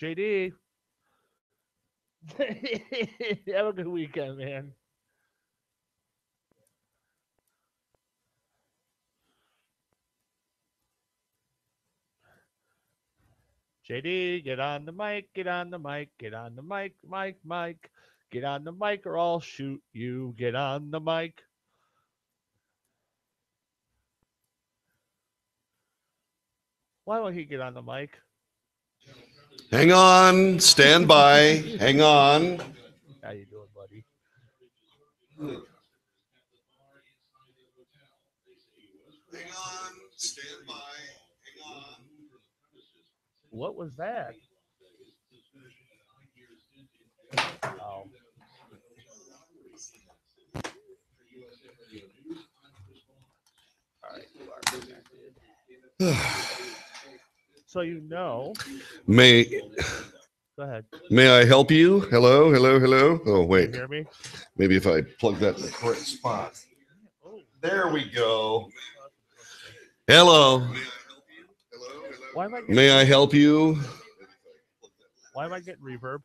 JD. Have a good weekend, man. JD, get on the mic, get on the mic, get on the mic, Mike. Get on the mic or I'll shoot you. Get on the mic. Why won't he get on the mic? Hang on, stand by, hang on. How you doing, buddy? Hang on, stand by, hang on. What was that? Oh. All right, you are connected. So you know. May Go ahead. May I help you? Hello, hello, hello. Oh, wait. Can you hear me? Maybe if I plug that in the correct spot. There we go. Hello. May I help you? Why am I getting reverb?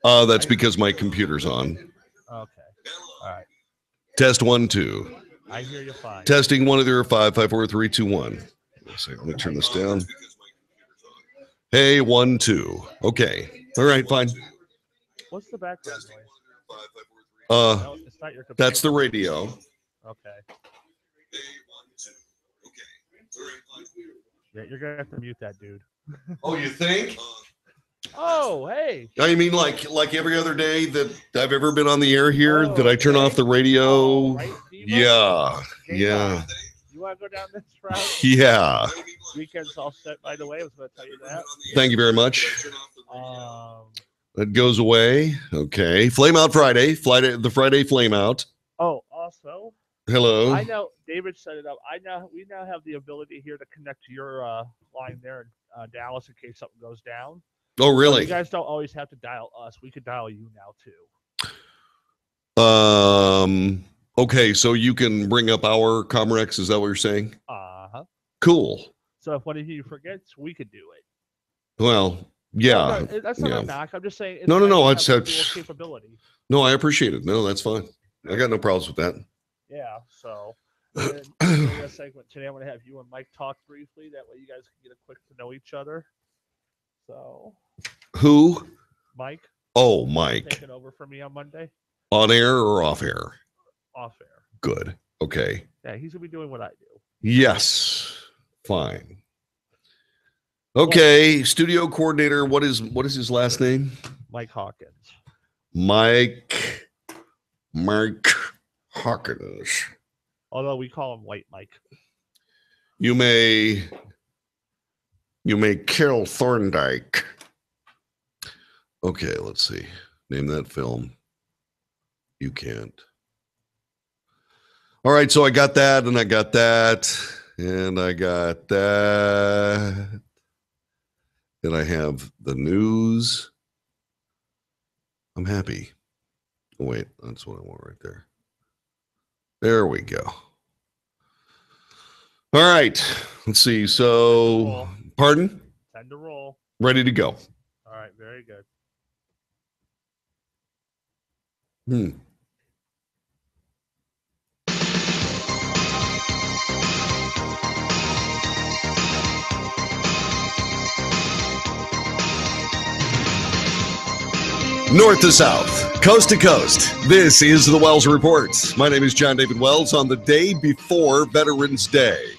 That's because my computer's on. Okay. All right. Test 1, 2. I hear you fine. Testing 1, 2, 5, 5, 4, 3, 2, 1. Let me turn this down. Hey, 1, 2. Okay. All right, fine. What's the background noise? No, it's not your computer. That's the radio. Okay. Yeah, you're gonna have to mute that dude. Oh, you think? Oh, hey. Oh, you mean like every other day that I've ever been on the air here, that I turn off the radio? Oh, right, yeah. Dave, Yeah. You want to go down this route? Yeah. Weekend's all set, by the way. I was going to tell you that. Thank you very much. That goes away. Okay. Flame Out Friday. The Friday Flame Out. Oh, also. Hello. I know David set it up. We now have the ability here to connect to your line there in Dallas in case something goes down. Oh, really? So you guys don't always have to dial us. We could dial you now too. Okay, so you can bring up our Comrex. Is that what you're saying? Uh-huh. Cool. So if one of you forgets, we could do it. Well, yeah. No, that's not a knock. I'm just saying. It's no. It's dual capability. No, I appreciate it. No, that's fine. I got no problems with that. Yeah. So in this segment today, I'm going to have you and Mike talk briefly. That way, you guys can get a quick to know each other. So. Who? Mike. Oh, Mike. Taking over for me on Monday. On air or off air? Off air. Good. Okay. Yeah, he's gonna be doing what I do. Yes. Fine. Okay. Well, studio coordinator. What is his last name? Mike Hawkins. Mike Hawkins. Although we call him White Mike. You may kill Thorndike. Okay, let's see. Name that film. You can't. All right, so I got that, and I got that, and I got that. And I have the news. I'm happy. Oh, wait, that's what I want right there. There we go. All right, let's see. So, pardon? Time to roll. Ready to go. All right, very good. North to south, coast to coast, this is the Wells Report. My name is John David Wells. On the day before Veterans Day,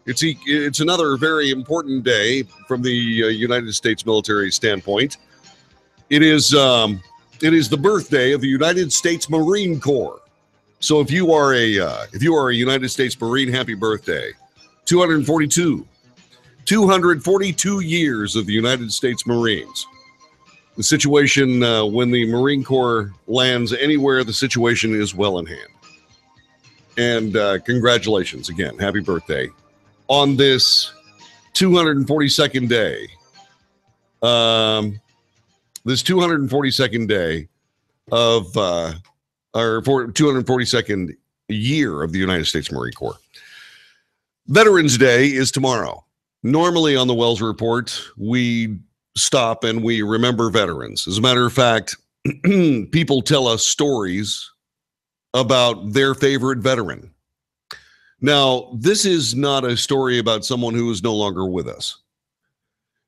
it's another very important day from the United States military standpoint. It is the birthday of the United States Marine Corps. So if you are a United States Marine, happy birthday. 242 years of the United States Marines. The situation, when the Marine Corps lands anywhere, the situation is well in hand. And congratulations again. Happy birthday. On this 242nd day, this 242nd day of, or 242nd year of the United States Marine Corps. Veterans Day is tomorrow. Normally on the Wells Report, we stop and we remember veterans. As a matter of fact, people tell us stories about their favorite veteran. Now, this is not a story about someone who is no longer with us.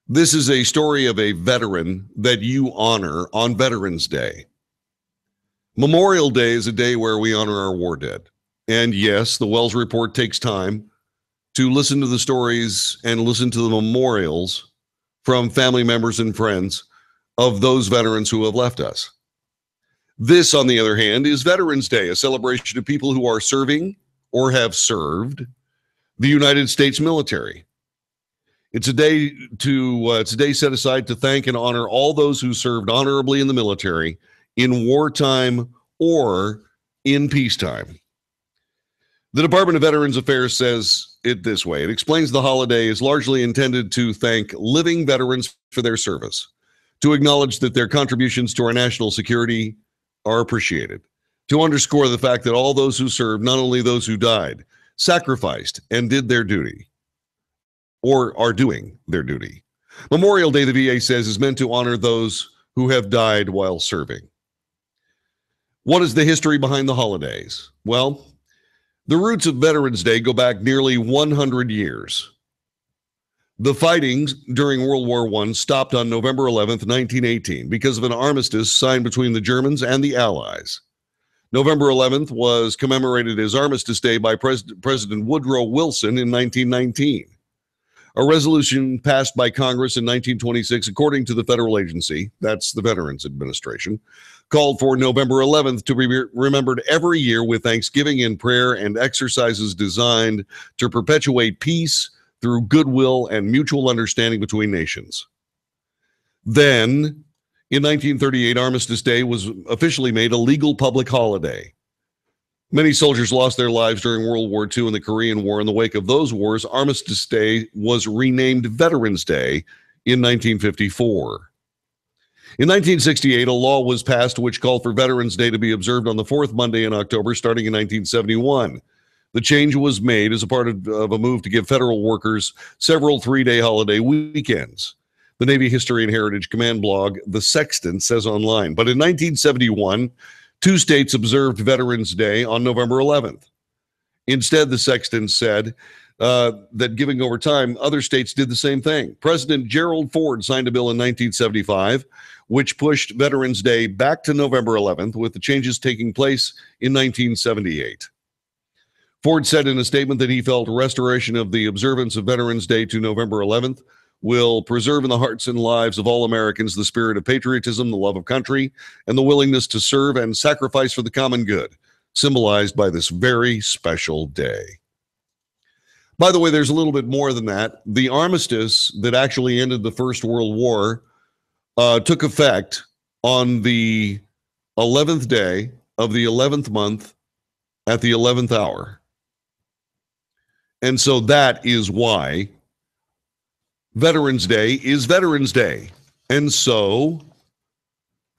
This is a story of a veteran that you honor on Veterans Day. Memorial Day is a day where we honor our war dead. And yes, the Wells Report takes time to listen to the stories and listen to the memorials from family members and friends of those veterans who have left us. This, on the other hand, is Veterans Day, a celebration of people who are serving or have served the United States military. It's a day set aside to thank and honor all those who served honorably in the military in wartime or in peacetime. The Department of Veterans Affairs says it this way. It explains the holiday is largely intended to thank living veterans for their service, to acknowledge that their contributions to our national security are appreciated, to underscore the fact that all those who served, not only those who died, sacrificed and did their duty, or are doing their duty. Memorial Day, the VA says, is meant to honor those who have died while serving. What is the history behind the holidays? Well, the roots of Veterans Day go back nearly 100 years. The fighting during World War I stopped on November 11th, 1918, because of an armistice signed between the Germans and the Allies. November 11th was commemorated as Armistice Day by President Woodrow Wilson in 1919. A resolution passed by Congress in 1926, according to the federal agency, that's the Veterans Administration, called for November 11th to be remembered every year with thanksgiving and prayer and exercises designed to perpetuate peace through goodwill and mutual understanding between nations. Then, in 1938, Armistice Day was officially made a legal public holiday. Many soldiers lost their lives during World War II and the Korean War. In the wake of those wars, Armistice Day was renamed Veterans Day in 1954. In 1968, a law was passed which called for Veterans Day to be observed on the fourth Monday in October, starting in 1971. The change was made as a part of a move to give federal workers several three-day holiday weekends. The Navy History and Heritage Command blog, The Sexton, says online. But in 1971, 2 states observed Veterans Day on November 11th. Instead, the Sexton said that giving over time, other states did the same thing. President Gerald Ford signed a bill in 1975, which pushed Veterans Day back to November 11th, with the changes taking place in 1978. Ford said in a statement that he felt restoration of the observance of Veterans Day to November 11th will preserve in the hearts and lives of all Americans the spirit of patriotism, the love of country, and the willingness to serve and sacrifice for the common good, symbolized by this very special day. By the way, there's a little bit more than that. The armistice that actually ended the First World War took effect on the 11th day of the 11th month at the 11th hour. And so that is why Veterans Day is Veterans Day. And so,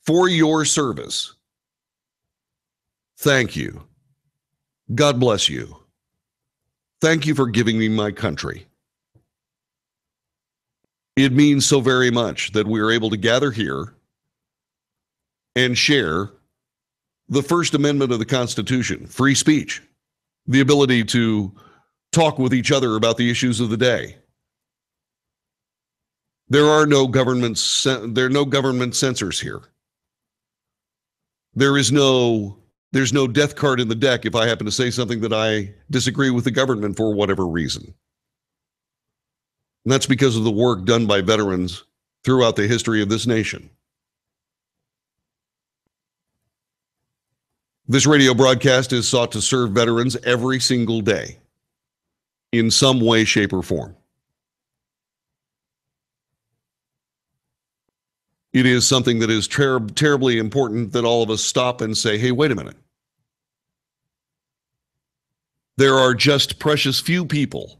for your service, thank you. God bless you. Thank you for giving me my country. It means so very much that we are able to gather here and share the First Amendment of the Constitution, free speech, the ability to talk with each other about the issues of the day. There are no government censors here. There's no death card in the deck if I happen to say something that I disagree with the government for whatever reason. And that's because of the work done by veterans throughout the history of this nation. This radio broadcast is sought to serve veterans every single day in some way, shape, or form. It is something that is terribly important that all of us stop and say, hey, wait a minute. There are just precious few people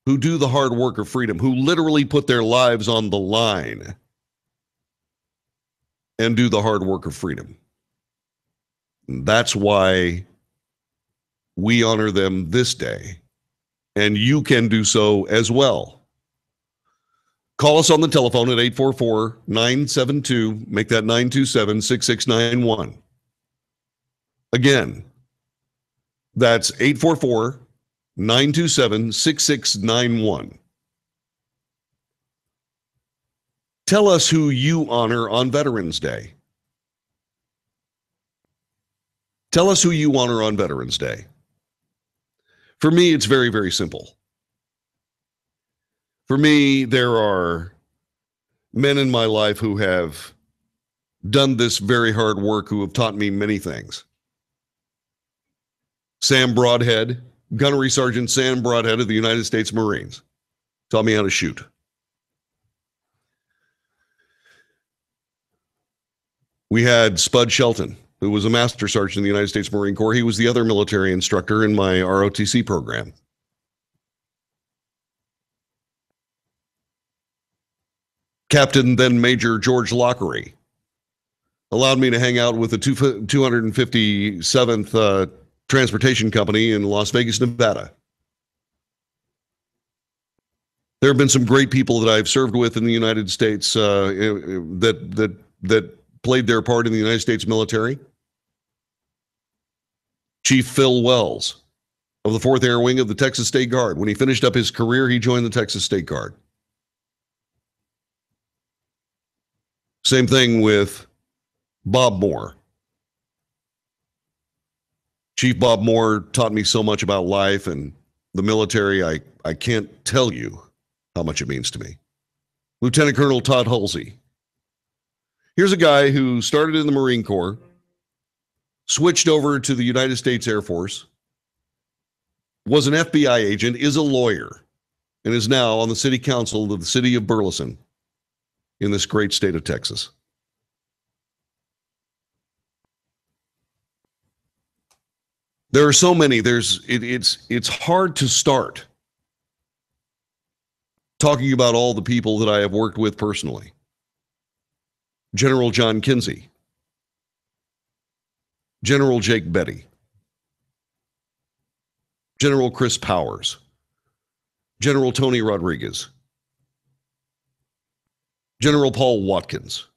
who do the hard work of freedom, who literally put their lives on the line and do the hard work of freedom. And that's why we honor them this day, and you can do so as well. Call us on the telephone at 844-972, make that 927-6691. Again, that's 844-927-6691. Tell us who you honor on Veterans Day. Tell us who you honor on Veterans Day. For me, it's very, very simple. For me, there are men in my life who have done this very hard work, who have taught me many things. Sam Broadhead, Gunnery Sergeant Sam Broadhead of the United States Marines, taught me how to shoot. We had Spud Shelton, who was a Master Sergeant in the United States Marine Corps. He was the other military instructor in my ROTC program. Captain, then Major George Lockery, allowed me to hang out with the 257th Transportation Company in Las Vegas, Nevada. There have been some great people that I've served with in the United States that played their part in the United States military. Chief Phil Wells of the 4th Air Wing of the Texas State Guard. When he finished up his career, he joined the Texas State Guard. Same thing with Bob Moore. Chief Bob Moore taught me so much about life and the military. I can't tell you how much it means to me. Lieutenant Colonel Todd Halsey. Here's a guy who started in the Marine Corps, switched over to the United States Air Force, was an FBI agent, is a lawyer, and is now on the city council of the city of Burleson in this great state of Texas. There are so many. It's hard to start talking about all the people that I have worked with personally. General John Kinsey, General Jake Betty, General Chris Powers, General Tony Rodriguez, General Paul Watkins,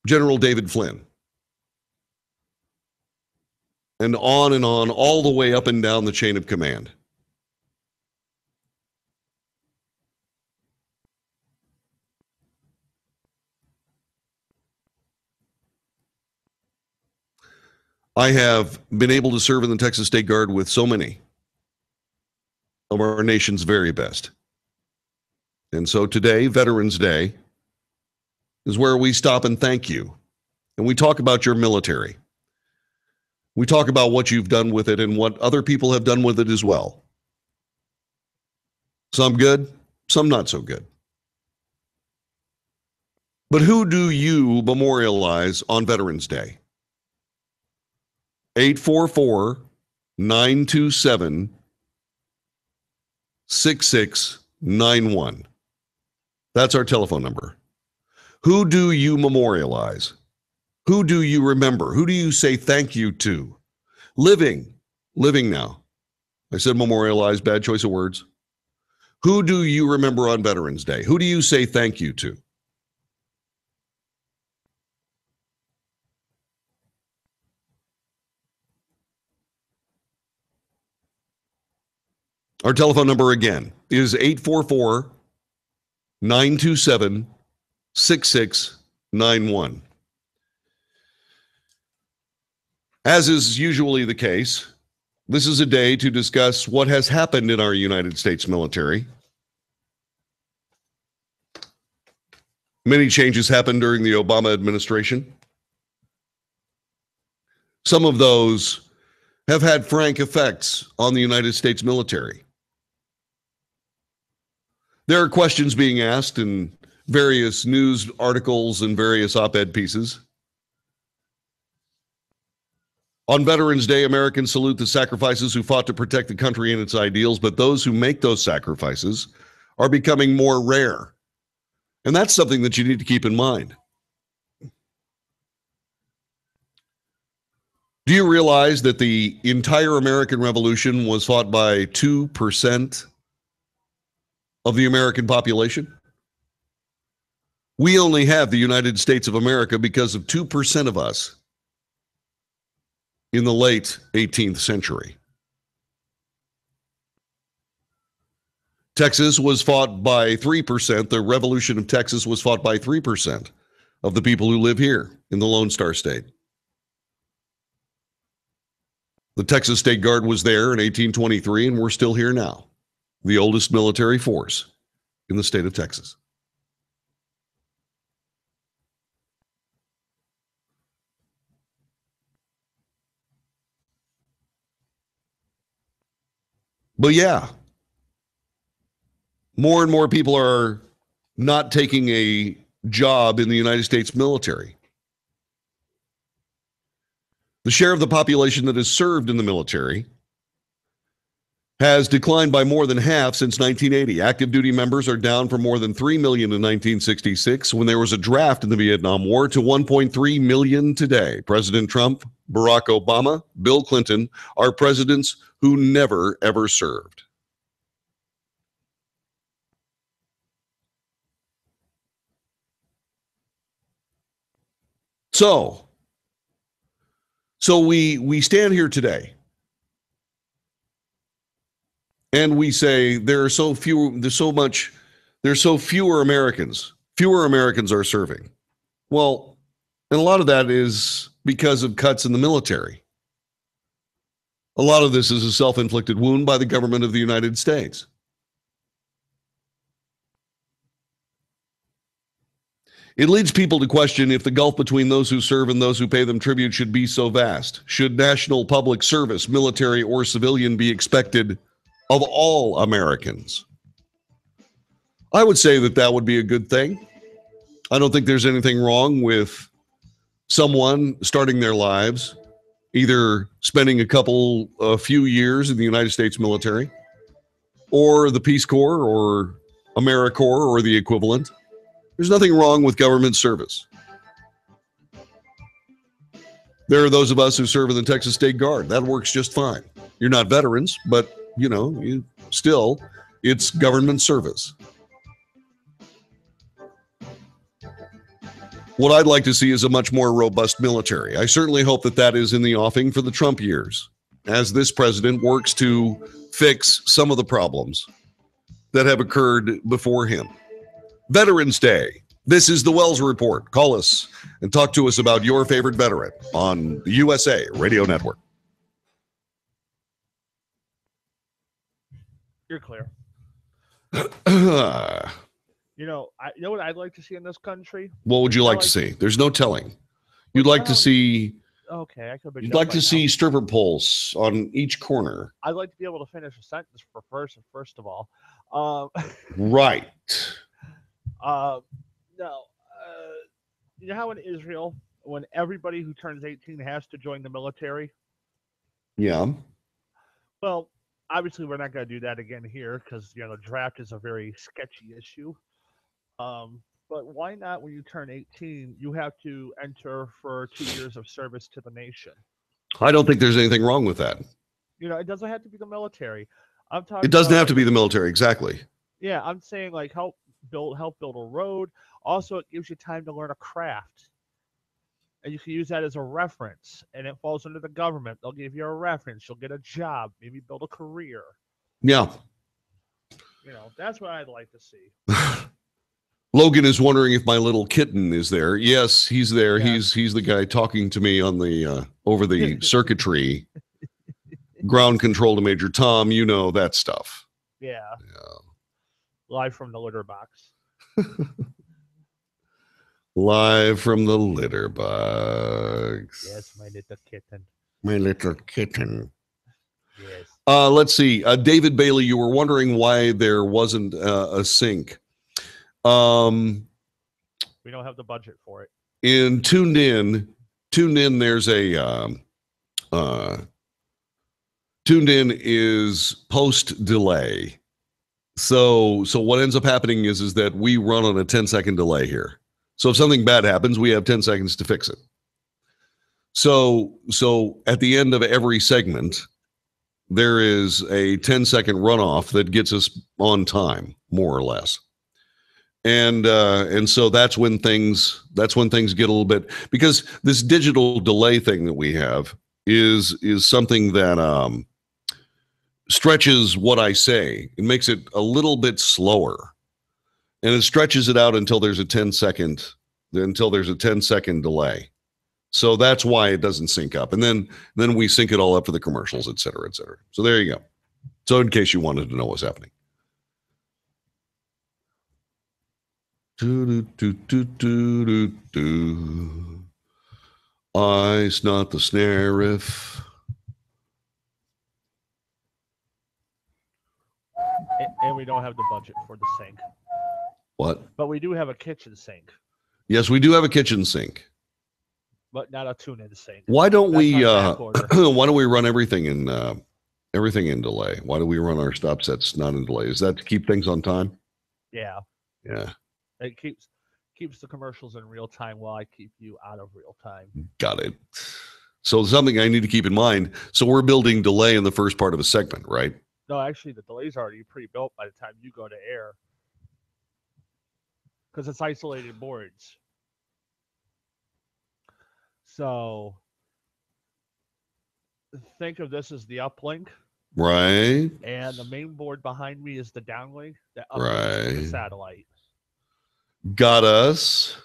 General David Flynn, and on, all the way up and down the chain of command. I have been able to serve in the Texas State Guard with so many of our nation's very best. And so today, Veterans Day, is where we stop and thank you. And we talk about your military. We talk about what you've done with it and what other people have done with it as well. Some good, some not so good. But who do you memorialize on Veterans Day? 844-927-6691. That's our telephone number. Who do you memorialize? Who do you remember? Who do you say thank you to? Living now. I said memorialize, bad choice of words. Who do you remember on Veterans Day? Who do you say thank you to? Our telephone number again is 844-927-6691. As is usually the case, this is a day to discuss what has happened in our United States military. Many changes happened during the Obama administration. Some of those have had frank effects on the United States military. There are questions being asked in various news articles and various op-ed pieces. On Veterans Day, Americans salute the sacrifices who fought to protect the country and its ideals, but those who make those sacrifices are becoming more rare. And that's something that you need to keep in mind. Do you realize that the entire American Revolution was fought by 2% of the American population? We only have the United States of America because of 2% of us in the late 18th century. Texas was fought by 3%. The Revolution of Texas was fought by 3% of the people who live here in the Lone Star State. The Texas State Guard was there in 1823, and we're still here now. The oldest military force in the state of Texas. But yeah, more and more people are not taking a job in the United States military. The share of the population that has served in the military has declined by more than half since 1980. Active duty members are down from more than 3 million in 1966 when there was a draft in the Vietnam War to 1.3 million today. President Trump, Barack Obama, Bill Clinton are presidents who never, ever served. So we stand here today and we say there's so fewer Americans. Fewer Americans are serving. Well, and a lot of that is because of cuts in the military. A lot of this is a self-inflicted wound by the government of the United States. It leads people to question if the gulf between those who serve and those who pay them tribute should be so vast. Should national public service, military or civilian, be expected of all Americans? I would say that would be a good thing. I don't think there's anything wrong with someone starting their lives, either spending a few years in the United States military, or the Peace Corps, or AmeriCorps, or the equivalent. There's nothing wrong with government service. There are those of us who serve in the Texas State Guard. That works just fine. You're not veterans, but, it's government service. What I'd like to see is a much more robust military. I certainly hope that is in the offing for the Trump years, as this president works to fix some of the problems that have occurred before him. Veterans Day. This is the Wells Report. Call us and talk to us about your favorite veteran on the USA Radio Network. You're clear. You know what I'd like to see in this country? What would you like to see? There's no telling. You'd like to see... Okay, I could be. You'd like to see stripper poles on each corner. I'd like to be able to finish a sentence first of all. Right. No. You know how in Israel, when everybody who turns 18 has to join the military? Yeah. Well, obviously we're not going to do that again here because, the draft is a very sketchy issue. But why not, when you turn 18, you have to enter for 2 years of service to the nation? I don't think there's anything wrong with that. It doesn't have to be the military. It doesn't have to be the military, exactly. Yeah, I'm saying help build a road. Also, it gives you time to learn a craft. And you can use that as a reference. And it falls under the government. They'll give you a reference. You'll get a job, maybe build a career. Yeah. That's what I'd like to see. Logan is wondering if my little kitten is there. Yes, he's there. Yeah. He's the guy talking to me on the over the circuitry. Ground control to Major Tom, that stuff. Yeah. Live from the litter box. Live from the litter box. Yes, my little kitten. My little kitten. Yes. Let's see. David Bailey, you were wondering why there wasn't a sink. We don't have the budget for it. In Tuned In, there's a Tuned In is post delay. So what ends up happening is that we run on a 10-second delay here. So if something bad happens, we have 10 seconds to fix it. So at the end of every segment, there is a 10-second runoff that gets us on time. more or less. And so that's when things get a little bit, because this digital delay thing that we have is something that stretches what I say. It makes it a little bit slower, and it stretches it out until there's a 10-second delay. So that's why it doesn't sync up, and then we sync it all up for the commercials, et cetera, et cetera. So there you go. So in case you wanted to know what's happening. Ice, not the snare riff. And we don't have the budget for the sink. What? But we do have a kitchen sink. Yes, we do have a kitchen sink. But not a tune-in sink. Why don't we run everything in delay? Why do we run our stop sets not in delay? Is that to keep things on time? Yeah. Yeah. It keeps the commercials in real time while I keep you out of real time. Got it. So something I need to keep in mind. So we're building delay in the first part of a segment, right? No, actually, the delay's already pre-built by the time you go to air. Because it's isolated boards. So think of this as the uplink. Right. And the main board behind me is the downlink that uplinks to the satellite. Got us.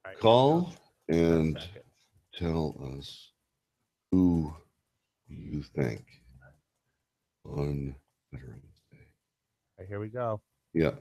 Right, call and tell us who you think on Veterans Day. Right, here we go. Yeah.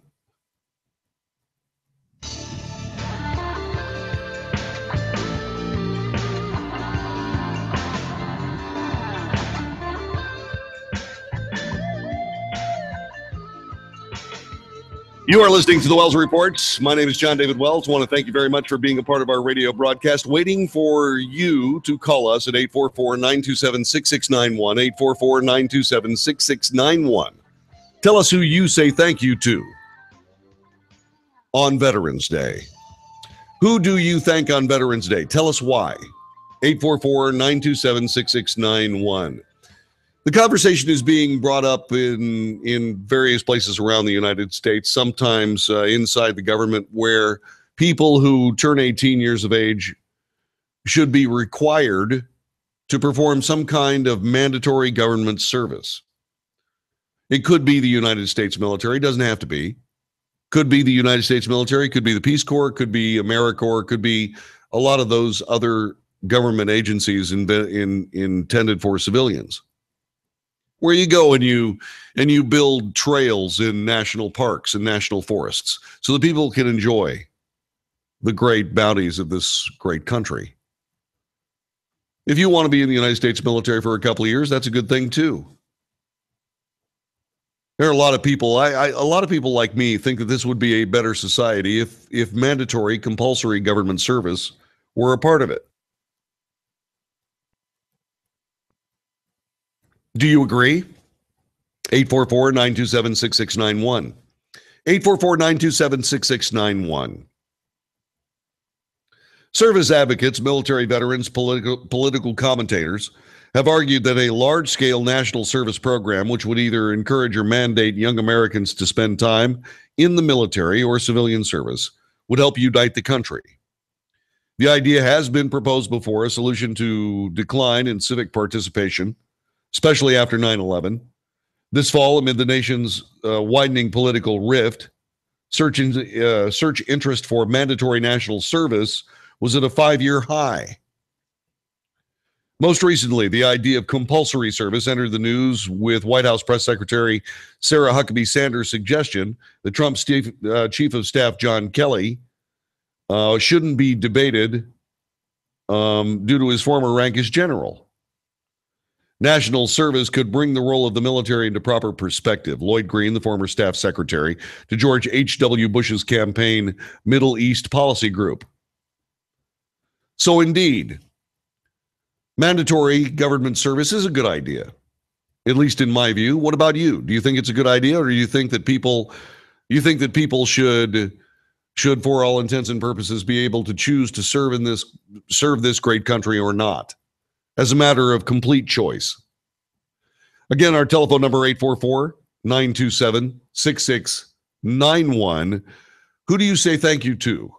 You are listening to the Wells Report. My name is John David Wells. I want to thank you very much for being a part of our radio broadcast. Waiting for you to call us at 844-927-6691, 844-927-6691. Tell us who you say thank you to on Veterans Day. Who do you thank on Veterans Day? Tell us why. 844-927-6691. The conversation is being brought up in various places around the United States, sometimes inside the government, where people who turn 18 years of age should be required to perform some kind of mandatory government service. It could be the United States military. It doesn't have to be. Could be the United States military. Could be the Peace Corps. Could be AmeriCorps. Could be a lot of those other government agencies intended for civilians, where you go and you build trails in national parks and national forests so that people can enjoy the great bounties of this great country. If you want to be in the United States military for a couple of years, that's a good thing too. There are a lot of people, a lot of people like me think that this would be a better society if mandatory, compulsory government service were a part of it. Do you agree? 844-927-6691. 844-927-6691. Service advocates, military veterans, political commentators have argued that a large-scale national service program, which would either encourage or mandate young Americans to spend time in the military or civilian service, would help unite the country. The idea has been proposed before, a solution to decline in civic participation, especially after 9/11. This fall, amid the nation's widening political rift, search interest for mandatory national service was at a 5-year high. Most recently, the idea of compulsory service entered the news with White House Press Secretary Sarah Huckabee Sanders' suggestion that Trump's Chief of Staff John Kelly shouldn't be debated due to his former rank as general. National service could bring the role of the military into proper perspective. Lloyd Green, the former staff secretary to George H.W. Bush's campaign Middle East Policy Group. So indeed, mandatory government service is a good idea, at least in my view. What about you? Do you think it's a good idea, or do you think that people should should, for all intents and purposes, be able to choose to serve this great country or not, as a matter of complete choice. Again, our telephone number 844-927-6691. Who do you say thank you to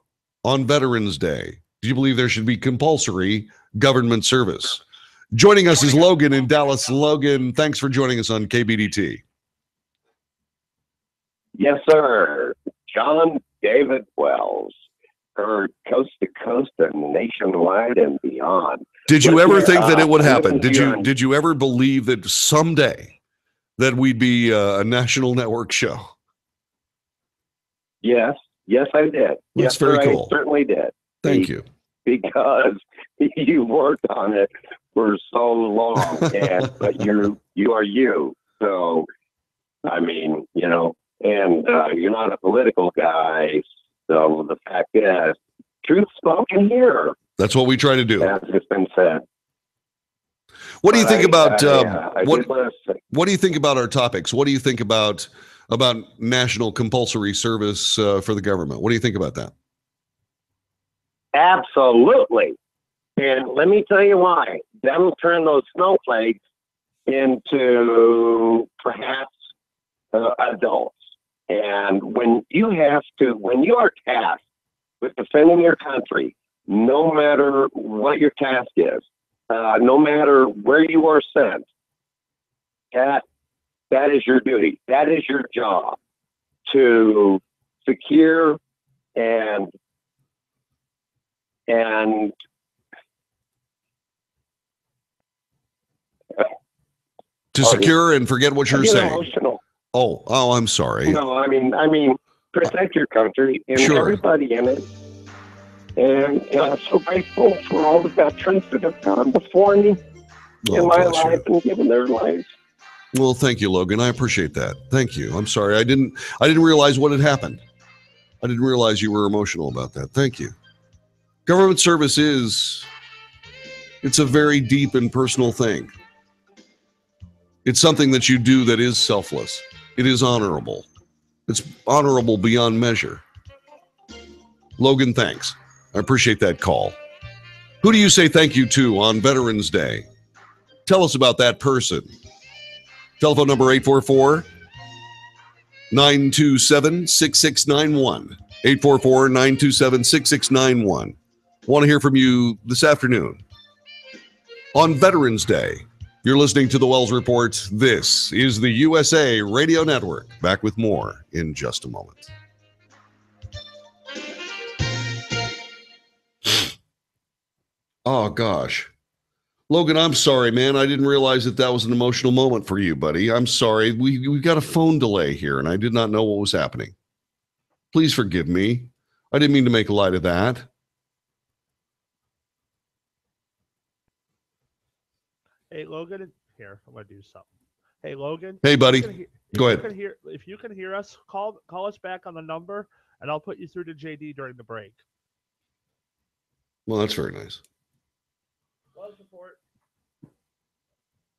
on Veterans Day? Do you believe there should be compulsory government service? Joining us is Logan in Dallas. Logan, thanks for joining us on KBDT. Yes, sir. John David Wells, heard coast to coast and nationwide and beyond. Did you ever think that it would happen? Did you ever believe that someday that we'd be a national network show? Yes, I did. That's yes, very sir, cool. I certainly did. Thank you. Because you worked on it for so long, but you are you. So, I mean, and you're not a political guy. So the fact is, truth spoken here. That's what we try to do. As it's been said. What do you think about what do you think about our topics? What do you think about national compulsory service for the government? What do you think about that? Absolutely. And let me tell you why. That'll turn those snowflakes into perhaps adults. And when you are tasked with defending your country, no matter what your task is, no matter where you are sent, that is your duty. That is your job to secure and to secure and forget what you're saying. Emotional. Oh, I'm sorry. No, I mean, protect your country and everybody in it. And I'm so grateful for all the veterans that have gone before me in my life and given their lives. Well, thank you, Logan. I appreciate that. Thank you. I'm sorry. I didn't realize what had happened. I didn't realize you were emotional about that. Thank you. Government service it's a very deep and personal thing. It's something that you do that is selfless. It is honorable. It's honorable beyond measure. Logan, thanks. I appreciate that call. Who do you say thank you to on Veterans Day? Tell us about that person. Telephone number 844-927-6691. 844-927-6691. Want to hear from you this afternoon. On Veterans Day, you're listening to the Wells Report. This is the USA Radio Network. Back with more in just a moment. Oh, gosh. Logan, I'm sorry, man. I didn't realize that was an emotional moment for you, buddy. I'm sorry. We got a phone delay here, and I did not know what was happening. Please forgive me. I didn't mean to make light of that. Hey, Logan. Here, I'm going to do something. Hey, Logan. Hey, buddy. Go ahead. If you can hear us, call us back on the number, and I'll put you through to JD during the break. Well, that's very nice. Wells Report.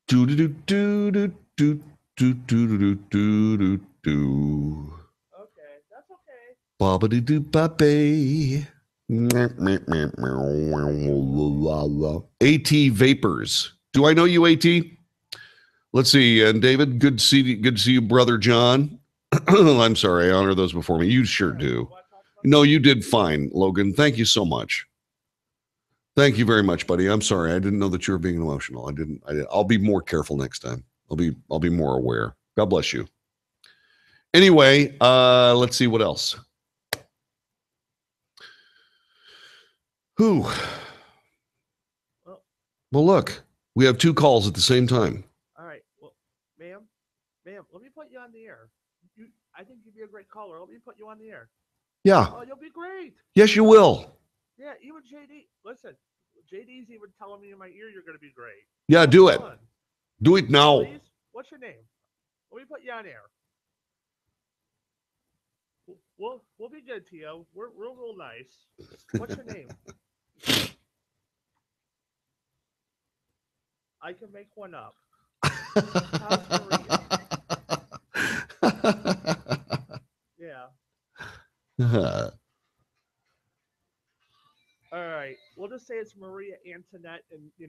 Do do do do do do do do do do. Okay, that's okay. Bobbity doo baby. AT Vapors. Do I know you, AT? Let's see. And David, good to see you, brother John. I'm sorry, I honor those before me. You sure do. No, you did fine, Logan. Thank you so much. Thank you very much, buddy. I'm sorry. I didn't know that you were being emotional. I'll be more careful next time. I'll be more aware. God bless you. Anyway, let's see what else. Who? Well, look, we have two calls at the same time. All right. Well, ma'am, let me put you on the air. I think you'd be a great caller. Let me put you on the air. Yeah. Oh, you'll be great. Yes, you will. Yeah, even JD. Listen, JD's even telling me in my ear you're going to be great. Yeah, do it. Do it now. Please? What's your name? Let me put you on air. We'll be good to you. We're real nice. What's your name? I can make one up. How's Maria? Yeah. it's Maria Antoinette, and you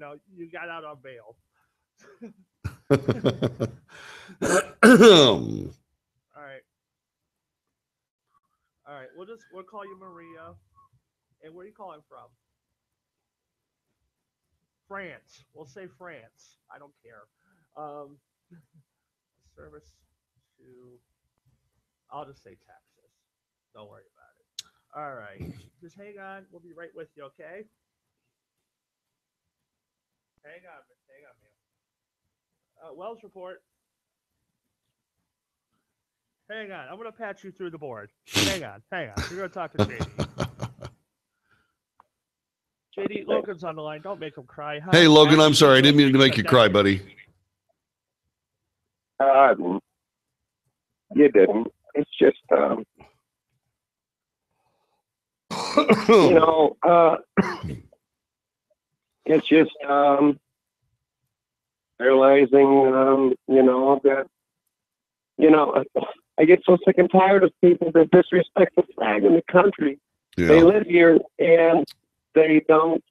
got out on bail. All right. All right. We'll call you Maria. And where are you calling from? France. We'll say France. I don't care. Service to. I'll just say Texas. Don't worry about it. All right. Just hang on. We'll be right with you, okay? Hang on, ma'am. Wells report. Hang on. I'm going to patch you through the board. Hang on. You're going to talk to JD. JD, Logan's on the line. Don't make him cry. Hi. Hey, Logan, I'm sorry. I didn't mean to make you cry, buddy. You didn't. It's just, it's just realizing, that, I get so sick and tired of people that disrespect the flag in the country. Yeah. They live here and they don't.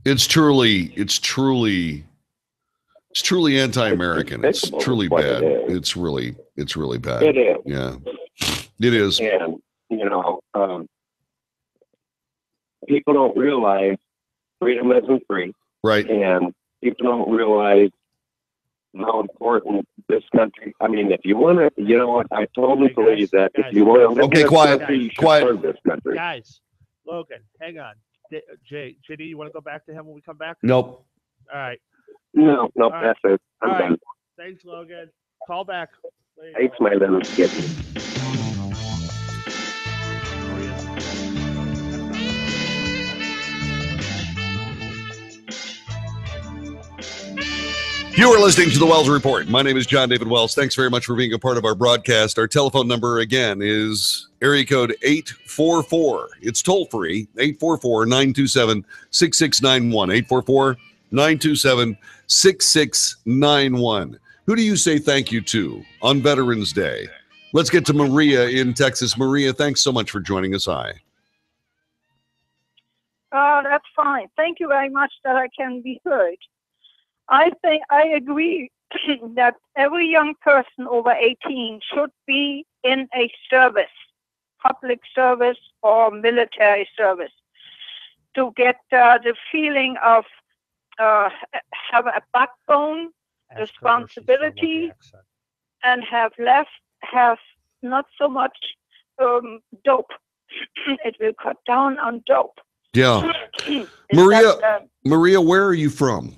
It's truly anti-American. It's truly bad. It's really bad. It is. Yeah, it is. And people don't realize freedom isn't free. Right. And people don't realize how important this country. I mean, if you want to, I totally believe that if you want to live in this country, you should serve this country. Guys, Logan, hang on. JD, you want to go back to him when we come back? Nope. All right. No, that's it. I'm done. Right. Thanks, Logan. Call back. Thanks, my little kid. You are listening to the Wells Report. My name is John David Wells. Thanks very much for being a part of our broadcast. Our telephone number, again, is area code 844. It's toll-free, 844-927-6691, 844-927-6691. Who do you say thank you to on Veterans Day? Let's get to Maria in Texas. Maria, thanks so much for joining us. Hi. That's fine. Thank you very much that I can be heard. I think I agree that every young person over 18 should be in a service, public service or military service, to get the feeling of have a backbone, responsibility, and have not so much dope. It will cut down on dope. Yeah. Maria, where are you from?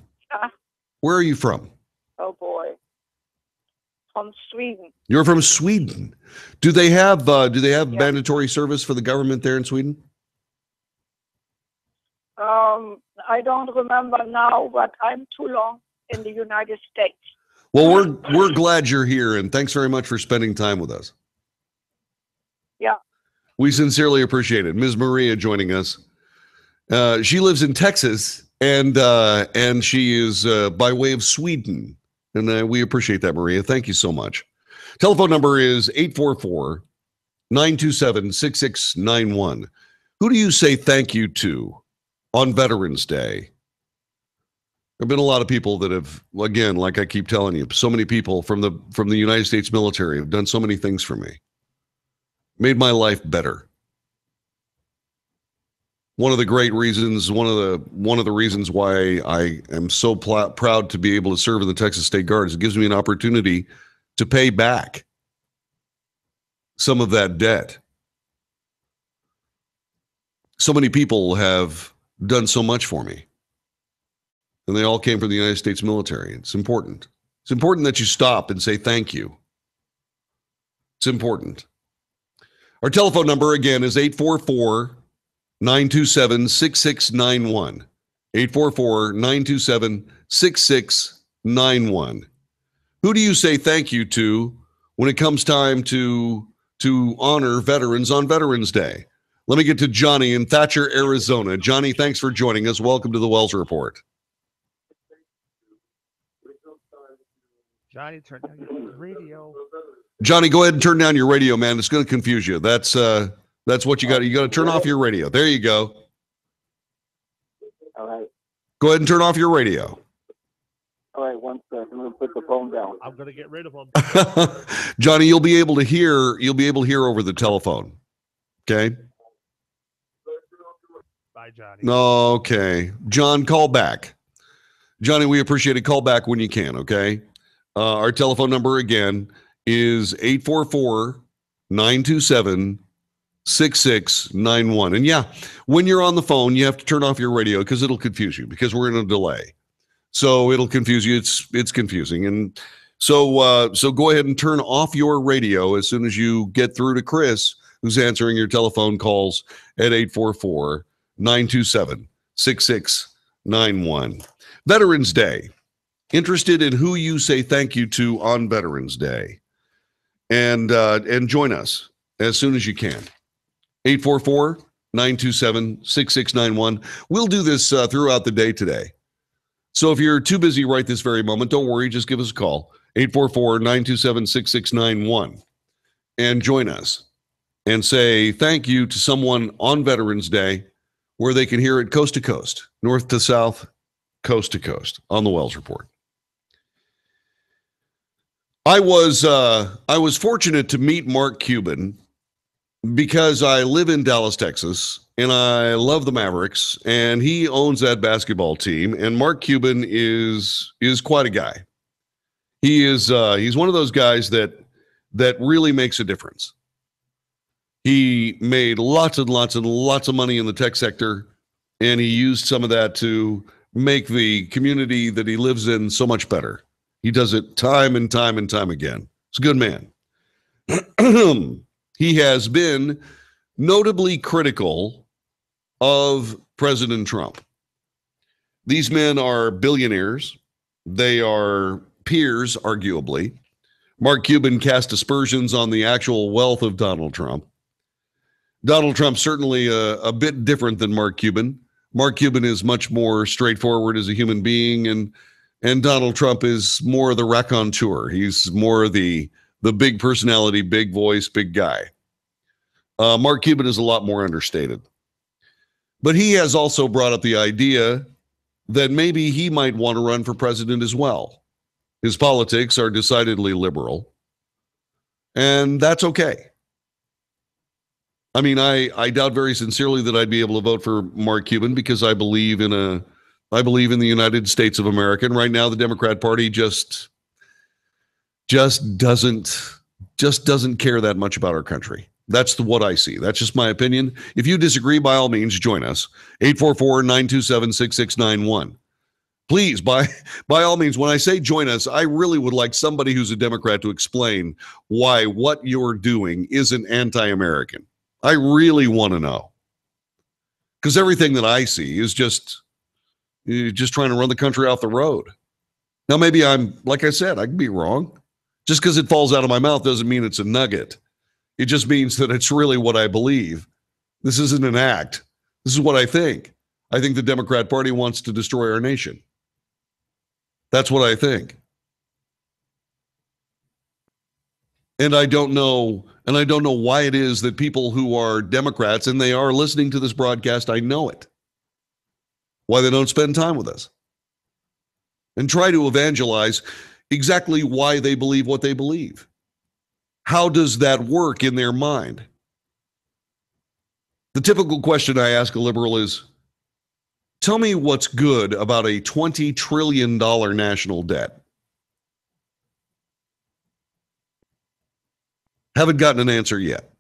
Where are you from? Oh boy, from Sweden. You're from Sweden. Do they have mandatory service for the government there in Sweden? I don't remember now, but I'm too long in the United States. Well, we're glad you're here, and thanks very much for spending time with us. Yeah. We sincerely appreciate it. Ms. Maria joining us. She lives in Texas. And she is by way of Sweden. And we appreciate that, Maria. Thank you so much. Telephone number is 844-927-6691. Who do you say thank you to on Veterans Day? There have been a lot of people that have, again, like I keep telling you, so many people from the United States military have done so many things for me. Made my life better. One of the great reasons, one of the reasons why I am so proud to be able to serve in the Texas State Guard is it gives me an opportunity to pay back some of that debt. So many people have done so much for me, and they all came from the United States military. It's important. It's important that you stop and say thank you. It's important. Our telephone number, again, is 844-927-6691. 844-927-6691. Who do you say thank you to when it comes time to honor veterans on Veterans Day? Let me get to Johnny in Thatcher, Arizona. Johnny, thanks for joining us. Welcome to the Wells Report. Johnny, turn down your radio. Johnny, go ahead and turn down your radio, man. It's going to confuse you. That's That's what you got. You got to turn off your radio. There you go. All right. Go ahead and turn off your radio. All right, one second. I'm going to put the phone down. I'm going to get rid of them. Johnny, you'll be able to hear over the telephone. Okay? Bye, Johnny. Okay. John, call back. Johnny, we appreciate it. Call back when you can, okay? Our telephone number again is 844-927-6691. And yeah, when you're on the phone, you have to turn off your radio because it'll confuse you because we're in a delay. So it'll confuse you. It's confusing. And so go ahead and turn off your radio as soon as you get through to Chris, who's answering your telephone calls at 844-927-6691. Veterans Day. Interested in who you say thank you to on Veterans Day. And join us as soon as you can. 844-927-6691. We'll do this throughout the day today. So if you're too busy right this very moment, don't worry. Just give us a call. 844-927-6691. And join us. And say thank you to someone on Veterans Day where they can hear it coast to coast, north to south, coast to coast on the Wells Report. I was fortunate to meet Mark Cuban because I live in Dallas, Texas, and I love the Mavericks, and he owns that basketball team. And Mark Cuban is quite a guy. He's one of those guys that really makes a difference. He made lots and lots and lots of money in the tech sector, and he used some of that to make the community that he lives in so much better. He does it time and time and time again. He's a good man. He has been notably critical of President Trump. These men are billionaires. They are peers, arguably. Mark Cuban cast aspersions on the actual wealth of Donald Trump. Donald Trump's certainly a bit different than Mark Cuban. Mark Cuban is much more straightforward as a human being, and Donald Trump is more the raconteur. He's more the big personality, big voice, big guy. Mark Cuban is a lot more understated. But he has also brought up the idea that maybe he might want to run for president as well. His politics are decidedly liberal, and that's okay. I mean, I doubt very sincerely that I'd be able to vote for Mark Cuban because I believe in the United States of America. And right now, the Democrat Party just doesn't care that much about our country. That's what I see. That's just my opinion. If you disagree, by all means, join us. 844-927-6691. Please, by all means, when I say join us, I really would like somebody who's a Democrat to explain why what you're doing isn't anti-American. I really want to know. Because everything that I see is just trying to run the country off the road. Now, maybe like I said, I can be wrong. Just because it falls out of my mouth doesn't mean it's a nugget. It just means that it's really what I believe. This isn't an act. This is what I think. I think the Democrat Party wants to destroy our nation. That's what I think. And I don't know why it is that people who are Democrats, and they are listening to this broadcast, I know it, why they don't spend time with us and try to evangelize exactly why they believe what they believe. How does that work in their mind? The typical question I ask a liberal is, tell me what's good about a $20 trillion national debt. Haven't gotten an answer yet.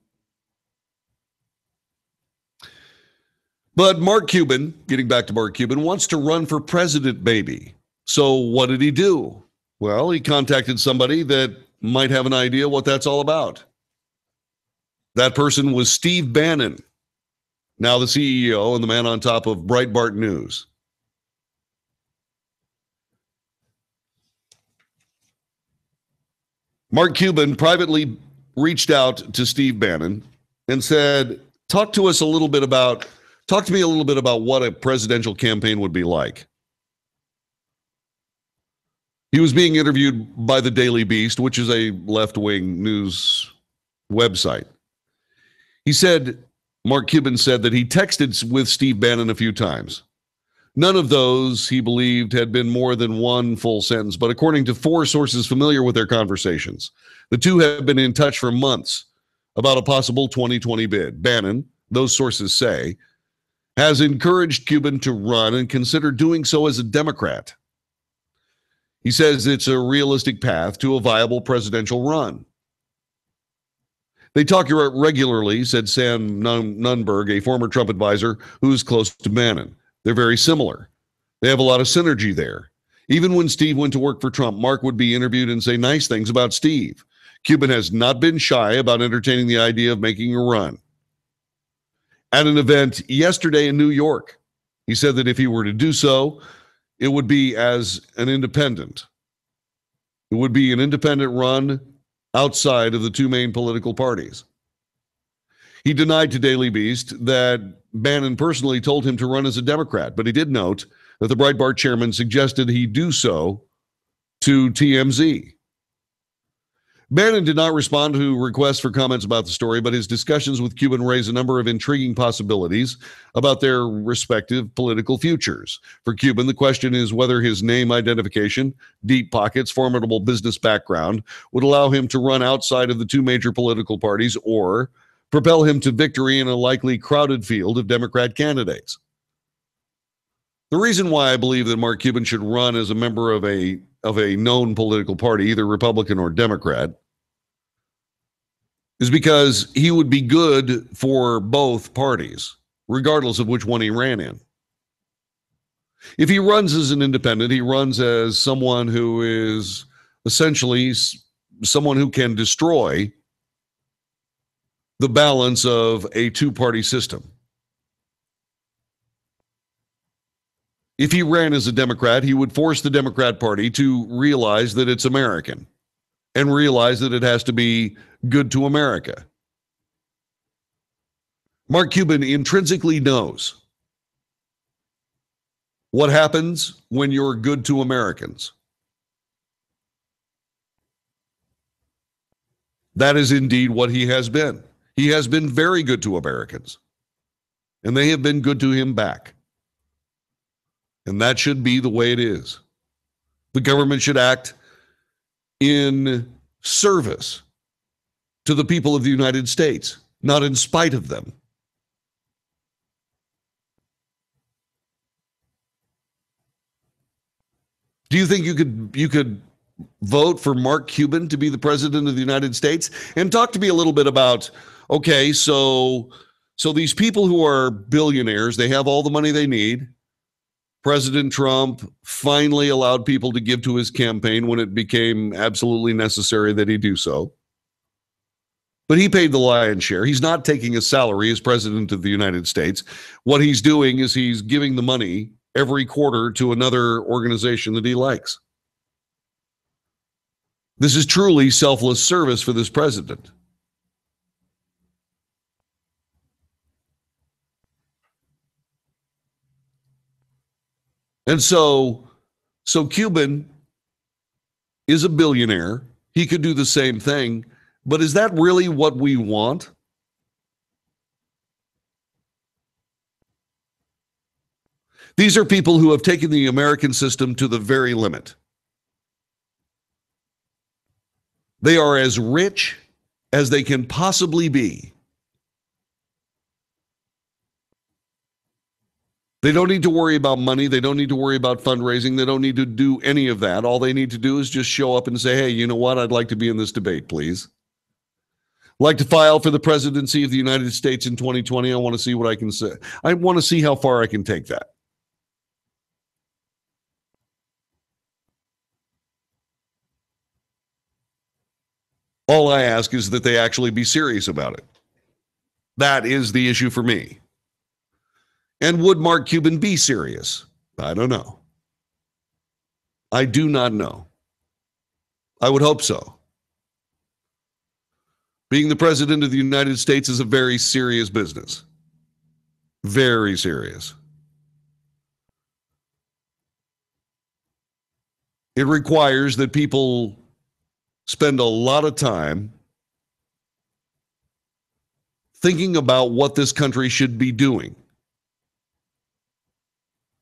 But Mark Cuban, getting back to Mark Cuban, wants to run for president, baby. So what did he do? Well, he contacted somebody that might have an idea what that's all about. That person was Steve Bannon, now the CEO and the man on top of Breitbart News. Mark Cuban privately reached out to Steve Bannon and said, talk to me a little bit about what a presidential campaign would be like. He was being interviewed by the Daily Beast, which is a left-wing news website. He said, Mark Cuban said that he texted with Steve Bannon a few times. None of those, he believed, had been more than one full sentence, but according to 4 sources familiar with their conversations, the two have been in touch for months about a possible 2020 bid. Bannon, those sources say, has encouraged Cuban to run and consider doing so as a Democrat. He says it's a realistic path to a viable presidential run. They talk regularly, said Sam Nunberg, a former Trump advisor who's close to Bannon. They're very similar. They have a lot of synergy there. Even when Steve went to work for Trump, Mark would be interviewed and say nice things about Steve. Cuban has not been shy about entertaining the idea of making a run. At an event yesterday in New York, he said that if he were to do so, it would be as an independent. It would be an independent run outside of the two main political parties. He denied to Daily Beast that Bannon personally told him to run as a Democrat, but he did note that the Breitbart chairman suggested he do so to TMZ. Bannon did not respond to requests for comments about the story, but his discussions with Cuban raise a number of intriguing possibilities about their respective political futures. For Cuban, the question is whether his name identification, deep pockets, formidable business background would allow him to run outside of the two major political parties or propel him to victory in a likely crowded field of Democrat candidates. The reason why I believe that Mark Cuban should run as a member of a known political party, either Republican or Democrat, is because he would be good for both parties, regardless of which one he ran in. If he runs as an independent, he runs as someone who is essentially someone who can destroy the balance of a two-party system. If he ran as a Democrat, he would force the Democrat Party to realize that it's American and realize that it has to be good to America. Mark Cuban intrinsically knows what happens when you're good to Americans. That is indeed what he has been. He has been very good to Americans, and they have been good to him back. And that should be the way it is. The government should act in service to the people of the United States, not in spite of them. Do you think you could vote for Mark Cuban to be the president of the United States? And talk to me a little bit about, okay, so these people who are billionaires, they have all the money they need. President Trump finally allowed people to give to his campaign when it became absolutely necessary that he do so. But he paid the lion's share. He's not taking a salary as president of the United States. What he's doing is he's giving the money every quarter to another organization that he likes. This is truly selfless service for this president. And so Cuban is a billionaire. He could do the same thing. But is that really what we want? These are people who have taken the American system to the very limit. They are as rich as they can possibly be. They don't need to worry about money. They don't need to worry about fundraising. They don't need to do any of that. All they need to do is just show up and say, hey, you know what? I'd like to be in this debate, please. I'd like to file for the presidency of the United States in 2020. I want to see what I can say. I want to see how far I can take that. All I ask is that they actually be serious about it. That is the issue for me. And would Mark Cuban be serious? I don't know. I do not know. I would hope so. Being the president of the United States is a very serious business. Very serious. It requires that people spend a lot of time thinking about what this country should be doing,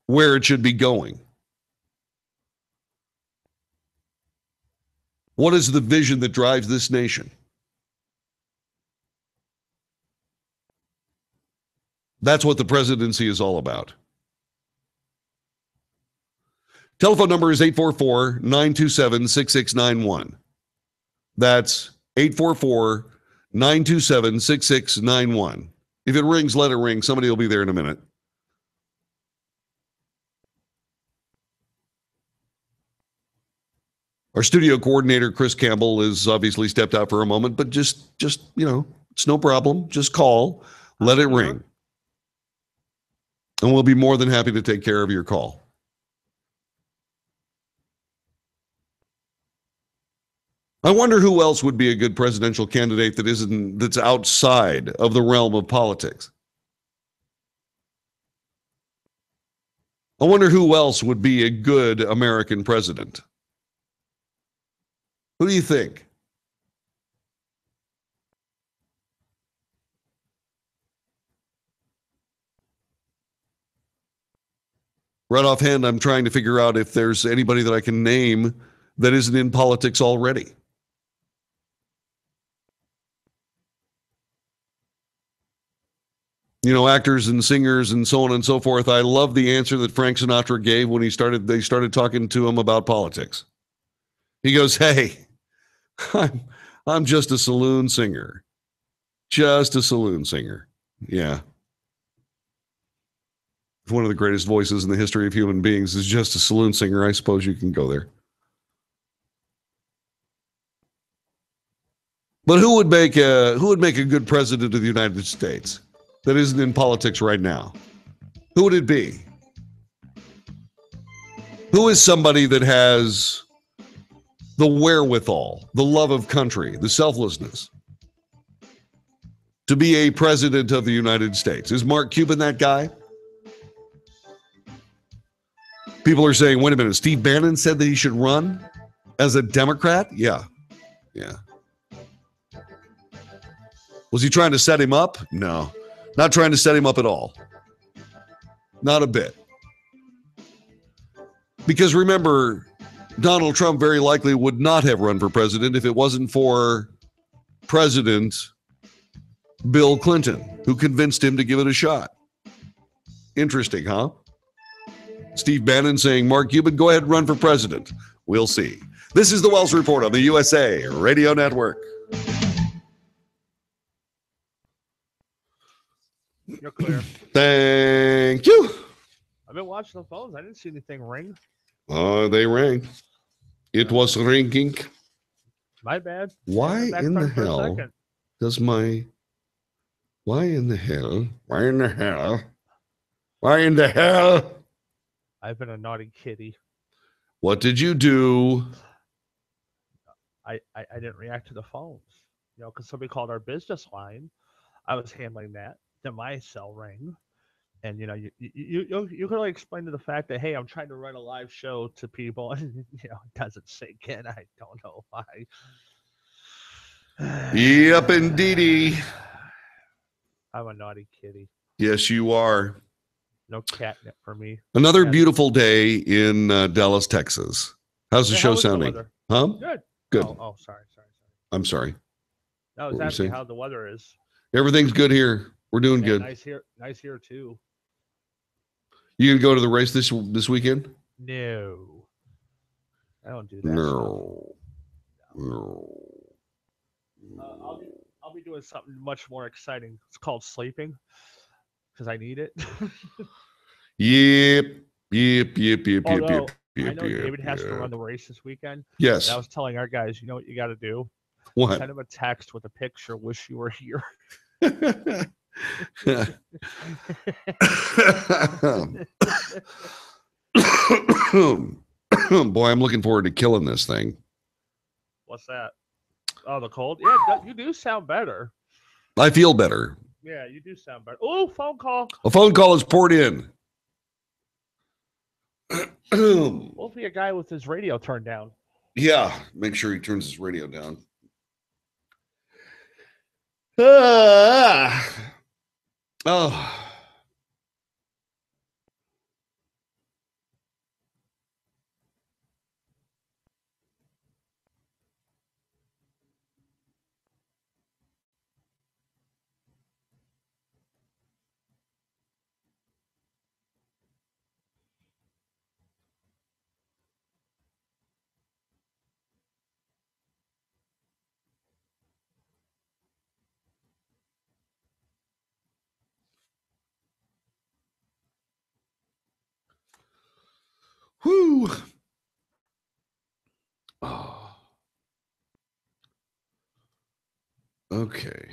where it should be going. What is the vision that drives this nation? That's what the presidency is all about. Telephone number is 844-927-6691. That's 844-927-6691. If it rings, let it ring. Somebody will be there in a minute. Our studio coordinator, Chris Campbell, is obviously stepped out for a moment, but just it's no problem. Just call, let it ring. And we'll be more than happy to take care of your call. I wonder who else would be a good presidential candidate that's outside of the realm of politics. I wonder who else would be a good American president. Who do you think? Right offhand, I'm trying to figure out if there's anybody that I can name that isn't in politics already. Actors and singers and so on and so forth. I love the answer that Frank Sinatra gave when they started talking to him about politics. He goes, "Hey, I'm just a saloon singer. Just a saloon singer." Yeah. If one of the greatest voices in the history of human beings is just a saloon singer, I suppose you can go there. But who would make a good president of the United States that isn't in politics right now? Who would it be? Who is somebody that has the wherewithal, the love of country, the selflessness to be a president of the United States? Is Mark Cuban that guy? People are saying, wait a minute, Steve Bannon said that he should run as a Democrat? Yeah. Was he trying to set him up? No, not trying to set him up at all. Not a bit. Because remember, Donald Trump very likely would not have run for president if it wasn't for President Bill Clinton, who convinced him to give it a shot. Interesting, huh? Steve Bannon saying, Mark Cuban, go ahead and run for president. We'll see. This is the Wells Report on the USA Radio Network. You're clear. Thank you. I've been watching the phones. I didn't see anything ring. Oh, they rang. It was ringing. My bad. Why in the hell does my... Why in the hell? I've been a naughty kitty. What did you do? I didn't react to the phones, because somebody called our business line. I was handling that. Then my cell rang, and you can only explain to the fact that, hey, I'm trying to run a live show to people, and it doesn't sink in. I don't know why. Yep, indeedy. I'm a naughty kitty. Yes, you are. No catnip for me. Another beautiful day in Dallas, Texas. How's the show sounding? Huh? Good. Oh, sorry. I'm sorry. No, I was asking how the weather is. Everything's good here. We're doing good. Nice here too. You gonna go to the race this weekend? No, I don't do that. No. I'll be doing something much more exciting. It's called sleeping, because I need it. Yep. I know David has to run the race this weekend. Yes. I was telling our guys, you know what you got to do? What? Send him a text with a picture. Wish you were here. Boy, I'm looking forward to killing this thing. What's that? Oh, the cold? Yeah, you do sound better. I feel better. Yeah, you do sound better. Oh, phone call. A phone call is poured in. We'll be a guy with his radio turned down. Yeah, make sure he turns his radio down. Oh. Whew. Oh. Okay.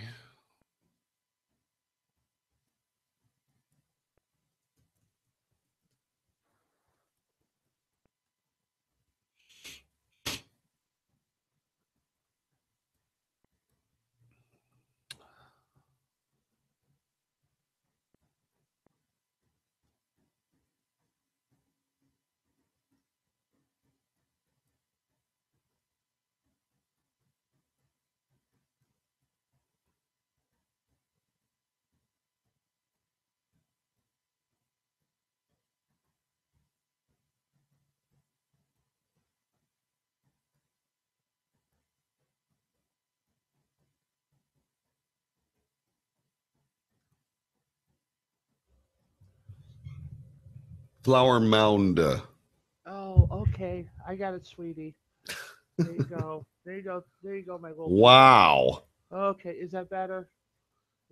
Flower mound. Oh, okay. I got it, sweetie. There you go. There you go. There you go, my little. Wow. Okay, is that better?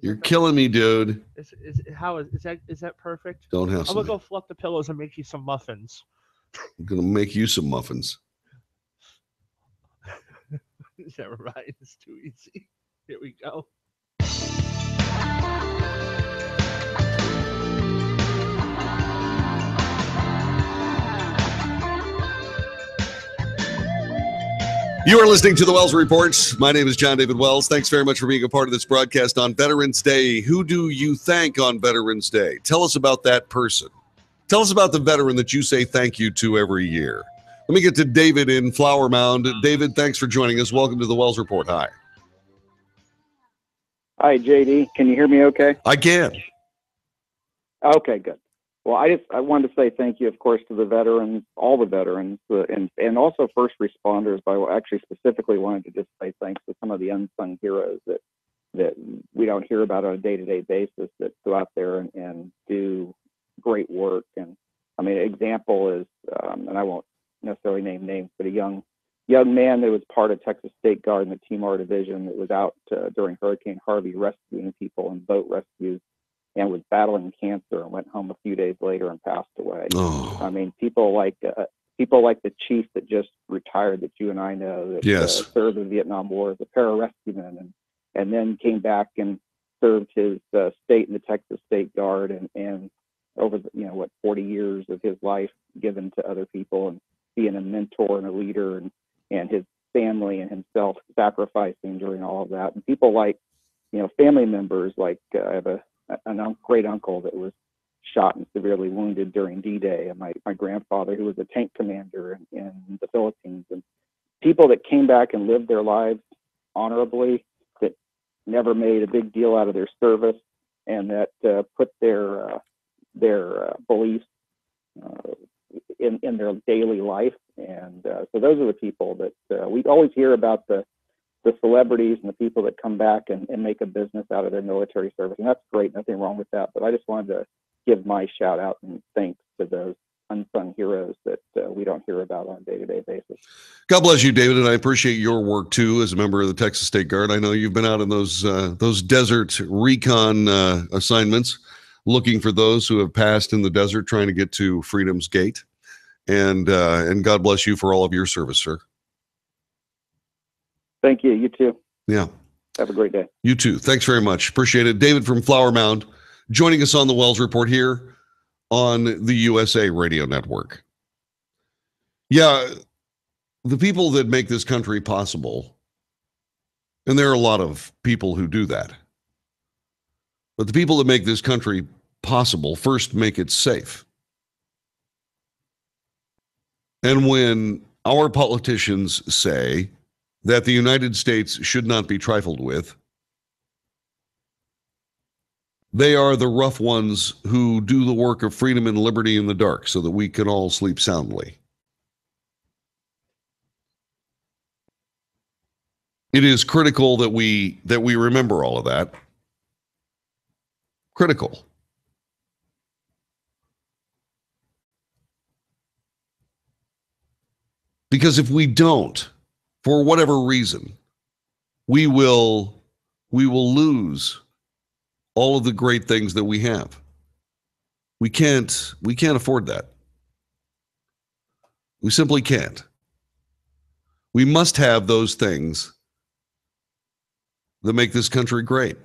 You're killing me, dude. Is that perfect? Don't have I'm some. gonna go fluff the pillows and make you some muffins. I'm going to make you some muffins. Never mind. It's too easy. Here we go. You are listening to the Wells Report. My name is John David Wells. Thanks very much for being a part of this broadcast on Veterans Day. Who do you thank on Veterans Day? Tell us about that person. Tell us about the veteran that you say thank you to every year. Let me get to David in Flower Mound. David, thanks for joining us. Welcome to the Wells Report. Hi. Hi, JD. Can you hear me okay? I can. Okay, good. Well, I wanted to say thank you, of course, to the veterans, all the veterans, and also first responders. But I actually specifically wanted to just say thanks to some of the unsung heroes that we don't hear about on a day-to-day basis that go out there and do great work. And I mean, an example is, and I won't necessarily name names, but a young man that was part of Texas State Guard in the Team R Division that was out during Hurricane Harvey rescuing people in boat rescues, and was battling cancer and went home a few days later and passed away. Oh. I mean, people like the chief that just retired that you and I know that Yes. served in the Vietnam War as a pararescueman and then came back and served his state in the Texas State Guard and over the, 40 years of his life given to other people and being a mentor and a leader and his family and himself sacrificing during all of that. And people like, family members like I have a great uncle that was shot and severely wounded during D-Day, and my grandfather who was a tank commander in the Philippines, and people that came back and lived their lives honorably, that never made a big deal out of their service, and that put their beliefs in their daily life. And so those are the people that we always hear about, the celebrities and the people that come back and make a business out of their military service. And that's great, nothing wrong with that. But I just wanted to give my shout out and thanks to those unsung heroes that we don't hear about on a day-to-day basis. God bless you, David, and I appreciate your work too as a member of the Texas State Guard. I know you've been out in those desert recon assignments, looking for those who have passed in the desert, trying to get to Freedom's Gate. And God bless you for all of your service, sir. Thank you. You too. Yeah. Have a great day. You too. Thanks very much. Appreciate it. David from Flower Mound joining us on the Wells Report here on the USA Radio Network. Yeah, the people that make this country possible, and there are a lot of people who do that, but the people that make this country possible first make it safe. And when our politicians say that the United States should not be trifled with, They are the rough ones who do the work of freedom and liberty in the dark so that we can all sleep soundly. It is critical that we remember all of that. Critical. Because if we don't, for whatever reason, we will lose all of the great things that we have. We can't afford that. We simply can't. We must have those things that make this country great.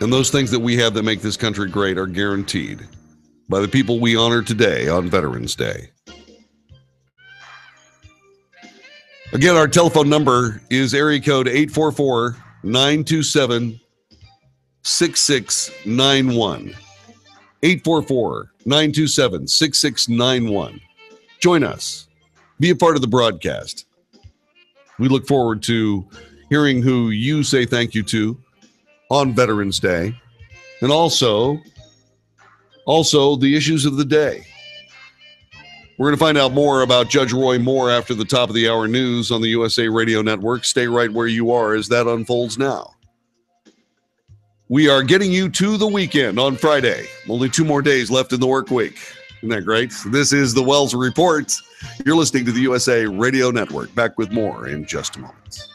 And those things that we have that make this country great are guaranteed by the people we honor today on Veterans Day. Again, our telephone number is area code 844-927-6691. 844-927-6691. Join us. Be a part of the broadcast. We look forward to hearing who you say thank you to on Veterans Day, and also the issues of the day. We're going to find out more about Judge Roy Moore after the top of the hour news on the USA Radio Network. Stay right where you are as that unfolds now. We are getting you to the weekend on Friday. Only 2 more days left in the work week. Isn't that great? This is the Wells Report. You're listening to the USA Radio Network. Back with more in just a moment.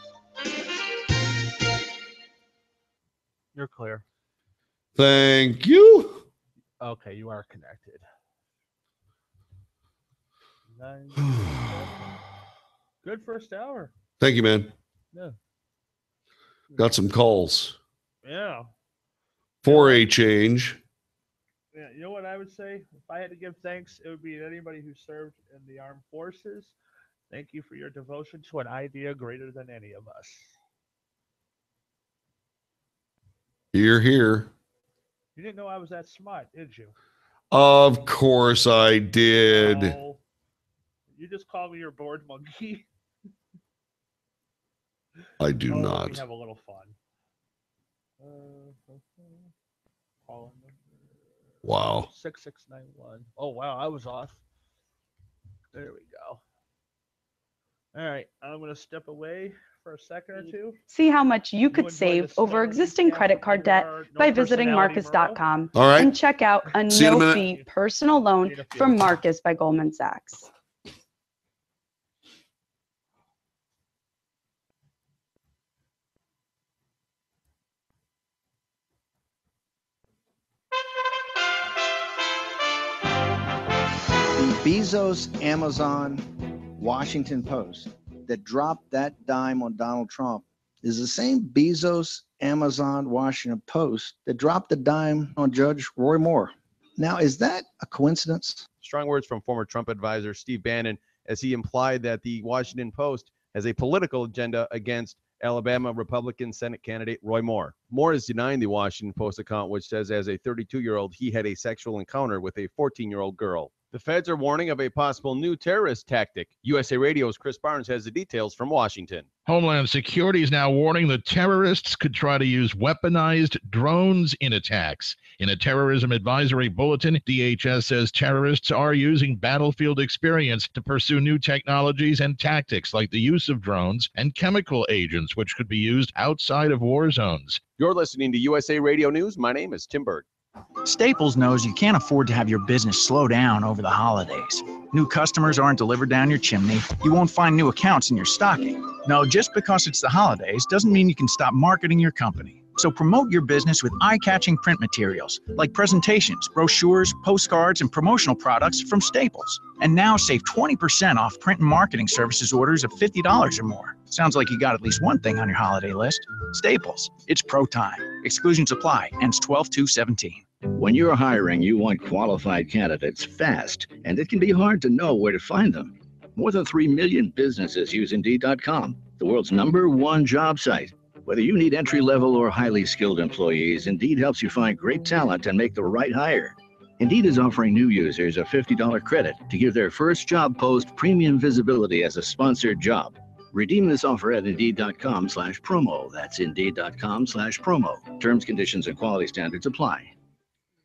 You're clear. Thank you. Okay, you are connected. Good first hour. Thank you, man. Yeah. Got some calls Yeah. for a change. Yeah. You know what I would say? If I had to give thanks, it would be to anybody who served in the armed forces. Thank you for your devotion to an idea greater than any of us. Hear, hear. You didn't know I was that smart, did you? Of course I did. No. You just call me your bored monkey. I do Let me not. have a little fun. Call number Wow. 6691. Oh, wow, I was off. There we go. All right, I'm going to step away for a second or two. See how much you could enjoy save the over summer existing recap credit of card who you debt are. No by visiting personality, Marcus.com All right. and check out a See you in a minute. no-fee personal loan See you in a few. from Marcus by Goldman Sachs. The Bezos, Amazon, Washington Post that dropped that dime on Donald Trump is the same Bezos, Amazon, Washington Post that dropped the dime on Judge Roy Moore. Now, is that a coincidence? Strong words from former Trump advisor Steve Bannon as he implied that the Washington Post has a political agenda against Alabama Republican Senate candidate Roy Moore. Moore is denying the Washington Post account, which says as a 32-year-old, he had a sexual encounter with a 14-year-old girl. The feds are warning of a possible new terrorist tactic. USA Radio's Chris Barnes has the details from Washington. Homeland Security is now warning that terrorists could try to use weaponized drones in attacks. In a terrorism advisory bulletin, DHS says terrorists are using battlefield experience to pursue new technologies and tactics like the use of drones and chemical agents, which could be used outside of war zones. You're listening to USA Radio News. My name is Tim Berg. Staples knows you can't afford to have your business slow down over the holidays. New customers aren't delivered down your chimney. You won't find new accounts in your stocking. No, just because it's the holidays doesn't mean you can stop marketing your company. So promote your business with eye-catching print materials like presentations, brochures, postcards, and promotional products from Staples. And now save 20% off print and marketing services orders of $50 or more. Sounds like you got at least one thing on your holiday list. Staples. It's pro time. Exclusions apply. Ends 12/2/17. When you're hiring, you want qualified candidates fast, and it can be hard to know where to find them. More than 3 million businesses use Indeed.com, the world's #1 job site. Whether you need entry-level or highly skilled employees, Indeed helps you find great talent and make the right hire. Indeed is offering new users a $50 credit to give their first job post premium visibility as a sponsored job. Redeem this offer at Indeed.com/promo. That's Indeed.com/promo. Terms, conditions, and quality standards apply.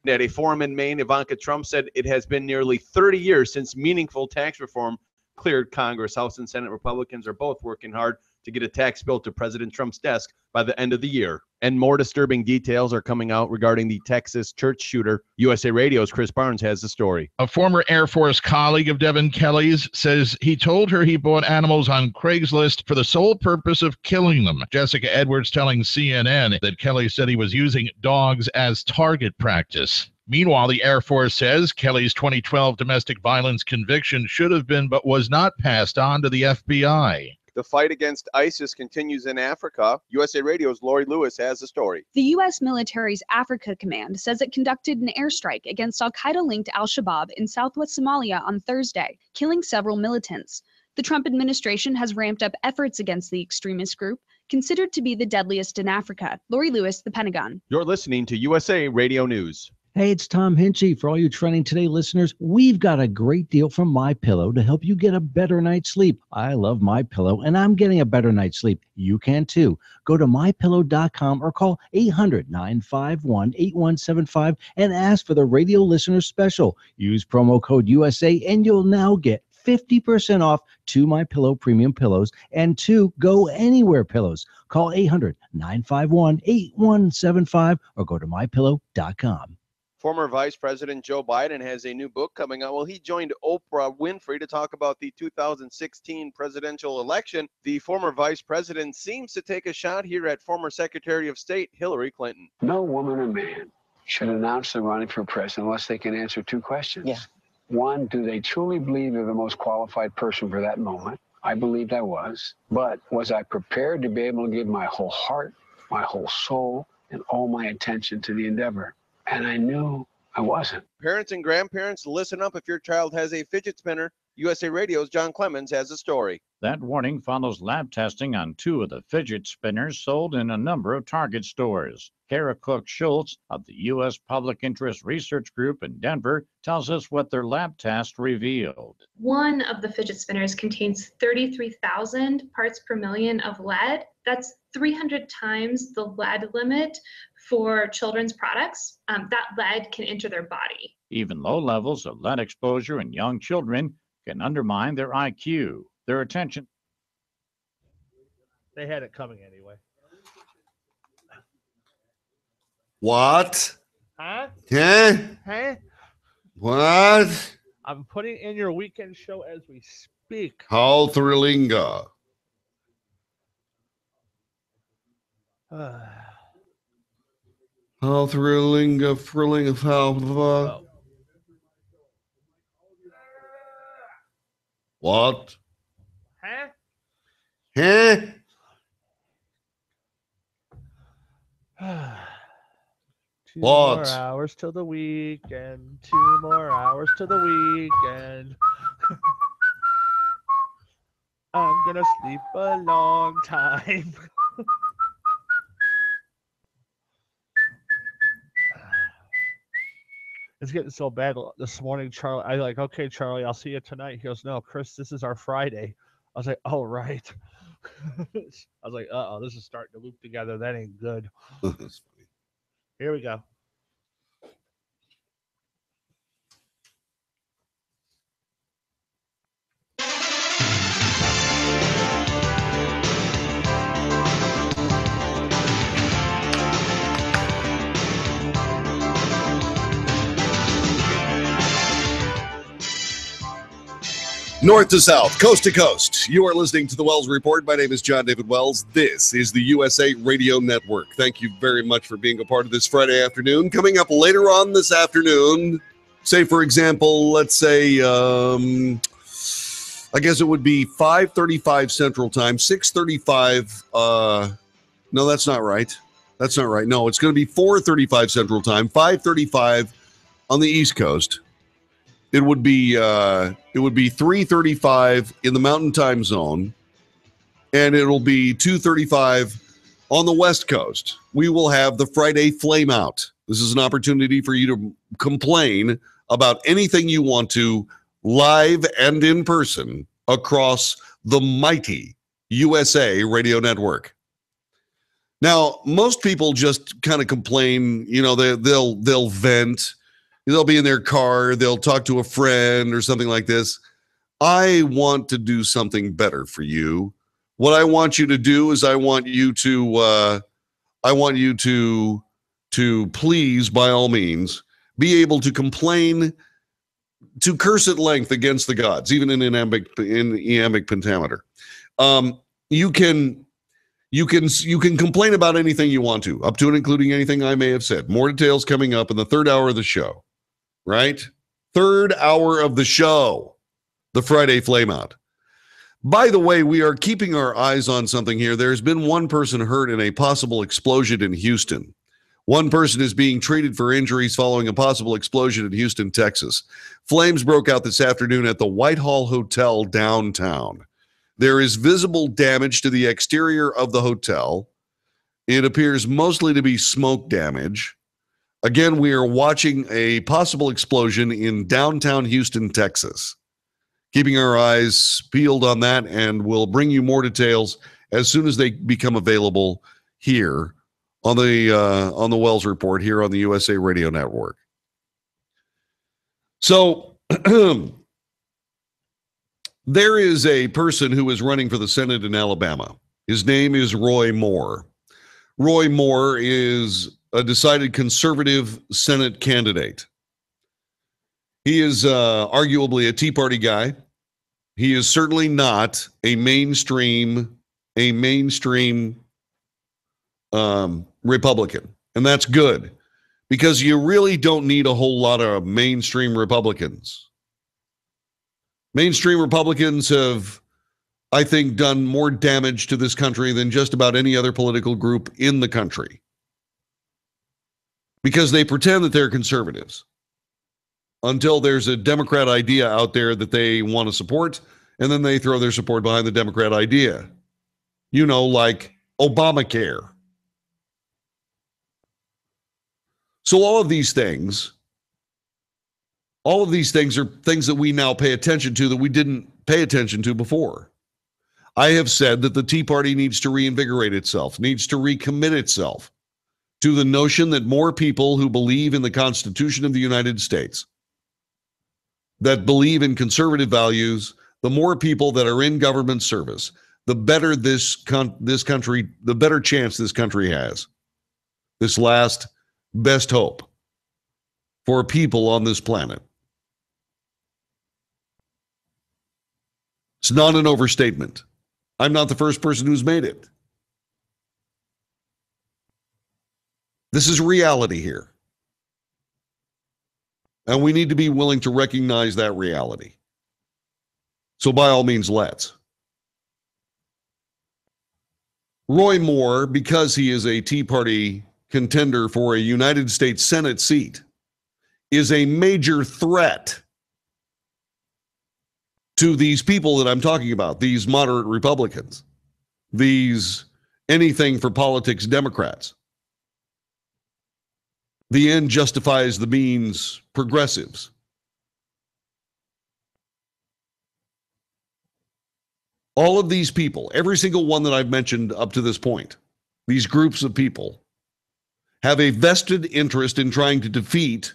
At a forum in Maine, Ivanka Trump said it has been nearly 30 years since meaningful tax reform cleared Congress. House and Senate Republicans are both working hard to get a tax bill to President Trump's desk by the end of the year. And more disturbing details are coming out regarding the Texas church shooter. USA Radio's Chris Barnes has the story. A former Air Force colleague of Devin Kelly's says he told her he bought animals on Craigslist for the sole purpose of killing them. Jessica Edwards telling CNN that Kelly said he was using dogs as target practice. Meanwhile, the Air Force says Kelly's 2012 domestic violence conviction should have been but was not passed on to the FBI. The fight against ISIS continues in Africa. USA Radio's Lori Lewis has the story. The U.S. military's Africa Command says it conducted an airstrike against al-Qaeda-linked al-Shabaab in southwest Somalia on Thursday, killing several militants. The Trump administration has ramped up efforts against the extremist group, considered to be the deadliest in Africa. Lori Lewis, The Pentagon. You're listening to USA Radio News. Hey, it's Tom Hinchy. For all you Trending Today listeners, we've got a great deal from MyPillow to help you get a better night's sleep. I love MyPillow, and I'm getting a better night's sleep. You can too. Go to MyPillow.com or call 800-951-8175 and ask for the radio listener special. Use promo code USA, and you'll now get 50% off 2 MyPillow premium pillows and 2 Go Anywhere pillows. Call 800-951-8175 or go to MyPillow.com. Former Vice President Joe Biden has a new book coming out. Well, he joined Oprah Winfrey to talk about the 2016 presidential election. The former vice president seems to take a shot here at former Secretary of State Hillary Clinton. No woman or man should announce they're running for president unless they can answer 2 questions. Yeah. One, do they truly believe they're the most qualified person for that moment? I believed I was. But was I prepared to be able to give my whole heart, my whole soul, and all my attention to the endeavor? And I knew I wasn't. Parents and grandparents, listen up if your child has a fidget spinner. USA Radio's John Clemens has a story. That warning follows lab testing on 2 of the fidget spinners sold in a number of Target stores. Kara Cook-Schultz of the U.S. Public Interest Research Group in Denver tells us what their lab test revealed. One of the fidget spinners contains 33,000 parts per million of lead. That's 300 times the lead limit for children's products. That lead can enter their body. Even low levels of lead exposure in young children can undermine their IQ, their attention. They had it coming anyway. What? Huh? Huh? Huh? What? I'm putting in your weekend show as we speak. How thrilling. How thrilling, thrilling of how. What? Huh? Huh? Two What? more hours till the weekend. 2 more hours till the weekend. I'm gonna sleep a long time. It's getting so bad this morning, Charlie. I like, okay, Charlie, I'll see you tonight. He goes, no, Chris, this is our Friday. I was like, oh, right. I was like, uh-oh, this is starting to loop together. That ain't good. That's funny. Here we go. North to south, coast to coast. You are listening to the Wells Report. My name is John David Wells. This is the USA Radio Network. Thank you very much for being a part of this Friday afternoon. Coming up later on this afternoon, say, for example, let's say, I guess it would be 5:35 Central Time, 6:35. No, that's not right. That's not right. No, it's going to be 4:35 Central Time, 5:35 on the East Coast. It would be 3:35 in the Mountain Time Zone, and it'll be 2:35 on the West Coast. We will have the Friday Flame Out This is an opportunity for you to complain about anything you want to, live and in person, across the mighty USA Radio Network. Now, most people just kind of complain, you know, they'll vent, they'll be in their car, they'll talk to a friend or something like this. I want to do something better for you. What I want you to do is I want you to please, by all means, be able to complain, to curse at length against the gods, even in iambic pentameter. You can complain about anything you want to, up to and including anything I may have said. More details coming up in the third hour of the show, right? Third hour of the show, the Friday Flameout. By the way, we are keeping our eyes on something here. There's been one person hurt in a possible explosion in Houston. One person is being treated for injuries following a possible explosion in Houston, Texas. Flames broke out this afternoon at the Whitehall Hotel downtown. There is visible damage to the exterior of the hotel. It appears mostly to be smoke damage. Again, we are watching a possible explosion in downtown Houston, Texas. Keeping our eyes peeled on that, and we'll bring you more details as soon as they become available here on the Wells Report here on the USA Radio Network. So there is a person who is running for the Senate in Alabama. His name is Roy Moore. Roy Moore is a decided conservative Senate candidate. He is arguably a Tea Party guy. He is certainly not a mainstream Republican. And that's good, because you really don't need a whole lot of mainstream Republicans. Mainstream Republicans have, I think, done more damage to this country than just about any other political group in the country, because they pretend that they're conservatives until there's a Democrat idea out there that they want to support, and then they throw their support behind the Democrat idea. You know, like Obamacare. So all of these things are things that we now pay attention to that we didn't pay attention to before. I have said that the Tea Party needs to reinvigorate itself, needs to recommit itself to the notion that more people who believe in the Constitution of the United States, that believe in conservative values, the more people that are in government service, the better this country, the better chance this country has. This last best hope for people on this planet. It's not an overstatement. I'm not the first person who's made it. This is reality here. And we need to be willing to recognize that reality. So by all means, let's. Roy Moore, because he is a Tea Party contender for a United States Senate seat, is a major threat to these people that I'm talking about, these moderate Republicans, these anything for politics Democrats. The end justifies the means progressives. All of these people, every single one that I've mentioned up to this point, these groups of people have a vested interest in trying to defeat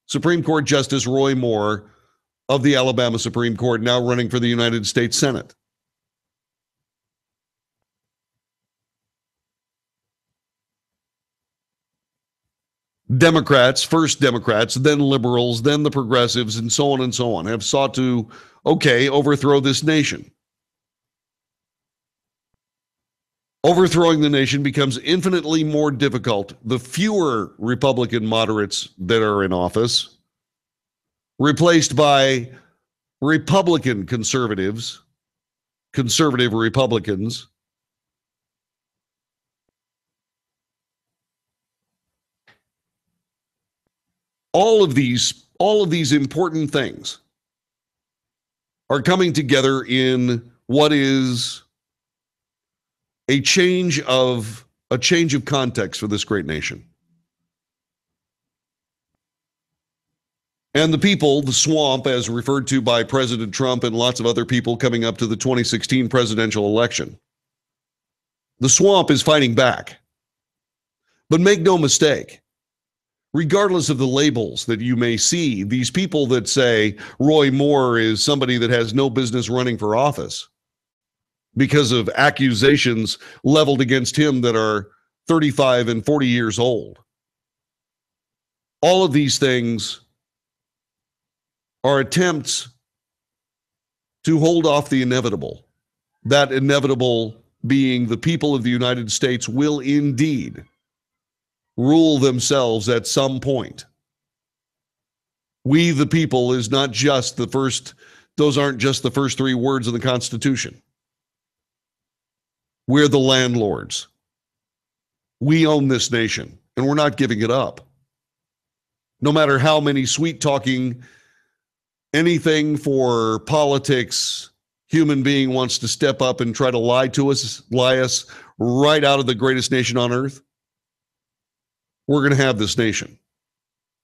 Supreme Court Justice Roy Moore of the Alabama Supreme Court, now running for the United States Senate. Democrats, first Democrats, then liberals, then the progressives, and so on, have sought to, overthrow this nation. Overthrowing the nation becomes infinitely more difficult the fewer Republican moderates that are in office, replaced by Republican conservatives, conservative Republicans. All of these important things are coming together in what is a change of context for this great nation. And the people, the swamp, as referred to by President Trump and lots of other people coming up to the 2016 presidential election, the swamp is fighting back. But make no mistake, regardless of the labels that you may see, these people that say Roy Moore is somebody that has no business running for office because of accusations leveled against him that are 35 and 40 years old. All of these things are attempts to hold off the inevitable. That inevitable being the people of the United States will indeed rule themselves at some point. We the people is not just the first, those aren't just the first three words of the Constitution. We're the landlords. We own this nation, and we're not giving it up. No matter how many sweet-talking, anything for politics, human being wants to step up and try to lie us right out of the greatest nation on earth, we're going to have this nation.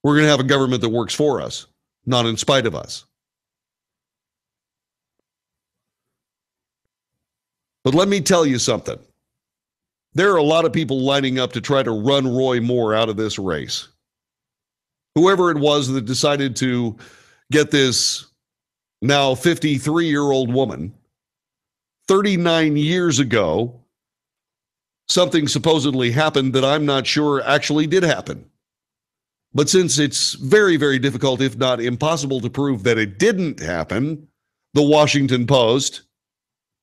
We're going to have a government that works for us, not in spite of us. But let me tell you something. There are a lot of people lining up to try to run Roy Moore out of this race. Whoever it was that decided to get this now 53-year-old woman, 39 years ago, something supposedly happened that I'm not sure actually did happen. But since it's very, very difficult, if not impossible, to prove that it didn't happen, the Washington Post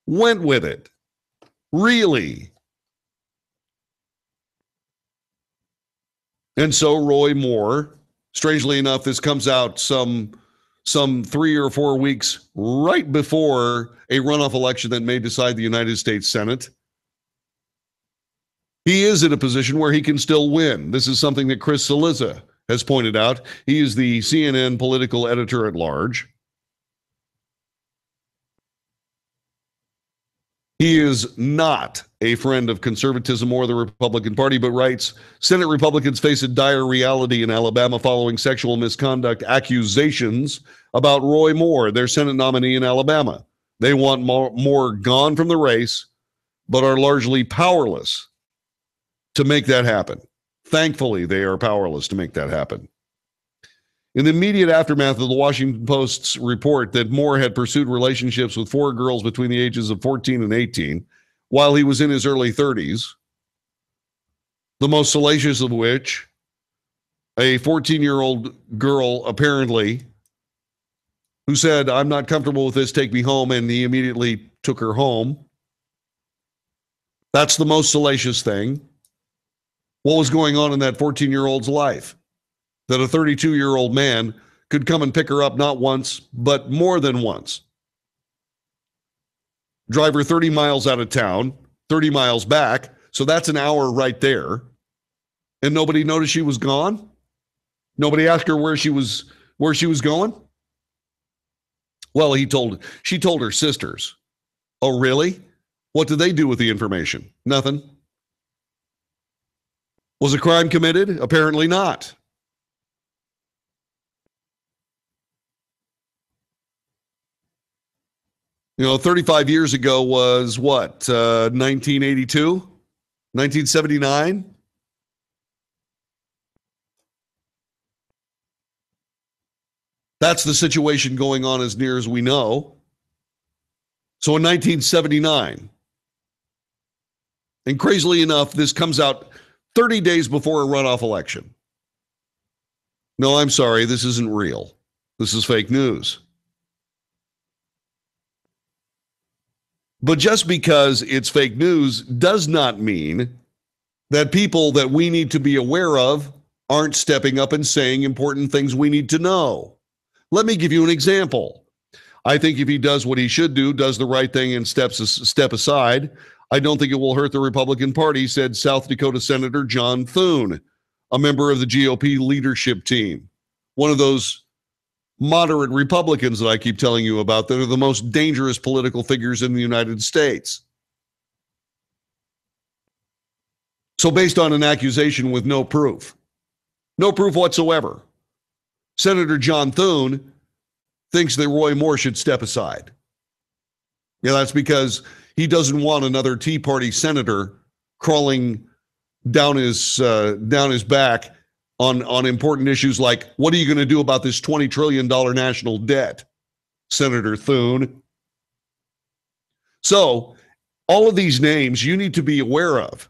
went with it. Really? And so Roy Moore, strangely enough, this comes out some 3 or 4 weeks right before a runoff election that may decide the United States Senate. He is in a position where he can still win. This is something that Chris Cillizza has pointed out. He is the CNN political editor at large. He is not a friend of conservatism or the Republican Party, but writes, Senate Republicans face a dire reality in Alabama following sexual misconduct accusations about Roy Moore, their Senate nominee in Alabama. They want Moore gone from the race, but are largely powerless to make that happen. Thankfully, they are powerless to make that happen. In the immediate aftermath of the Washington Post's report that Moore had pursued relationships with 4 girls between the ages of 14 and 18 while he was in his early 30s, the most salacious of which, a 14-year-old girl apparently, who said, I'm not comfortable with this, take me home, and he immediately took her home. That's the most salacious thing. What was going on in that 14-year-old's life? That a 32-year-old man could come and pick her up not once, but more than once. Drive her 30 miles out of town, 30 miles back, so that's an hour right there. And nobody noticed she was gone? Nobody asked her where she was going? Well, she told her sisters. Oh, really? What did they do with the information? Nothing. Was a crime committed? Apparently not. You know, 35 years ago was what, 1982? 1979? That's the situation going on as near as we know. So in 1979, and crazily enough, this comes out 30 days before a runoff election. No, I'm sorry, this isn't real. This is fake news. But just because it's fake news does not mean that people that we need to be aware of aren't stepping up and saying important things we need to know. Let me give you an example. I think if he does what he should do, does the right thing and step aside, I don't think it will hurt the Republican Party, said South Dakota Senator John Thune, a member of the GOP leadership team. One of those moderate Republicans that I keep telling you about that are the most dangerous political figures in the United States. So based on an accusation with no proof whatsoever, Senator John Thune thinks that Roy Moore should step aside. Yeah, that's because he doesn't want another Tea Party senator crawling down his back on important issues like, what are you going to do about this $20 trillion national debt, Senator Thune? So all of these names you need to be aware of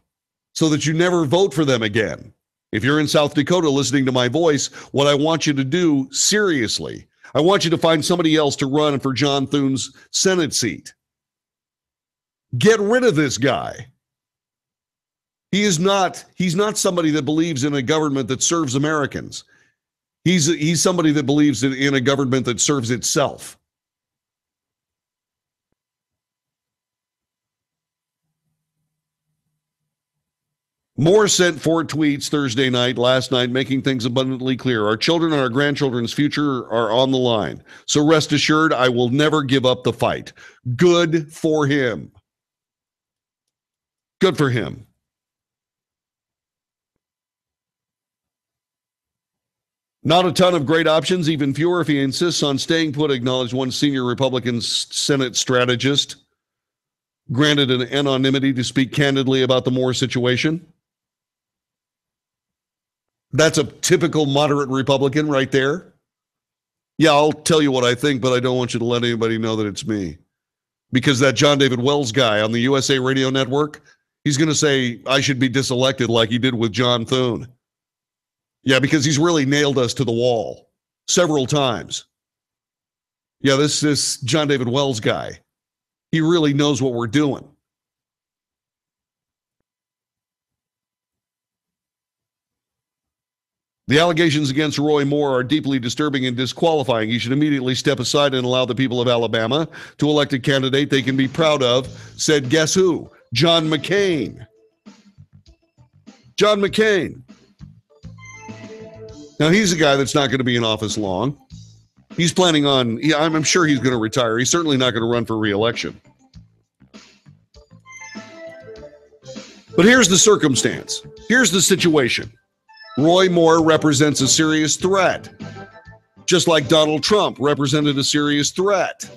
so that you never vote for them again. If you're in South Dakota listening to my voice, what I want you to do, seriously, I want you to find somebody else to run for John Thune's Senate seat. Get rid of this guy. He's not somebody that believes in a government that serves Americans. He's somebody that believes in a government that serves itself. Moore sent 4 tweets last night, making things abundantly clear. Our children and our grandchildren's future are on the line. So rest assured, I will never give up the fight. Good for him. Good for him. Not a ton of great options, even fewer if he insists on staying put, acknowledged one senior Republican Senate strategist, granted an anonymity to speak candidly about the Moore situation. That's a typical moderate Republican right there. Yeah, I'll tell you what I think, but I don't want you to let anybody know that it's me. Because that John David Wells guy on the USA Radio Network, he's going to say I should be diselected like he did with John Thune. Yeah, because he's really nailed us to the wall several times. Yeah, this John David Wells guy, he really knows what we're doing. The allegations against Roy Moore are deeply disturbing and disqualifying. He should immediately step aside and allow the people of Alabama to elect a candidate they can be proud of, said guess who? John McCain. John McCain. Now, he's a guy that's not going to be in office long. He's planning on, I'm sure he's going to retire. He's certainly not going to run for re-election. But here's the circumstance. Here's the situation. Roy Moore represents a serious threat, just like Donald Trump represented a serious threat.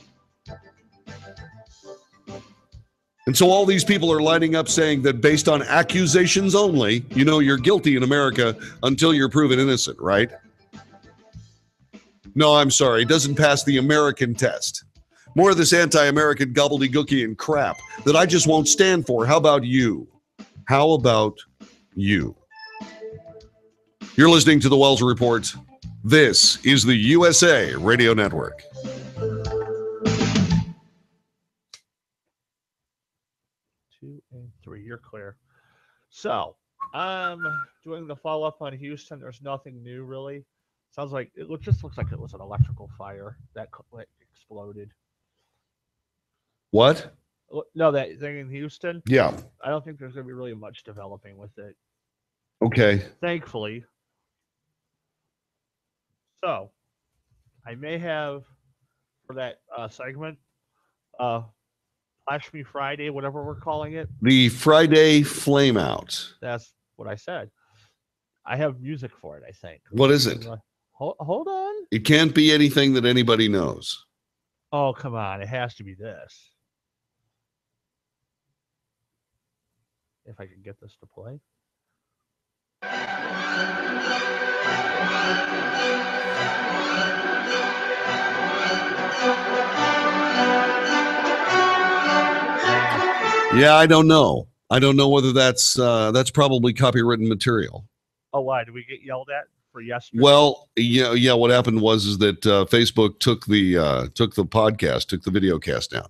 And so all these people are lining up saying that based on accusations only, you're guilty in America until you're proven innocent, right? No, I'm sorry. It doesn't pass the American test. More of this anti-American gobbledygooky and crap that I just won't stand for. How about you? How about you? You're listening to the Wells Report. This is the USA Radio Network. 2 and 3, you're clear. So, doing the follow-up on Houston. There's nothing new, really. Sounds like just looks like it was an electrical fire that exploded. What? No, that thing in Houston? Yeah. I don't think there's going to be really much developing with it. Okay. Thankfully. So, I may have, for that segment, Flash Me Friday, whatever we're calling it. The Friday Flameout. That's what I said. I have music for it, I think. What is it? Hold on. It can't be anything that anybody knows. Oh, come on. It has to be this. If I can get this to play. Yeah, I don't know. I don't know whether that's probably copywritten material. Oh, why? Did we get yelled at for yesterday? Well, yeah. What happened was that Facebook took the podcast, took the video cast down.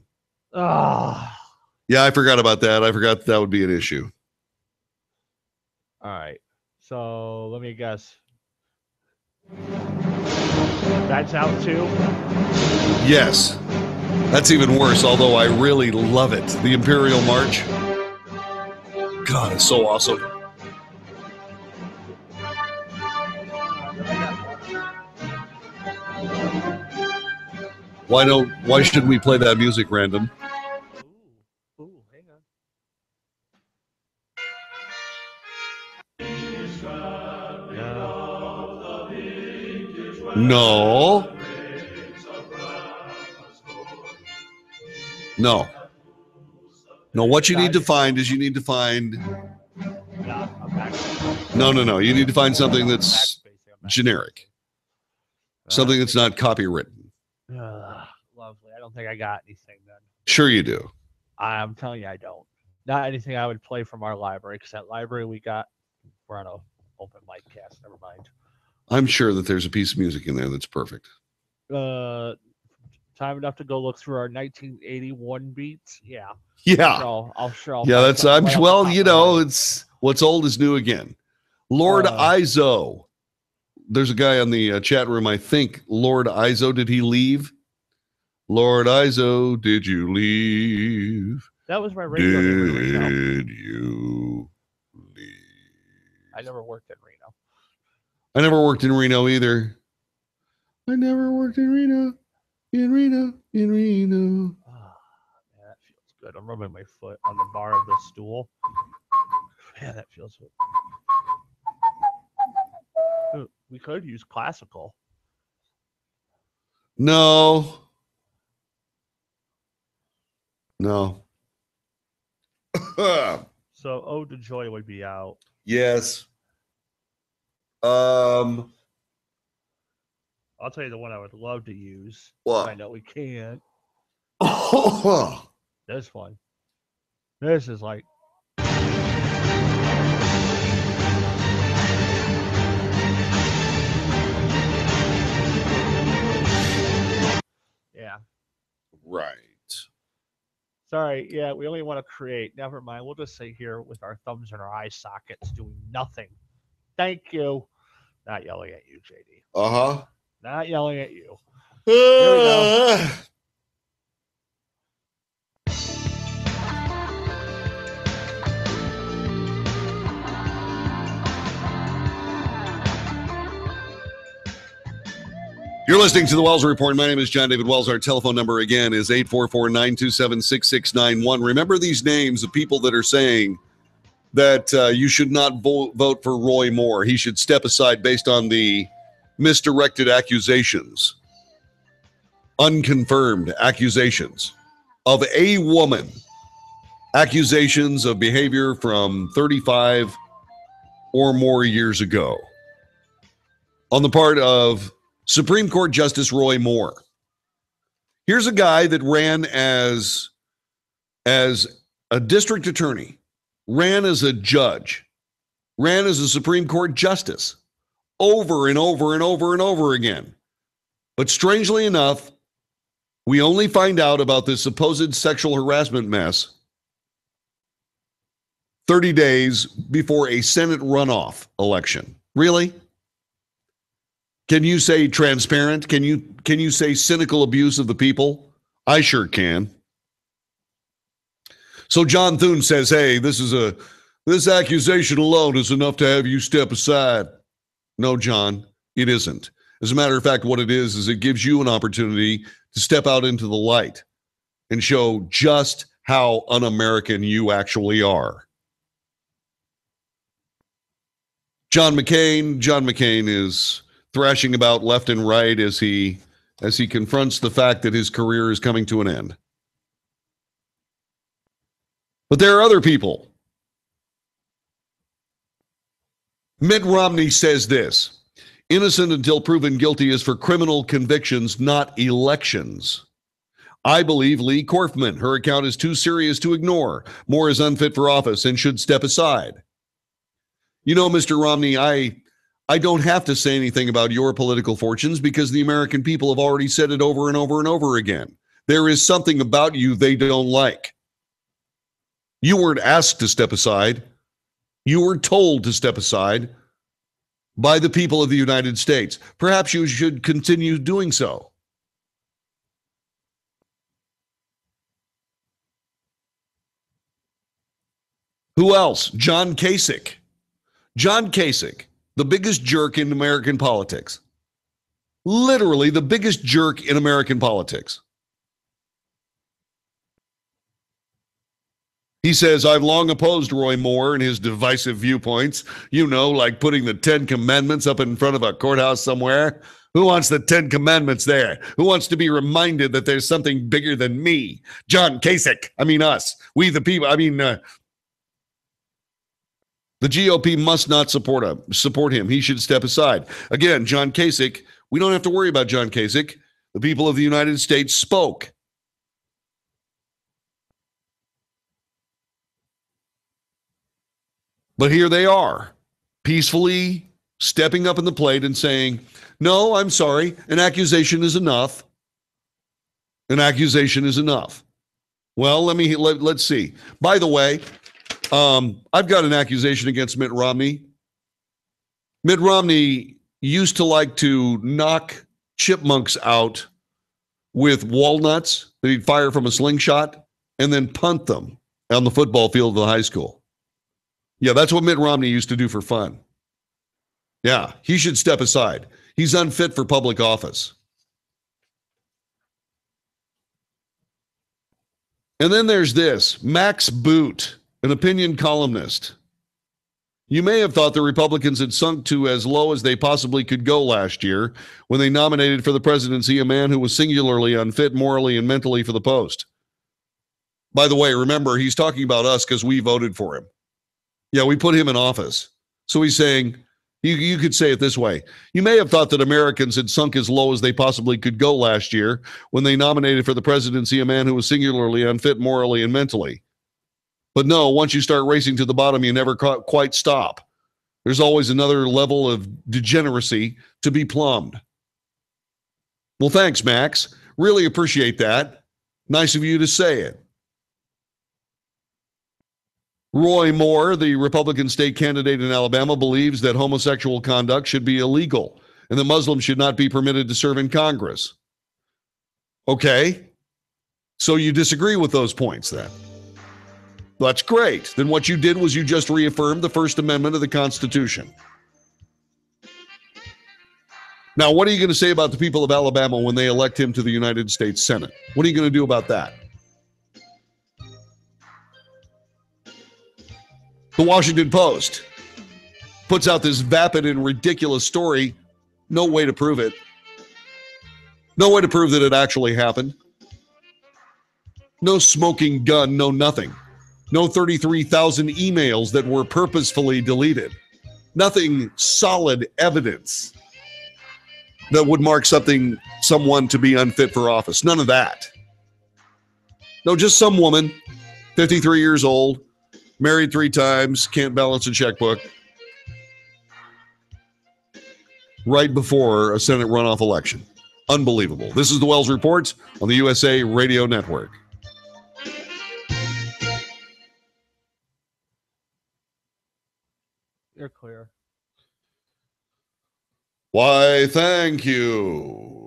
Ah. Yeah, I forgot about that. I forgot that would be an issue. All right. So let me guess. That's out too? Yes. That's even worse, although I really love it. The Imperial March. God, it's so awesome. Why should we play that music random? Ooh, hang on. No. No. No, what you need to find is you need to find. No. You need to find something that's generic. Something that's not copywritten. Lovely. I don't think I got anything then. Sure you do. I'm telling you, I don't. Not anything I would play from our library, because that library we're on a open mic cast. Never mind. I'm sure that there's a piece of music in there that's perfect. Time enough to go look through our 1981 beats. Yeah. Yeah. So I'll Yeah, find that's something right off the top of my head. it's what's old is new again. Lord Izo. There's a guy on the chat room, I think. Lord Izo, did he leave? Lord Izo, did you leave? That was my radio name in Reno. Did you leave? I never worked in Reno. I never worked in Reno either. I never worked in Reno. In Reno. Man, that feels good. I'm rubbing my foot on the bar of the stool. Man, that feels good. Ooh, we could use classical. No. So Ode to Joy would be out. Yes. I'll tell you the one I would love to use. What? I know we can't. Oh. This one. This is like. Yeah. Right. Sorry. Yeah, we only want to create. Never mind. We'll just sit here with our thumbs in our eye sockets doing nothing. Thank you. Not yelling at you, JD. Uh-huh. Not yelling at you. Here we go. You're listening to the Wells Report. My name is John David Wells. Our telephone number again is 844-927-6691. Remember these names of people that are saying that you should not vote for Roy Moore. He should step aside based on the misdirected accusations, unconfirmed accusations of a woman, accusations of behavior from 35 or more years ago on the part of Supreme Court Justice Roy Moore. Here's a guy that ran as a district attorney, ran as a judge, ran as a Supreme Court justice over and over and over and over again. But strangely enough, we only find out about this supposed sexual harassment mess 30 days before a Senate runoff election. Really? Can you say transparent? Can you say cynical abuse of the people? I sure can. So John Thune says, hey, this accusation alone is enough to have you step aside. No, John, it isn't. As a matter of fact, what it is it gives you an opportunity to step out into the light and show just how un-American you actually are. John McCain is thrashing about left and right as he confronts the fact that his career is coming to an end. But there are other people. Mitt Romney says this: innocent until proven guilty is for criminal convictions, not elections. I believe Lee Korfman. Her account is too serious to ignore. Moore is unfit for office and should step aside. You know, Mr. Romney, I don't have to say anything about your political fortunes because the American people have already said it over and over and over again. There is something about you they don't like. You weren't asked to step aside. You were told to step aside by the people of the United States. Perhaps you should continue doing so. Who else? John Kasich. John Kasich, the biggest jerk in American politics. Literally the biggest jerk in American politics. He says, I've long opposed Roy Moore and his divisive viewpoints, like putting the 10 Commandments up in front of a courthouse somewhere. Who wants the 10 Commandments there? Who wants to be reminded that there's something bigger than me? John Kasich. I mean, us. We the people. I mean, the GOP must not support him. He should step aside. Again, John Kasich, we don't have to worry about John Kasich. The people of the United States spoke. But here they are, peacefully stepping up in the plate and saying, no, I'm sorry, an accusation is enough. An accusation is enough. Well, let's see. By the way, I've got an accusation against Mitt Romney. Mitt Romney used to like to knock chipmunks out with walnuts that he'd fire from a slingshot and then punt them on the football field of the high school. Yeah, that's what Mitt Romney used to do for fun. Yeah, he should step aside. He's unfit for public office. And then there's this, Max Boot, an opinion columnist. You may have thought the Republicans had sunk to as low as they possibly could go last year when they nominated for the presidency a man who was singularly unfit morally and mentally for the post. By the way, remember, he's talking about us because we voted for him. Yeah, we put him in office. So he's saying, you could say it this way. You may have thought that Americans had sunk as low as they possibly could go last year when they nominated for the presidency a man who was singularly unfit morally and mentally. But no, once you start racing to the bottom, you never quite stop. There's always another level of degeneracy to be plumbed. Well, thanks, Max. Really appreciate that. Nice of you to say it. Roy Moore, the Republican state candidate in Alabama, believes that homosexual conduct should be illegal and that Muslims should not be permitted to serve in Congress. Okay, so you disagree with those points then? That's great. Then what you did was you just reaffirmed the First Amendment of the Constitution. Now, what are you going to say about the people of Alabama when they elect him to the United States Senate? What are you going to do about that? The Washington Post puts out this vapid and ridiculous story. No way to prove it. No way to prove that it actually happened. No smoking gun, no nothing. No 33,000 emails that were purposefully deleted. Nothing solid evidence that would mark someone to be unfit for office. None of that. No, just some woman, 53 years old, married 3 times, can't balance a checkbook. Right before a Senate runoff election. Unbelievable. This is the Wells Report on the USA Radio Network. You're clear. Why, thank you.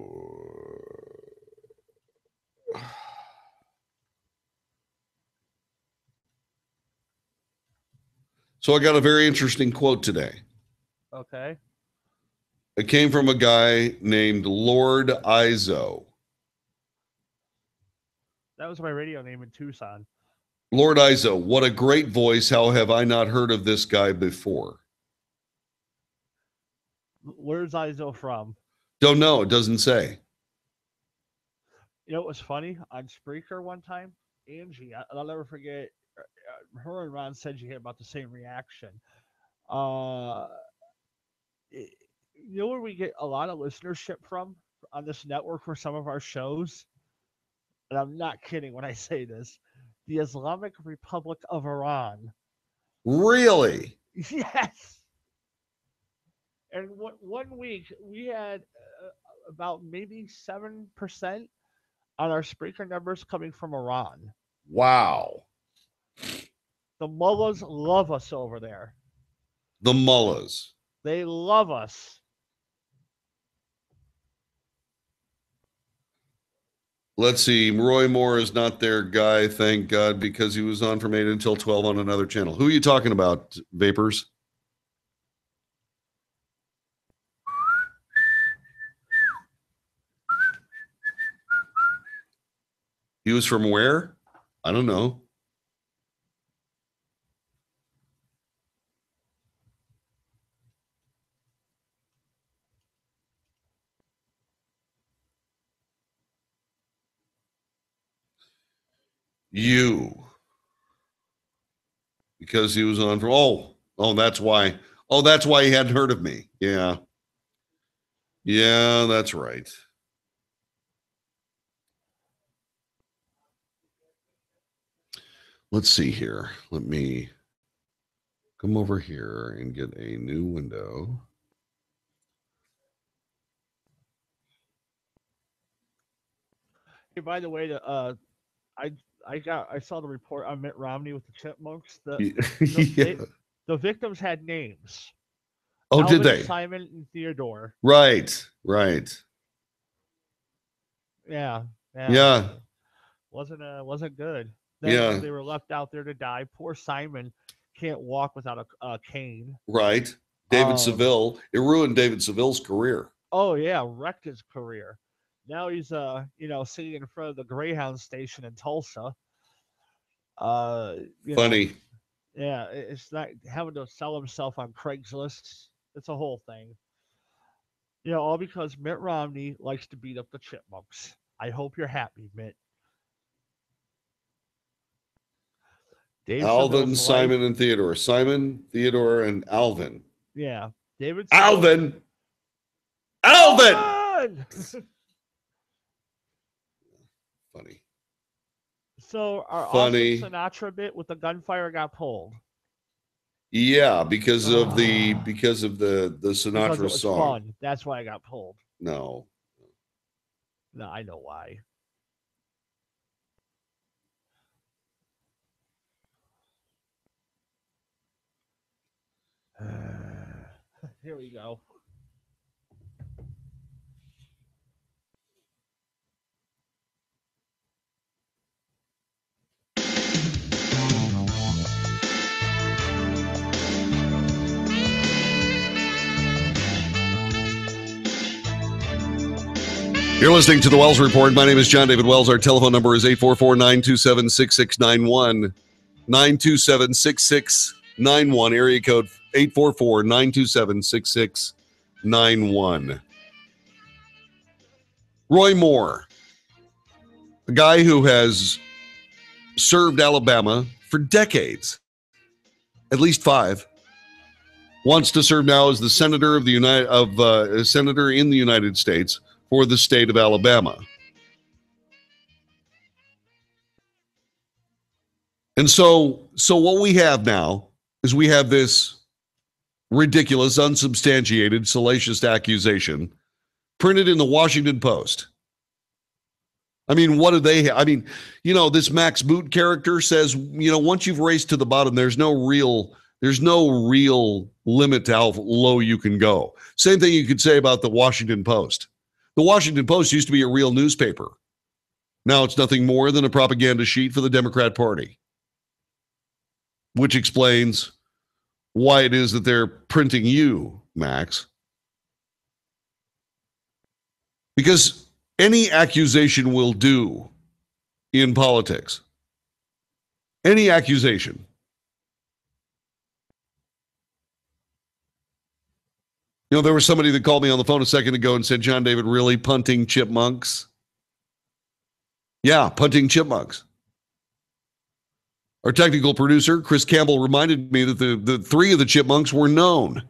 So I got a very interesting quote today. Okay. It came from a guy named Lord Izzo. That was my radio name in Tucson. Lord Izzo, what a great voice. How have I not heard of this guy before? Where's Izzo from? Don't know. It doesn't say. You know what was funny? On Spreaker one time, Angie, I'll never forget, her and Ron said you had about the same reaction. You know where we get a lot of listenership from on this network for some of our shows? And I'm not kidding when I say this. The Islamic Republic of Iran. Really? Yes. And one week we had about maybe 7% on our Spreaker numbers coming from Iran. Wow. The mullahs love us over there. The mullahs. They love us. Let's see. Roy Moore is not their guy, thank God, because he was on from 8 until 12 on another channel. Who are you talking about, Vapors? He was from where? I don't know. You. Because he was on for, that's why. Oh, that's why he hadn't heard of me. Yeah. Yeah, that's right. Let's see here. Let me come over here and get a new window. Hey, by the way, I saw the report on Mitt Romney with the chipmunks. The victims had names. Oh, Alvin, did they? Simon and Theodore. Right. Yeah. Wasn't good. Then they were left out there to die. Poor Simon can't walk without a cane. Right. David Seville. It ruined David Seville's career. Oh yeah, wrecked his career. Now he's sitting in front of the Greyhound station in Tulsa. Funny. Yeah, it's not having to sell himself on Craigslist. It's a whole thing. All because Mitt Romney likes to beat up the chipmunks. I hope you're happy, Mitt. Alvin, Simon, and Theodore. Simon, Theodore, and Alvin. Yeah. David. Alvin! Funny. So our Austin Sinatra bit with the gunfire got pulled. Yeah, because of the Sinatra song. Fun. That's why I got pulled. No, I know why. Here we go. You're listening to the Wells Report. My name is John David Wells. Our telephone number is 844-927-6691. 927-6691. Area code 844-927-6691. Roy Moore, a guy who has served Alabama for decades, at least 5, wants to serve now as the senator of the senator in the United States for the state of Alabama. And so what we have now is we have this ridiculous, unsubstantiated, salacious accusation printed in the Washington Post. I mean, what do they have? I mean, this Max Boot character says, once you've raced to the bottom, there's no real limit to how low you can go. Same thing you could say about the Washington Post. The Washington Post used to be a real newspaper. Now it's nothing more than a propaganda sheet for the Democrat Party, which explains why it is that they're printing you, Max. Because any accusation will do in politics. Any accusation. There was somebody that called me on the phone a second ago and said, John David, really punting chipmunks? Yeah, punting chipmunks. Our technical producer, Chris Campbell, reminded me that the 3 of the chipmunks were known.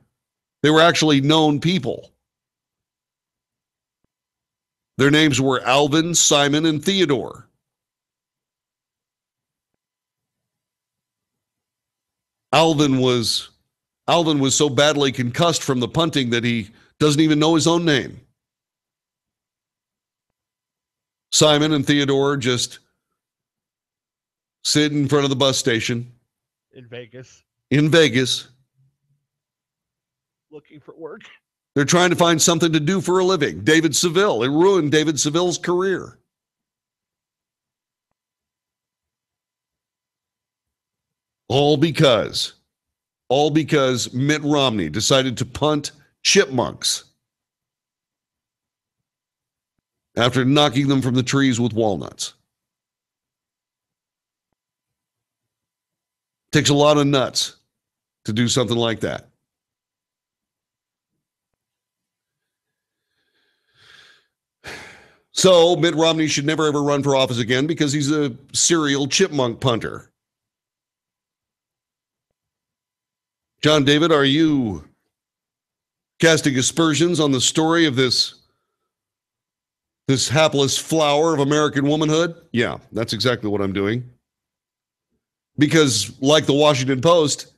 They were actually known people. Their names were Alvin, Simon, and Theodore. Alvin was so badly concussed from the punting that he doesn't even know his own name. Simon and Theodore just sit in front of the bus station. In Vegas. Looking for work. They're trying to find something to do for a living. David Seville. It ruined David Seville's career. All because Mitt Romney decided to punt chipmunks after knocking them from the trees with walnuts. Takes a lot of nuts to do something like that. So Mitt Romney should never ever run for office again because he's a serial chipmunk punter. John David, are you casting aspersions on the story of this hapless flower of American womanhood? Yeah, that's exactly what I'm doing. Because like the Washington Post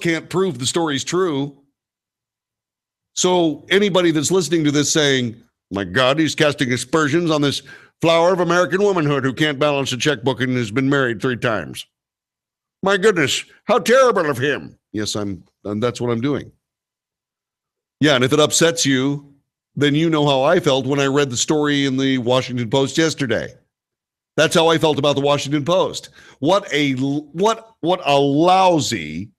can't prove the story's true. So anybody that's listening to this saying, my God, he's casting aspersions on this flower of American womanhood who can't balance a checkbook and has been married 3 times. My goodness, how terrible of him. Yes, that's what I'm doing. Yeah, and if it upsets you, then you know how I felt when I read the story in the Washington Post yesterday. That's how I felt about the Washington Post. What a lousy,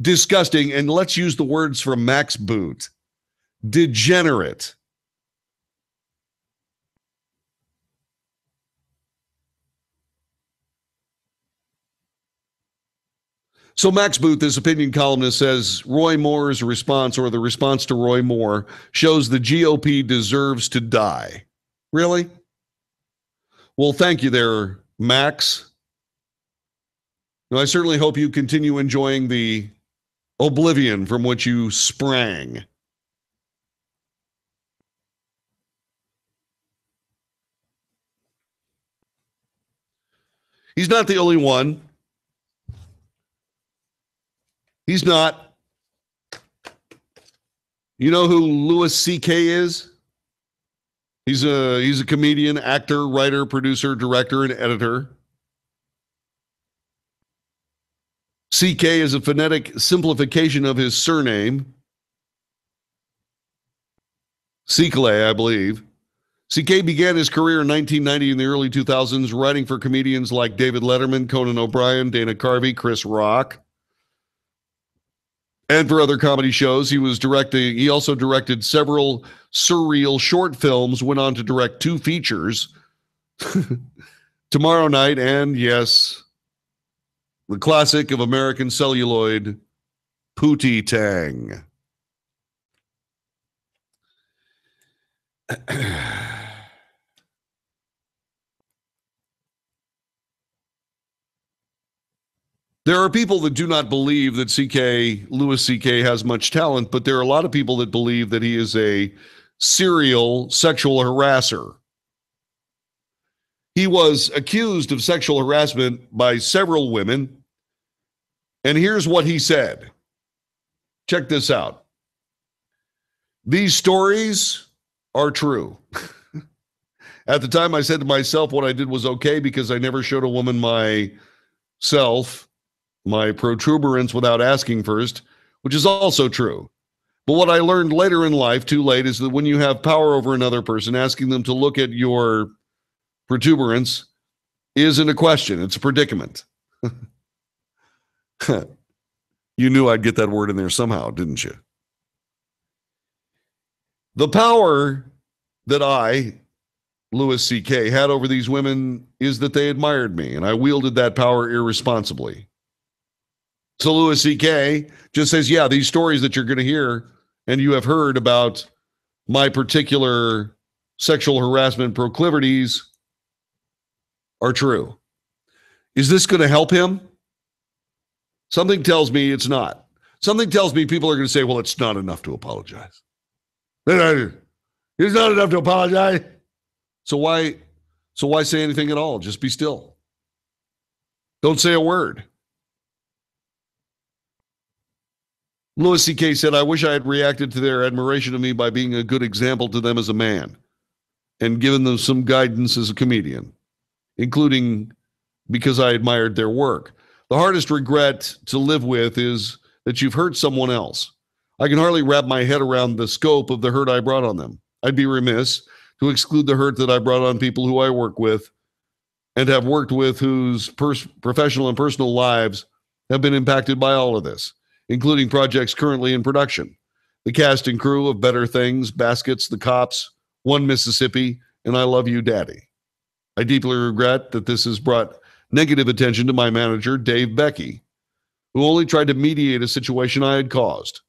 disgusting, and let's use the words from Max Boot, degenerate. So Max Booth, this opinion columnist, says Roy Moore's response, or the response to Roy Moore, shows the GOP deserves to die. Really? Well, thank you there, Max. Now, I certainly hope you continue enjoying the oblivion from which you sprang. He's not the only one. He's not. You know who Louis C.K. is? He's a comedian, actor, writer, producer, director, and editor. C.K. is a phonetic simplification of his surname. C.K., I believe. C.K. began his career in 1990 in the early 2000s, writing for comedians like David Letterman, Conan O'Brien, Dana Carvey, Chris Rock. And for other comedy shows, he also directed several surreal short films, went on to direct 2 features, Tomorrow Night, and yes, the classic of American celluloid, Pootie Tang. There are people that do not believe that Louis C.K. has much talent, but there are a lot of people that believe that he is a serial sexual harasser. He was accused of sexual harassment by several women, and here's what he said. Check this out. These stories are true. At the time, I said to myself what I did was okay because I never showed a woman my protuberance without asking first, which is also true. But what I learned later in life, too late, is that when you have power over another person, asking them to look at your protuberance isn't a question. It's a predicament. You knew I'd get that word in there somehow, didn't you? The power that I, Louis C.K., had over these women is that they admired me, and I wielded that power irresponsibly. So Louis C.K. just says, yeah, these stories that you're going to hear and you have heard about my particular sexual harassment proclivities are true. Is this going to help him? Something tells me it's not. Something tells me people are going to say, well, it's not enough to apologize. It's not enough to apologize. So why say anything at all? Just be still. Don't say a word. Louis C.K. said, I wish I had reacted to their admiration of me by being a good example to them as a man and given them some guidance as a comedian, including because I admired their work. The hardest regret to live with is that you've hurt someone else. I can hardly wrap my head around the scope of the hurt I brought on them. I'd be remiss to exclude the hurt that I brought on people who I work with and have worked with whose professional and personal lives have been impacted by all of this, including projects currently in production. The cast and crew of Better Things, Baskets, The Cops, One Mississippi, and I Love You, Daddy. I deeply regret that this has brought negative attention to my manager, Dave Becky, who only tried to mediate a situation I had caused.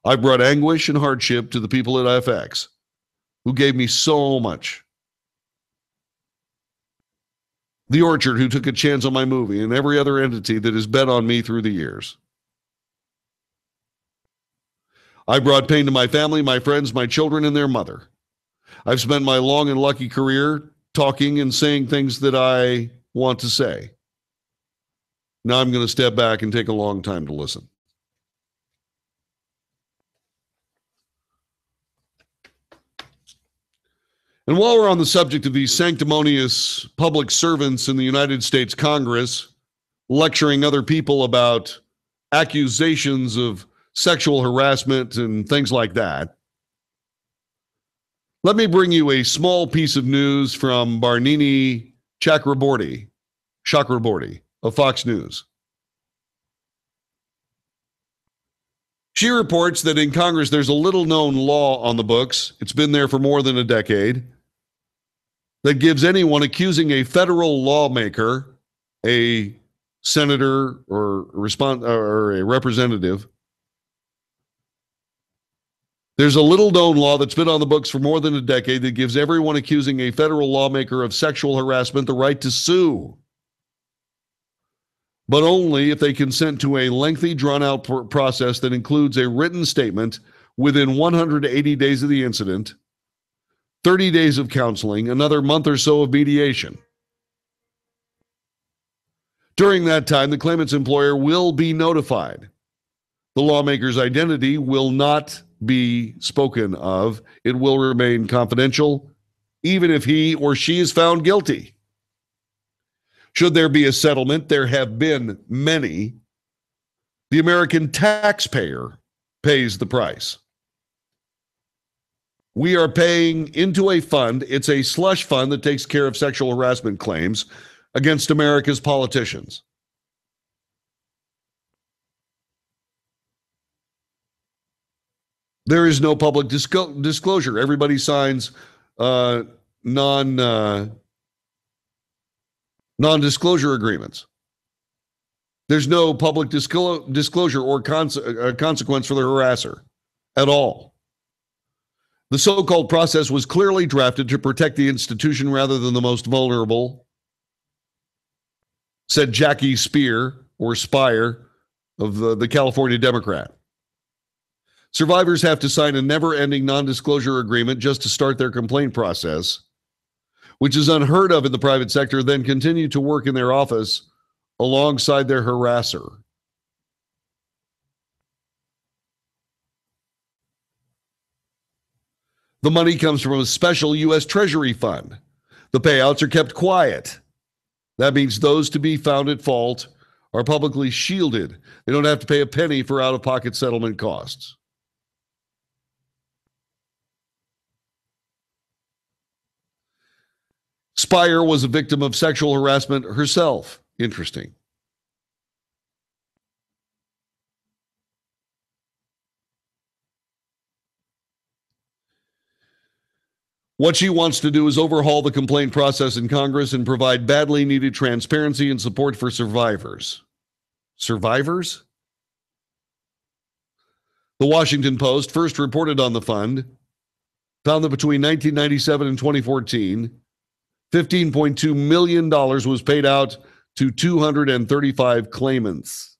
I brought anguish and hardship to the people at FX. who gave me so much. The Orchard, who took a chance on my movie, and every other entity that has bet on me through the years. I brought pain to my family, my friends, my children, and their mother. I've spent my long and lucky career talking and saying things that I want to say. Now I'm going to step back and take a long time to listen. And while we're on the subject of these sanctimonious public servants in the United States Congress lecturing other people about accusations of sexual harassment and things like that, let me bring you a small piece of news from Barnini Chakraborty of Fox News. She reports that in Congress there's a little-known law on the books. It's been there for more than a decade, that gives anyone accusing a federal lawmaker, a senator or a representative. There's a little-known law that's been on the books for more than a decade that gives everyone accusing a federal lawmaker of sexual harassment the right to sue, but only if they consent to a lengthy, drawn-out process that includes a written statement within 180 days of the incident, 30 days of counseling, another month or so of mediation. During that time, the claimant's employer will be notified. The lawmaker's identity will not be spoken of. It will remain confidential, even if he or she is found guilty. Should there be a settlement, there have been many, the American taxpayer pays the price. We are paying into a fund. It's a slush fund that takes care of sexual harassment claims against America's politicians. There is no public disclosure. Everybody signs non-disclosure agreements. There's no public disclosure or consequence for the harasser at all. The so-called process was clearly drafted to protect the institution rather than the most vulnerable, said Jackie Spire of the California Democrat. Survivors have to sign a never-ending non-disclosure agreement just to start their complaint process, which is unheard of in the private sector, then continue to work in their office alongside their harasser. The money comes from a special U.S. Treasury fund. The payouts are kept quiet. That means those to be found at fault are publicly shielded. They don't have to pay a penny for out-of-pocket settlement costs. Spire was a victim of sexual harassment herself. Interesting. What she wants to do is overhaul the complaint process in Congress and provide badly needed transparency and support for survivors. Survivors? The Washington Post first reported on the fund, found that between 1997 and 2014, $15.2 million was paid out to 235 claimants.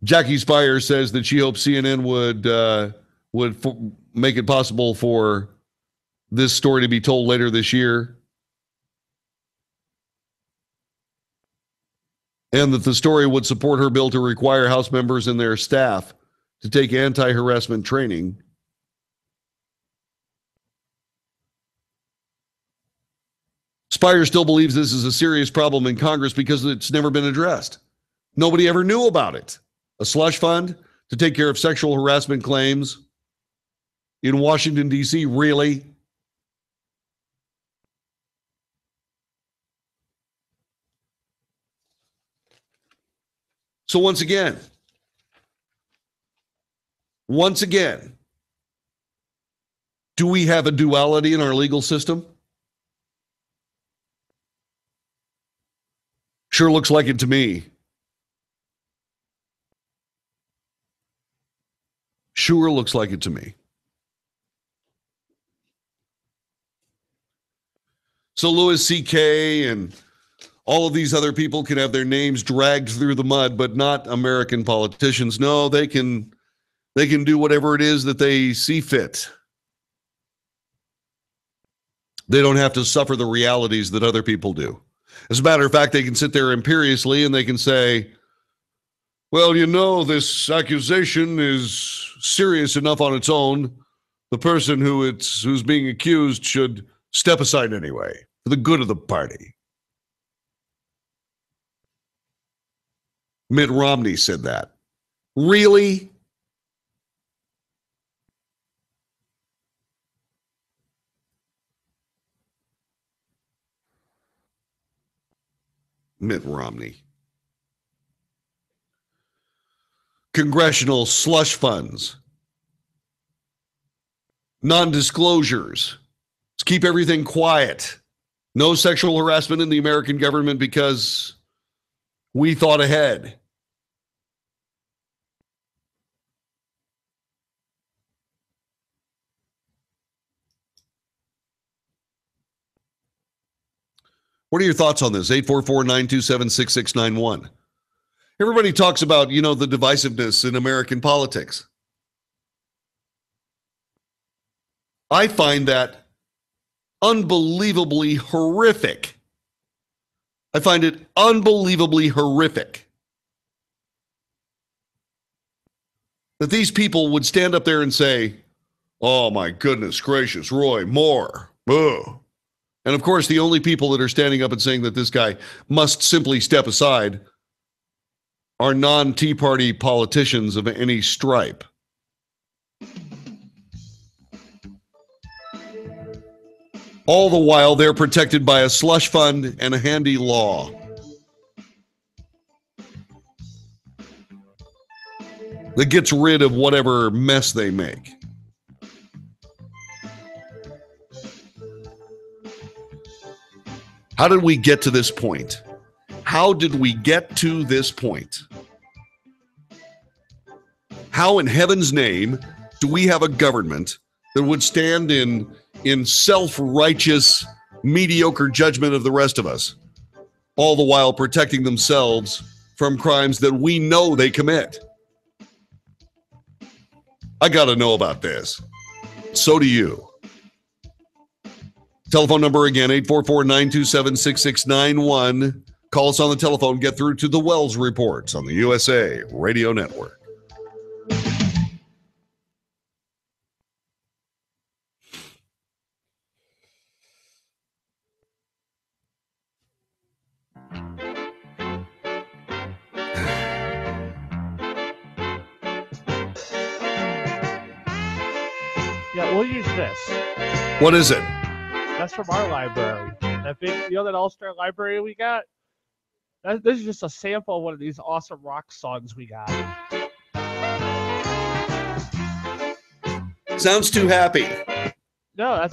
Jackie Spire says that she hopes CNN would make it possible for this story to be told later this year, and that the story would support her bill to require House members and their staff to take anti-harassment training. Spire still believes this is a serious problem in Congress because it's never been addressed. Nobody ever knew about it. A slush fund to take care of sexual harassment claims in Washington, D.C., really? So once again, do we have a duality in our legal system? Sure looks like it to me. Sure looks like it to me. So Louis C.K. and all of these other people can have their names dragged through the mud, but not American politicians. No, they can do whatever it is that they see fit. They don't have to suffer the realities that other people do. As a matter of fact, they can sit there imperiously and they can say, well, you know, this accusation is serious enough on its own. The person who's being accused should step aside anyway, for the good of the party. Mitt Romney said that. Really? Mitt Romney. Congressional slush funds. Non-disclosures. Let's keep everything quiet. No sexual harassment in the American government because we thought ahead. What are your thoughts on this? 844-927-6691. Everybody talks about, the divisiveness in American politics. I find that unbelievably horrific. I find it unbelievably horrific that these people would stand up there and say, oh my goodness gracious, Roy Moore. Ugh. And of course, the only people that are standing up and saying that this guy must simply step aside are non-Tea Party politicians of any stripe. All the while, they're protected by a slush fund and a handy law. That gets rid of whatever mess they make. How did we get to this point? How did we get to this point? How in heaven's name do we have a government that would stand in self-righteous, mediocre judgment of the rest of us, all the while protecting themselves from crimes that we know they commit? I got to know about this. So do you. Telephone number again, 844-927-6691. Call us on the telephone. Get through to the Wells Report on the USA Radio Network. Yeah, we'll use this. What is it? That's from our library. That big, that all-star library we got? This is just a sample of one of these awesome rock songs we got. Sounds too happy. No,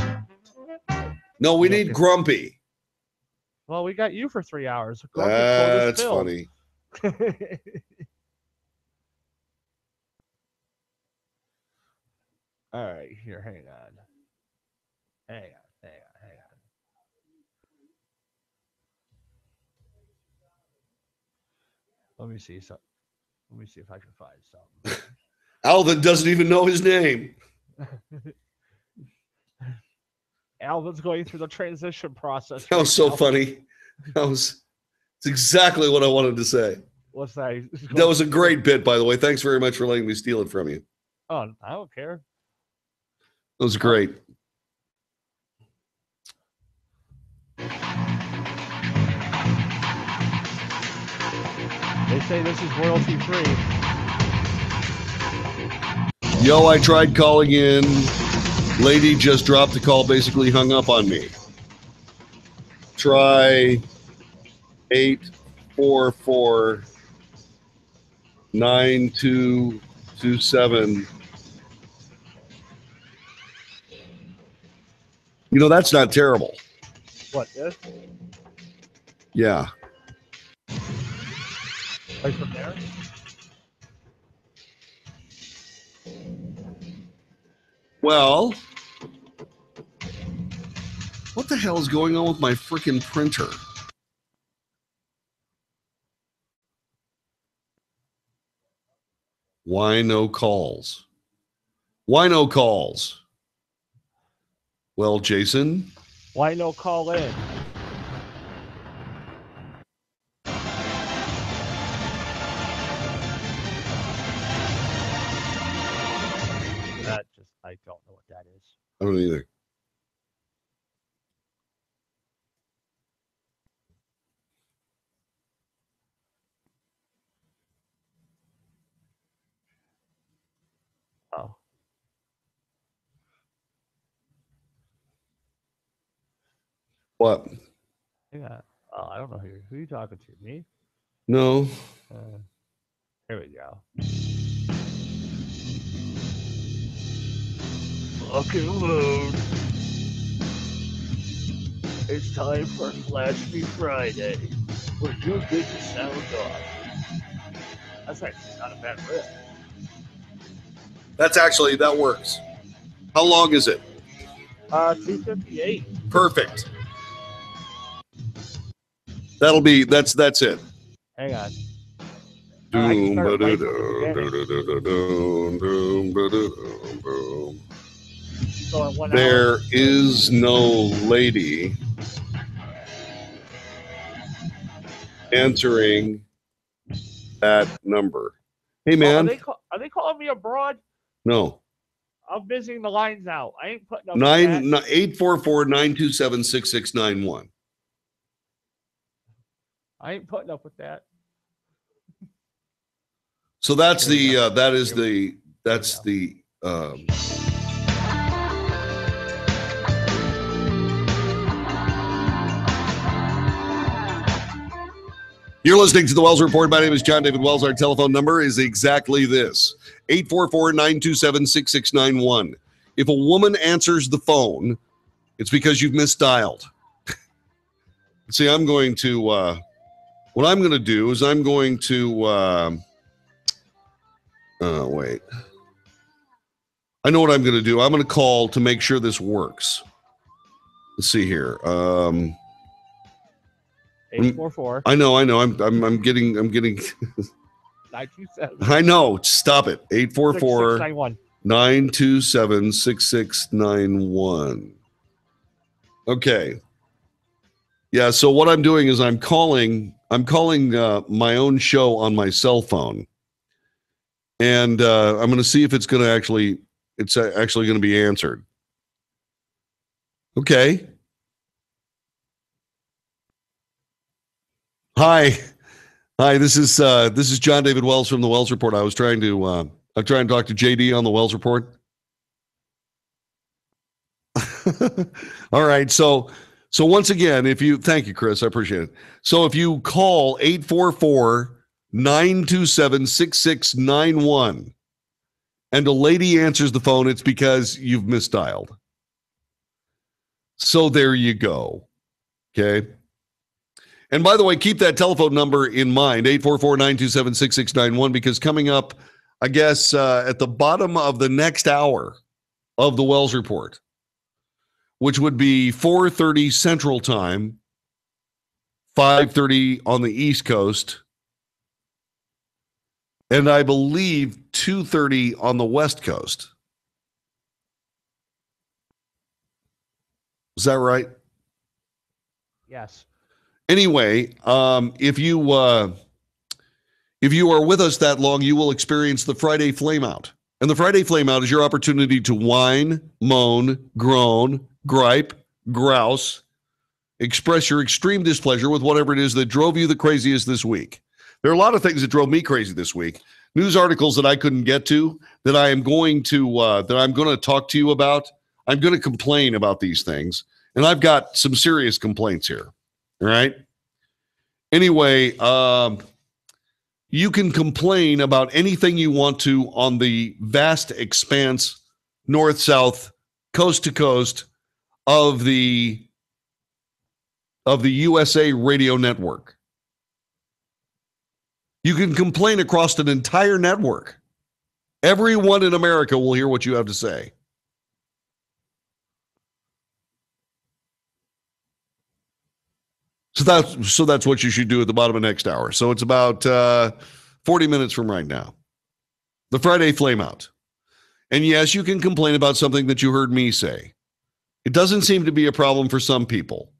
No, we need grumpy. well, we got you for 3 hours. That's funny. All right, here, hang on. Hang on. Let me see if I can find something. Alvin doesn't even know his name. Alvin's going through the transition process. That was so funny. It's exactly what I wanted to say. What's that? That was a great bit, by the way. Thanks very much for letting me steal it from you. Oh, I don't care. That was great. They say this is royalty free. Yo, I tried calling in. Lady just dropped the call, basically hung up on me. Try 844-9227. That's not terrible. What, this? Yeah. Right from there? Well, what the hell is going on with my freaking printer? Why no calls? Why no calls? Well, Jason. Why no call in? I don't know what that is. I don't either. Oh. What? Yeah. Oh, I don't know who you talking to. Me? No. Here we go. Fucking load. It's time for Flash Me Friday, where you get the sound off. That's actually not a bad riff. That works. How long is it? 258. Perfect. That's it. Hang on. There is no lady answering that number. Hey, man. Are they calling me abroad? No. I'm visiting the lines out. I ain't putting up 844-927-6691. I ain't putting up with that. So that's the You're listening to the Wells Report. My name is John David Wells. Our telephone number is exactly this: 844-927-6691. If a woman answers the phone, it's because you've misdialed. See, I'm going to what I'm going to do is I'm going to wait. I know what I'm going to do. I'm going to call to make sure this works. Let's see here. 844. I know. I'm getting 927. I know. Stop it. 844 6691. 927 6691. Okay. Yeah, so what I'm doing is I'm calling my own show on my cell phone. And I'm going to see if it's actually going to be answered. Okay. Hi, this is John David Wells from the Wells Report. I'm trying to talk to JD on the Wells Report. All right, so once again, thank you, Chris, I appreciate it. So if you call 844-927-6691 and a lady answers the phone, it's because you've misdialed. So there you go. Okay. And by the way, keep that telephone number in mind, 844-927-6691, because coming up, I guess, at the bottom of the next hour of the Wells Report, which would be 4:30 Central Time, 5:30 on the East Coast, and I believe 2:30 on the West Coast. Is that right? Yes. Anyway, if you are with us that long, you will experience the Friday Flameout. And the Friday Flameout is your opportunity to whine, moan, groan, gripe, grouse, express your extreme displeasure with whatever it is that drove you the craziest this week. There are a lot of things that drove me crazy this week. News articles that I couldn't get to that I'm going to talk to you about. I'm going to complain about these things, and I've got some serious complaints here. All right. Anyway, you can complain about anything you want to on the vast expanse, north, south, coast to coast of the USA Radio Network. You can complain across an entire network. Everyone in America will hear what you have to say. So that's what you should do at the bottom of next hour. So it's about 40 minutes from right now. The Friday Flameout. And yes, you can complain about something that you heard me say. It doesn't seem to be a problem for some people.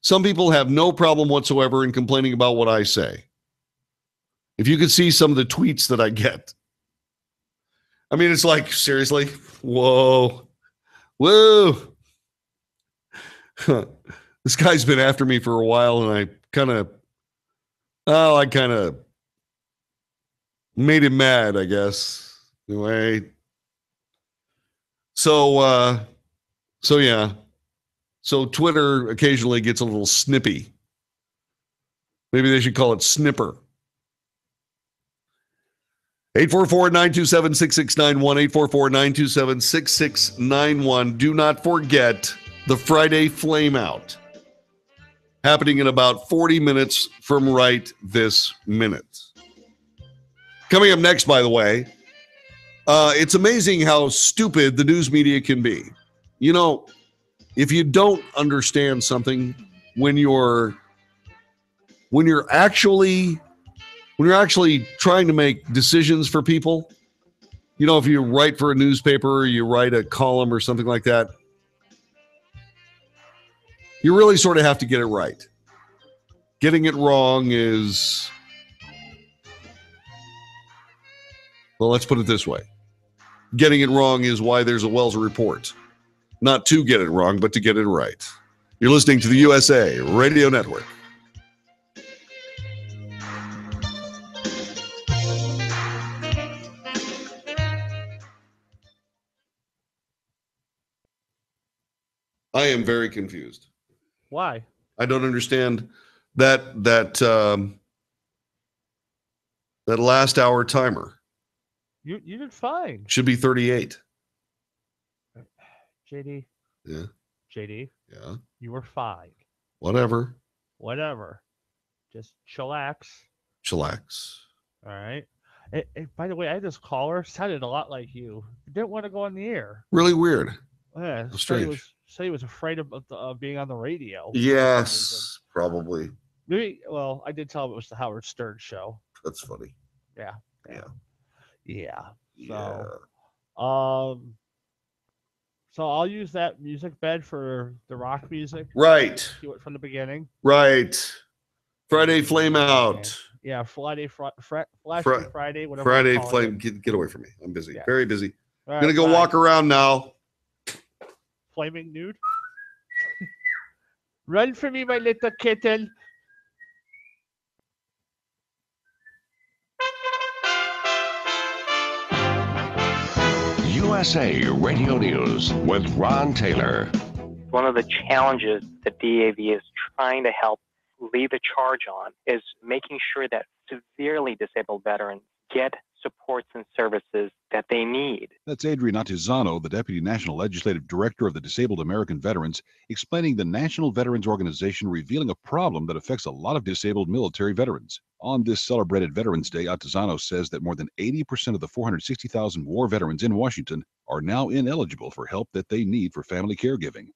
Some people have no problem whatsoever in complaining about what I say. If you could see some of the tweets that I get. I mean, it's like, seriously? Whoa. This guy's been after me for a while, and I kind of made him mad, I guess. Anyway. So yeah. So Twitter occasionally gets a little snippy. Maybe they should call it snipper. 844-927-6691, 844-927-6691. Do not forget the Friday Flameout, happening in about 40 minutes from right this minute. Coming up next, by the way, it's amazing how stupid the news media can be. You know, if you don't understand something when you're actually trying to make decisions for people, you know, if you write for a newspaper or you write a column or something like that, you really sort of have to get it right. Getting it wrong is, well, let's put it this way. Getting it wrong is why there's a Wells Report. Not to get it wrong, but to get it right. You're listening to the USA Radio Network. I am very confused. Why? I don't understand that last hour timer. You did fine. Should be 38. JD. Yeah. JD. Yeah. You were fine. Whatever. Just chillax. Chillax. All right. By the way, I had this caller sounded a lot like you. Didn't want to go on the air. Really weird. Yeah. Strange. Say he was afraid of being on the radio. Yes, probably. Maybe. Well, I did tell him it was the Howard Stern show. That's funny. Yeah. Yeah. So, so I'll use that music bed for the rock music. Right. Do it from the beginning. Right. Friday Flame Out. Yeah, Friday, Flash Friday, whatever. Friday Flame. Get away from me. I'm busy. Yeah. Very busy. All I'm gonna right, go bye. walk around now. Flaming nude. Run for me, my little kitten. USA Radio News with Ron Taylor. One of the challenges the DAV is trying to help lead the charge on is making sure that severely disabled veterans get supports and services that they need. That's Adrian Atizano, the Deputy National Legislative Director of the Disabled American Veterans, explaining the National Veterans Organization revealing a problem that affects a lot of disabled military veterans. On this celebrated Veterans Day, Atizano says that more than 80% of the 460,000 war veterans in Washington are now ineligible for help that they need for family caregiving.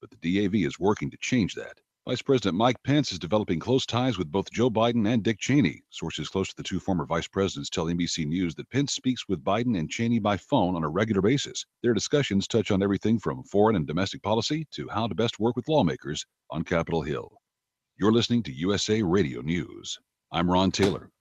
But the DAV is working to change that. Vice President Mike Pence is developing close ties with both Joe Biden and Dick Cheney. Sources close to the two former vice presidents tell NBC News that Pence speaks with Biden and Cheney by phone on a regular basis. Their discussions touch on everything from foreign and domestic policy to how to best work with lawmakers on Capitol Hill. You're listening to USA Radio News. I'm Ron Taylor.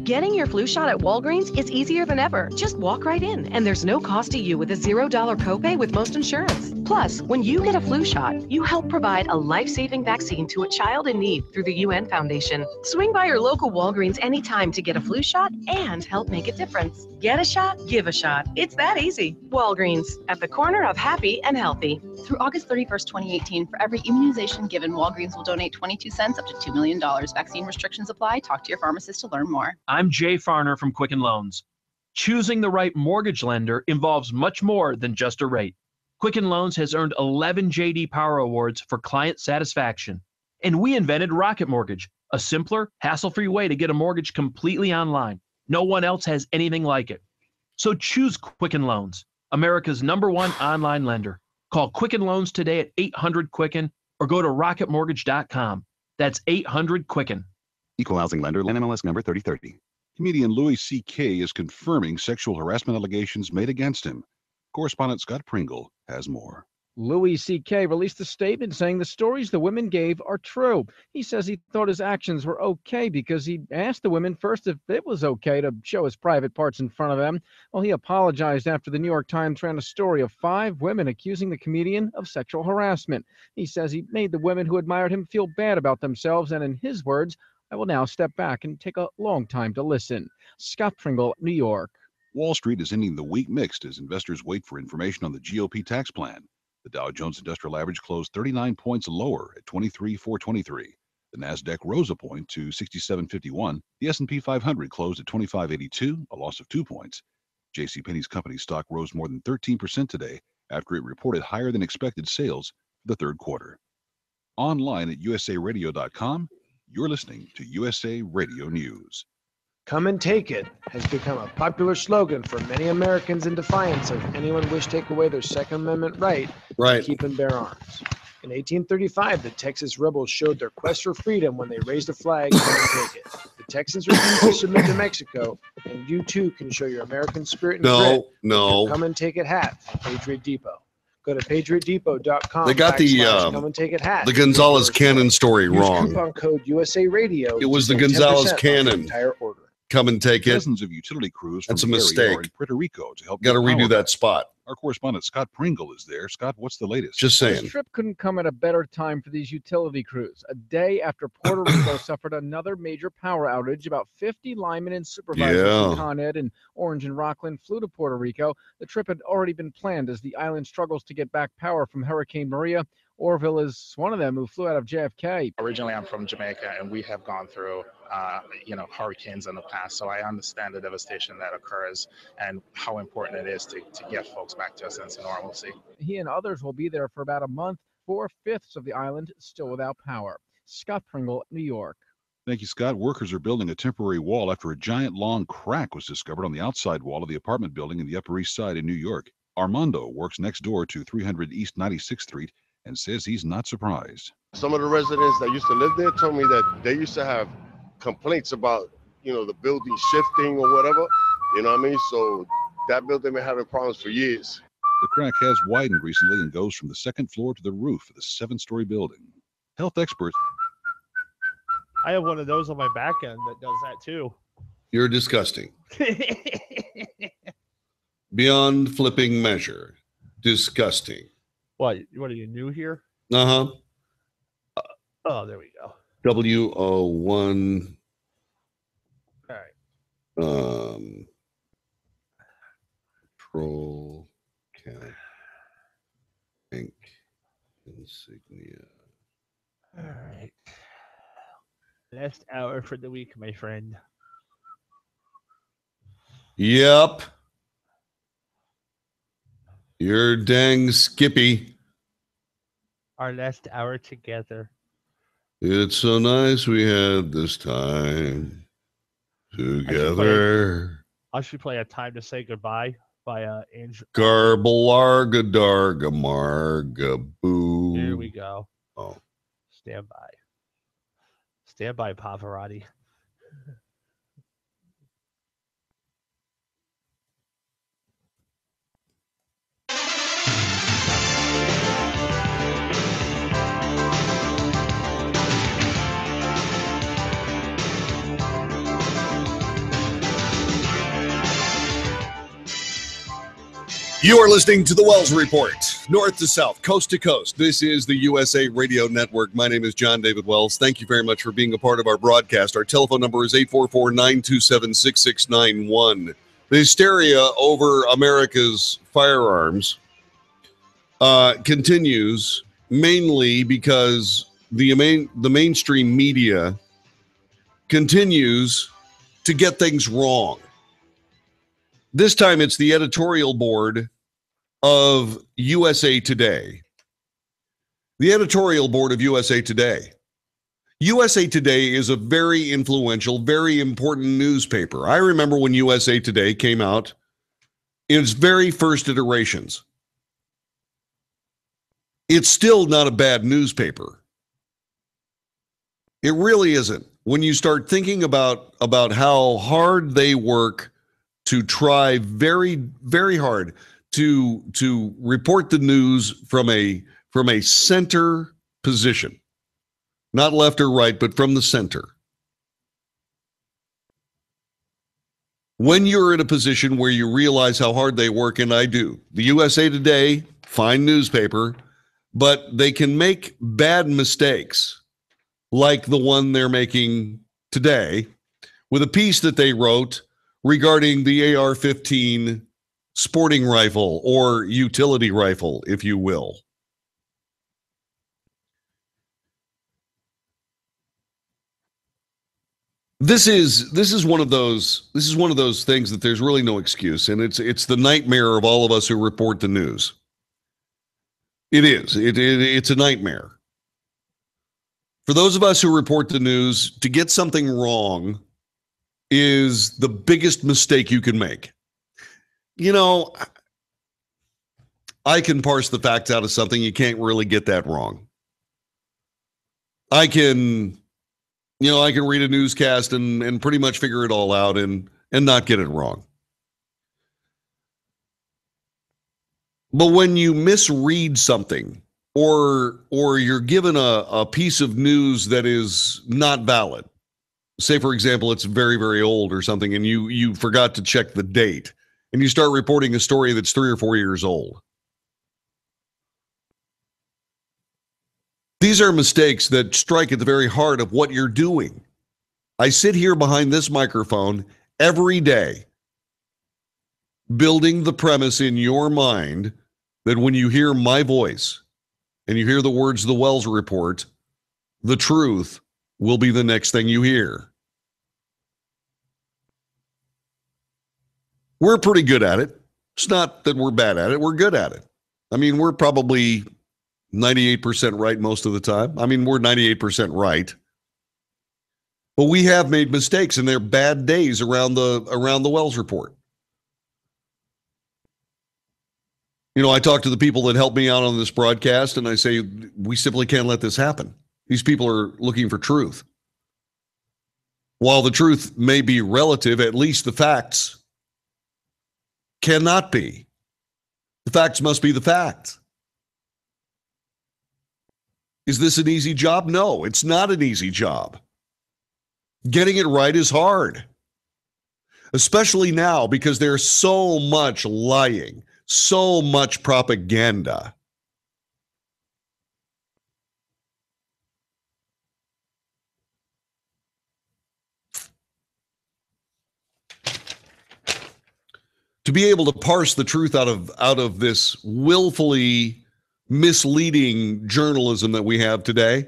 Getting your flu shot at Walgreens is easier than ever. Just walk right in, and there's no cost to you with a $0 copay with most insurance. Plus, when you get a flu shot, you help provide a life-saving vaccine to a child in need through the UN Foundation. Swing by your local Walgreens anytime to get a flu shot and help make a difference. Get a shot, give a shot. It's that easy. Walgreens, at the corner of happy and healthy. Through August 31st, 2018, for every immunization given, Walgreens will donate 22 cents up to $2 million. Vaccine restrictions apply. Talk to your pharmacist to learn more. I'm Jay Farner from Quicken Loans. Choosing the right mortgage lender involves much more than just a rate. Quicken Loans has earned 11 J.D. Power Awards for client satisfaction. And we invented Rocket Mortgage, a simpler, hassle-free way to get a mortgage completely online. No one else has anything like it. So choose Quicken Loans, America's #1 online lender. Call Quicken Loans today at 800-QUICKEN or go to rocketmortgage.com. That's 800-QUICKEN. Equal housing lender, NMLS number 3030. Comedian Louis C.K. is confirming sexual harassment allegations made against him. Correspondent Scott Pringle has more. Louis C.K. released a statement saying the stories the women gave are true. He says he thought his actions were okay because he asked the women first if it was okay to show his private parts in front of them. Well, he apologized after the New York Times ran a story of 5 women accusing the comedian of sexual harassment. He says he made the women who admired him feel bad about themselves, and in his words, I will now step back and take a long time to listen. Scott Pringle, New York. Wall Street is ending the week mixed as investors wait for information on the GOP tax plan. The Dow Jones Industrial Average closed 39 points lower at 23,423. The Nasdaq rose a point to 67.51. The S&P 500 closed at 25.82, a loss of 2 points. JCPenney's company stock rose more than 13% today after it reported higher than expected sales for the third quarter. Online at usaradio.com, you're listening to USA Radio News. Come and take it has become a popular slogan for many Americans in defiance of anyone wish to take away their Second Amendment right to keep and bear arms. In 1835, the Texas rebels showed their quest for freedom when they raised a flag and take it. The Texans refused to submit to Mexico, and you too can show your American spirit and grit with your Come and Take It hat from Patriot Depot. Go to patriotdepot.com. They got Come and Take It hat. the Gonzalez Cannon story Use wrong. coupon code USA Radio. It was the to get 10% Gonzalez off Cannon. the entire order. Come and take it. Dozens of utility crews from That's a the area mistake. are in Puerto Rico to help. Got to get power redo that back. spot. Our correspondent Scott Pringle is there. Scott, what's the latest? Just This saying. trip couldn't come at a better time for these utility crews. A day after Puerto Rico suffered another major power outage, about 50 linemen and supervisors Yeah. from Con Ed and Orange and Rockland flew to Puerto Rico. The trip had already been planned as the island struggles to get back power from Hurricane Maria. Orville is one of them who flew out of JFK. Originally, I'm from Jamaica, and we have gone through, hurricanes in the past. So I understand the devastation that occurs and how important it is to get folks back to a sense of normalcy. He and others will be there for about a month. 4/5 of the island still without power. Scott Pringle, New York. Thank you, Scott. Workers are building a temporary wall after a giant long crack was discovered on the outside wall of the apartment building in the Upper East Side in New York. Armando works next door to 300 East 96th Street and says he's not surprised. Some of the residents that used to live there told me that they used to have complaints about, the building shifting or whatever, you know what I mean? So that building been having problems for years. The crack has widened recently and goes from the second floor to the roof of the 7-story building. Health experts. I have one of those on my back end that does that too. You're disgusting. Beyond flipping measure. Disgusting. What are you new here? Uh-huh. Oh, there we go. WO1. All right. Control count. Ink. Insignia. All right. Last hour for the week, my friend. Yep. You're dang Skippy. Our last hour together. It's so nice we had this time together. I should play A Time to Say Goodbye by Angel. Garbalarga darga marga boo. Here we go. Oh. Stand by. Stand by, Pavarotti. You are listening to the Wells Report, north to south, coast to coast. This is the USA Radio Network. My name is John David Wells. Thank you very much for being a part of our broadcast. Our telephone number is 844-927-6691. The hysteria over America's firearms continues mainly because the mainstream media continues to get things wrong. This time it's the editorial board of USA Today. The editorial board of USA Today. USA Today is a very influential, very important newspaper. I remember when USA Today came out in its very first iterations. It's still not a bad newspaper. It really isn't. When you start thinking about how hard they work to try very, very hard to report the news from a center position, not left or right, but from the center. When you're in a position where you realize how hard they work, and I do, the USA Today, fine newspaper, but they can make bad mistakes like the one they're making today with a piece that they wrote regarding the AR-15 sporting rifle or utility rifle, if you will. This is one of those things that there's really no excuse, and it's the nightmare of all of us who report the news. It is. It's a nightmare. For those of us who report the news, to get something wrong is the biggest mistake you can make. You know, I can parse the facts out of something. You can't really get that wrong. I can read a newscast and pretty much figure it all out and not get it wrong. But when you misread something or you're given a piece of news that is not valid, say, for example, it's very, very old or something, and you forgot to check the date, and you start reporting a story that's 3 or 4 years old. These are mistakes that strike at the very heart of what you're doing. I sit here behind this microphone every day, building the premise in your mind that when you hear my voice and you hear the words the Wells Report, the truth will be the next thing you hear. We're pretty good at it. It's not that we're bad at it. We're good at it. I mean, we're probably 98% right most of the time. I mean, we're 98% right. But we have made mistakes, and they're bad days around the Wells Report. You know, I talk to the people that help me out on this broadcast, and I say, we simply can't let this happen. These people are looking for truth. While the truth may be relative, at least the facts cannot be. The facts must be the facts. Is this an easy job? No, it's not an easy job. Getting it right is hard, especially now because there's so much lying, so much propaganda. To be able to parse the truth out of this willfully misleading journalism that we have today,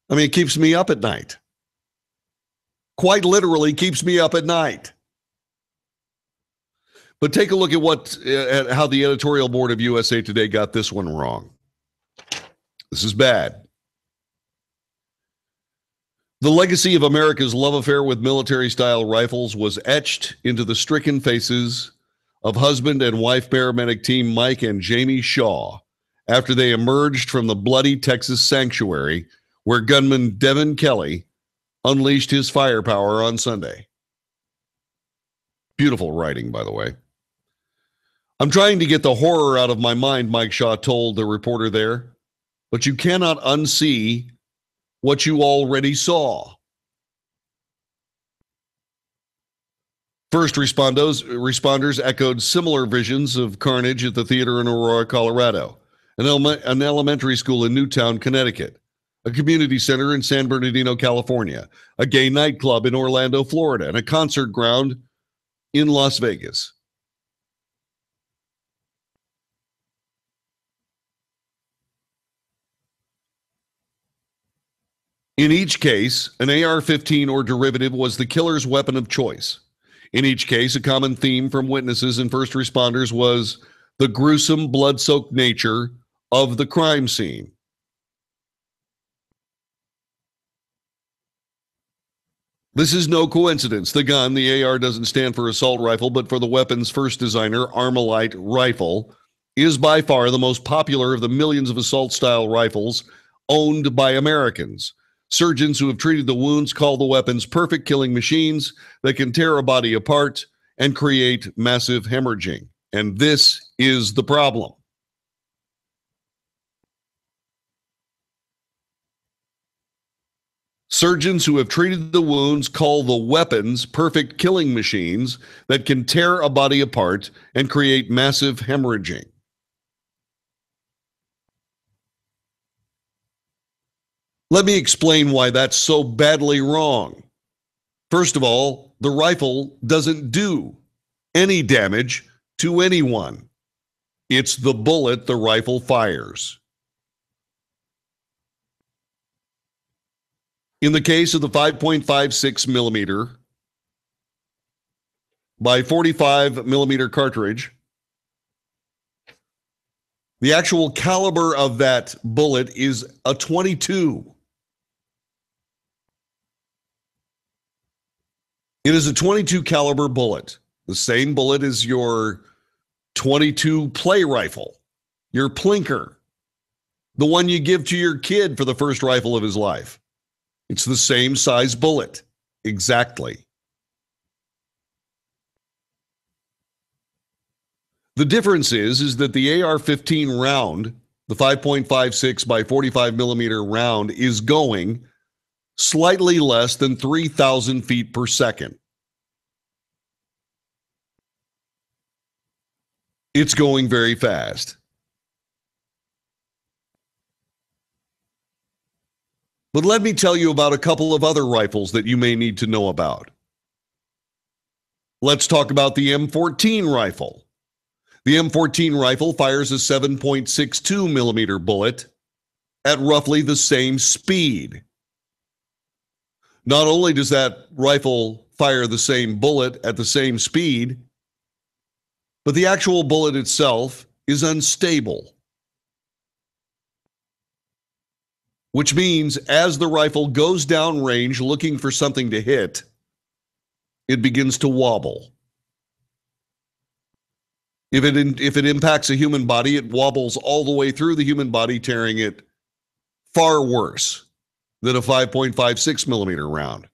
I mean, it keeps me up at night. Quite literally keeps me up at night. But take a look at how the editorial board of USA Today got this one wrong. This is bad. The legacy of America's love affair with military-style rifles was etched into the stricken faces of husband and wife paramedic team Mike and Jamie Shaw after they emerged from the bloody Texas sanctuary where gunman Devin Kelly unleashed his firepower on Sunday. Beautiful writing, by the way. I'm trying to get the horror out of my mind, Mike Shaw told the reporter there, but you cannot unsee what you already saw. First responders echoed similar visions of carnage at the theater in Aurora, Colorado, an elementary school in Newtown, Connecticut, a community center in San Bernardino, California, a gay nightclub in Orlando, Florida, and a concert ground in Las Vegas. In each case, an AR-15 or derivative was the killer's weapon of choice. In each case, a common theme from witnesses and first responders was the gruesome, blood-soaked nature of the crime scene. This is no coincidence. The gun, the AR, doesn't stand for assault rifle, but for the weapon's first designer, Armalite rifle, is by far the most popular of the millions of assault-style rifles owned by Americans. Surgeons who have treated the wounds call the weapons perfect killing machines that can tear a body apart and create massive hemorrhaging. And this is the problem. Surgeons who have treated the wounds call the weapons perfect killing machines that can tear a body apart and create massive hemorrhaging. Let me explain why that's so badly wrong. First of all, the rifle doesn't do any damage to anyone. It's the bullet the rifle fires. In the case of the 5.56 millimeter by 45 millimeter cartridge, the actual caliber of that bullet is a 22. It is a 22 caliber bullet, the same bullet as your 22 play rifle, your plinker, the one you give to your kid for the first rifle of his life. It's the same size bullet, exactly. The difference is that the AR-15 round, the 5.56 by 45 millimeter round, is going slightly less than 3,000 feet per second. It's going very fast. But let me tell you about a couple of other rifles that you may need to know about. Let's talk about the M14 rifle. The M14 rifle fires a 7.62 millimeter bullet at roughly the same speed. Not only does that rifle fire the same bullet at the same speed, but the actual bullet itself is unstable. Which means as the rifle goes downrange looking for something to hit, it begins to wobble. If it impacts a human body, it wobbles all the way through the human body, tearing it far worse than a 5.56 millimeter round.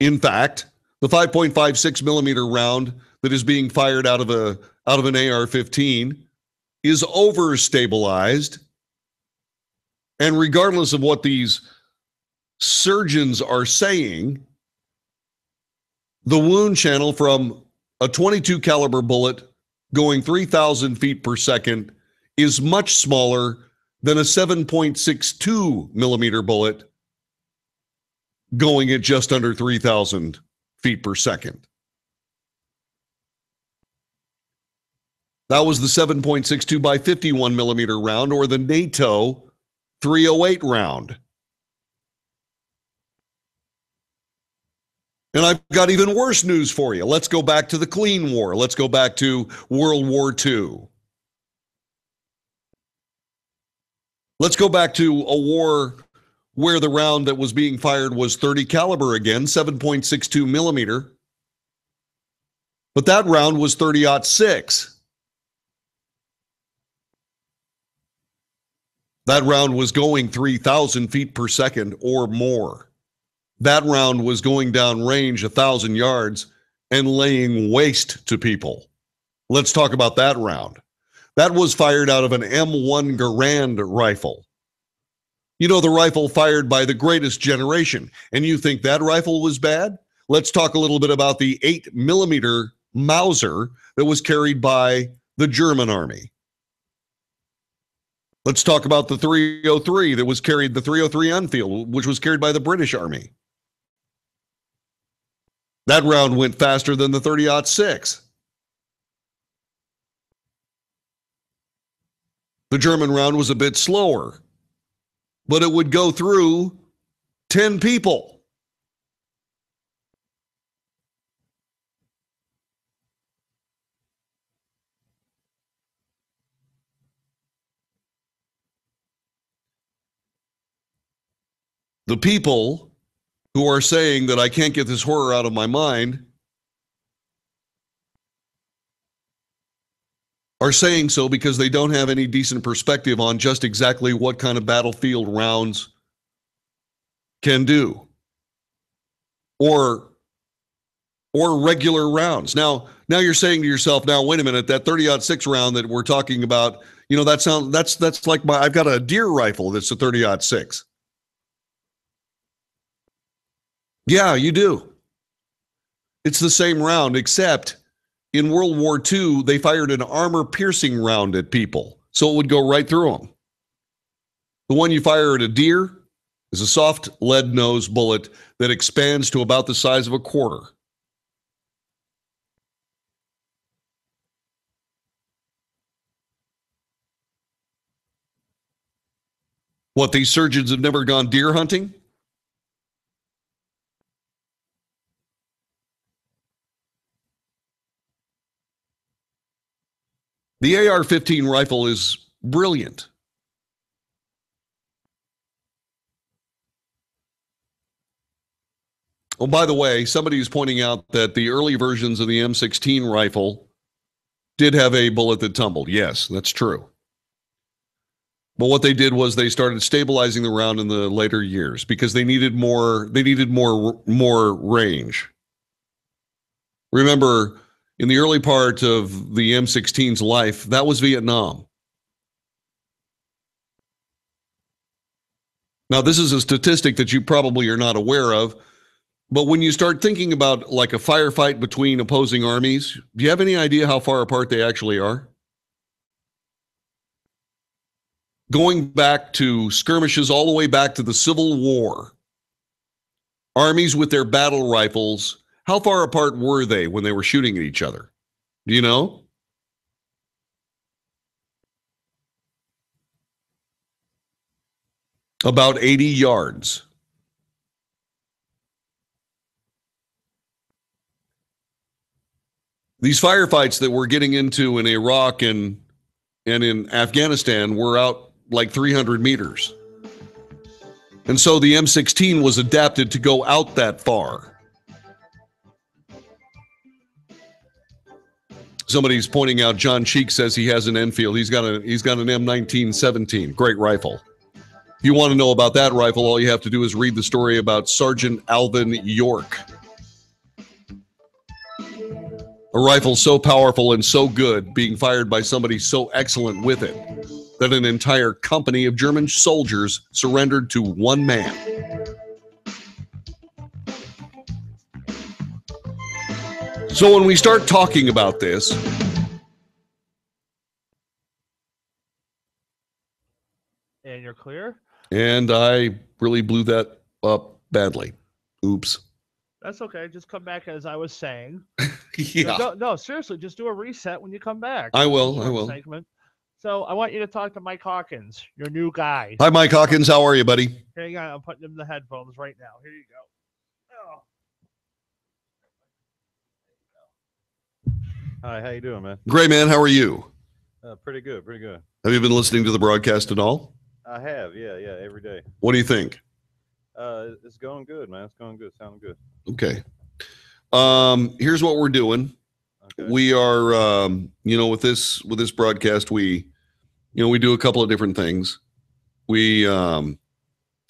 In fact, the 5.56 millimeter round that is being fired out of an AR-15 is overstabilized. And regardless of what these surgeons are saying, the wound channel from a 22 caliber bullet going 3,000 feet per second is much smaller than a 7.62 millimeter bullet going at just under 3,000 feet per second. That was the 7.62 by 51 millimeter round, or the NATO 308 round. And I've got even worse news for you. Let's go back to the Clean War. Let's go back to World War II. Let's go back to a war where the round that was being fired was 30 caliber again, 7.62 millimeter. But that round was 30-06. That round was going 3,000 feet per second or more. That round was going down range 1,000 yards and laying waste to people. Let's talk about that round. That was fired out of an M1 Garand rifle. You know, the rifle fired by the greatest generation. And you think that rifle was bad? Let's talk a little bit about the 8 millimeter Mauser that was carried by the German army. Let's talk about the 303 that was carried, the 303 Enfield, which was carried by the British Army. That round went faster than the 30-06. The German round was a bit slower, but it would go through 10 people. The people who are saying that I can't get this horror out of my mind are saying so because they don't have any decent perspective on just exactly what kind of battlefield rounds can do, or regular rounds. Now you're saying to yourself, now wait a minute, that 30-06 round that we're talking about, that's like I've got a deer rifle that's a 30-06. Yeah, you do. It's the same round, except in World War II, they fired an armor-piercing round at people, so it would go right through them. The one you fire at a deer is a soft lead nose bullet that expands to about the size of a quarter. What, these surgeons have never gone deer hunting? The AR-15 rifle is brilliant. Oh, by the way, somebody is pointing out that the early versions of the M16 rifle did have a bullet that tumbled. Yes, that's true. But what they did was they started stabilizing the round in the later years because they needed more range. Remember, in the early part of the M16's life, that was Vietnam. Now, this is a statistic that you probably are not aware of, but when you start thinking about like a firefight between opposing armies, do you have any idea how far apart they actually are? Going back to skirmishes all the way back to the Civil War, armies with their battle rifles, how far apart were they when they were shooting at each other? Do you know? About 80 yards. These firefights that we're getting into in Iraq and in Afghanistan were out like 300 meters. And so the M16 was adapted to go out that far. Somebody's pointing out John Cheek says he has an Enfield. He's got an M1917. Great rifle. If you want to know about that rifle, all you have to do is read the story about Sergeant Alvin York. A rifle so powerful and so good, being fired by somebody so excellent with it, that an entire company of German soldiers surrendered to one man. So when we start talking about this, and you're clear? And I really blew that up badly. Oops. That's okay. Just come back as I was saying. Yeah. No, seriously, just do a reset when you come back. I will. Segment. So I want you to talk to Mike Hawkins, your new guy. Hi, Mike Hawkins. How are you, buddy? Here you go. I'm putting him in the headphones right now. Here you go. Hi, how you doing, man? Great, man. How are you? Pretty good, pretty good. Have you been listening to the broadcast at all? I have, yeah, every day. What do you think? It's going good, man. It's going good. Sounding good. Okay. Here's what we're doing. Okay. We are, with this broadcast, we do a couple of different things. We run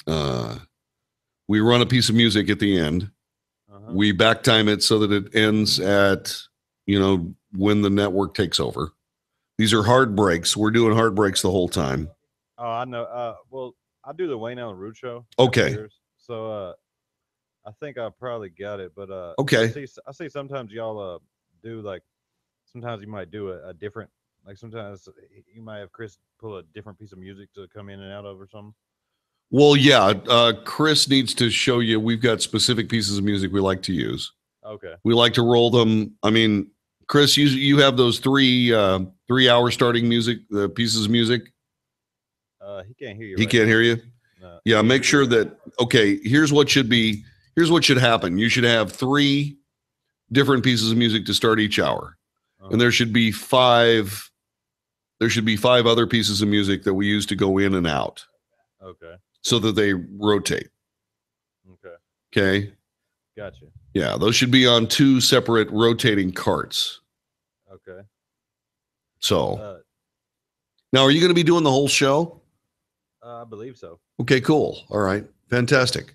a piece of music at the end. Uh-huh. We back time it so that it ends at, when the network takes over. These are hard breaks. We're doing hard breaks the whole time. Oh, I know. Well, I do the Wayne Allen Root show. Okay. So, I think I probably got it, but okay. I see sometimes y'all do sometimes you might do a different, sometimes you might have Chris pull a different piece of music to come in and out of or something. Well, yeah, Chris needs to show you. We've got specific pieces of music we like to use. Okay. We like to roll them. I mean, Chris, you have those 3 hour starting music, the pieces of music. He can't hear you. He can't hear you. No, yeah, make sure that. Okay, here's what should happen. You should have 3 different pieces of music to start each hour, and there should be 5. There should be 5 other pieces of music that we use to go in and out. Okay. So that they rotate. Okay. Okay. Gotcha. Yeah, those should be on 2 separate rotating carts. Okay. So now, are you going to be doing the whole show? I believe so. Okay, cool. All right, fantastic.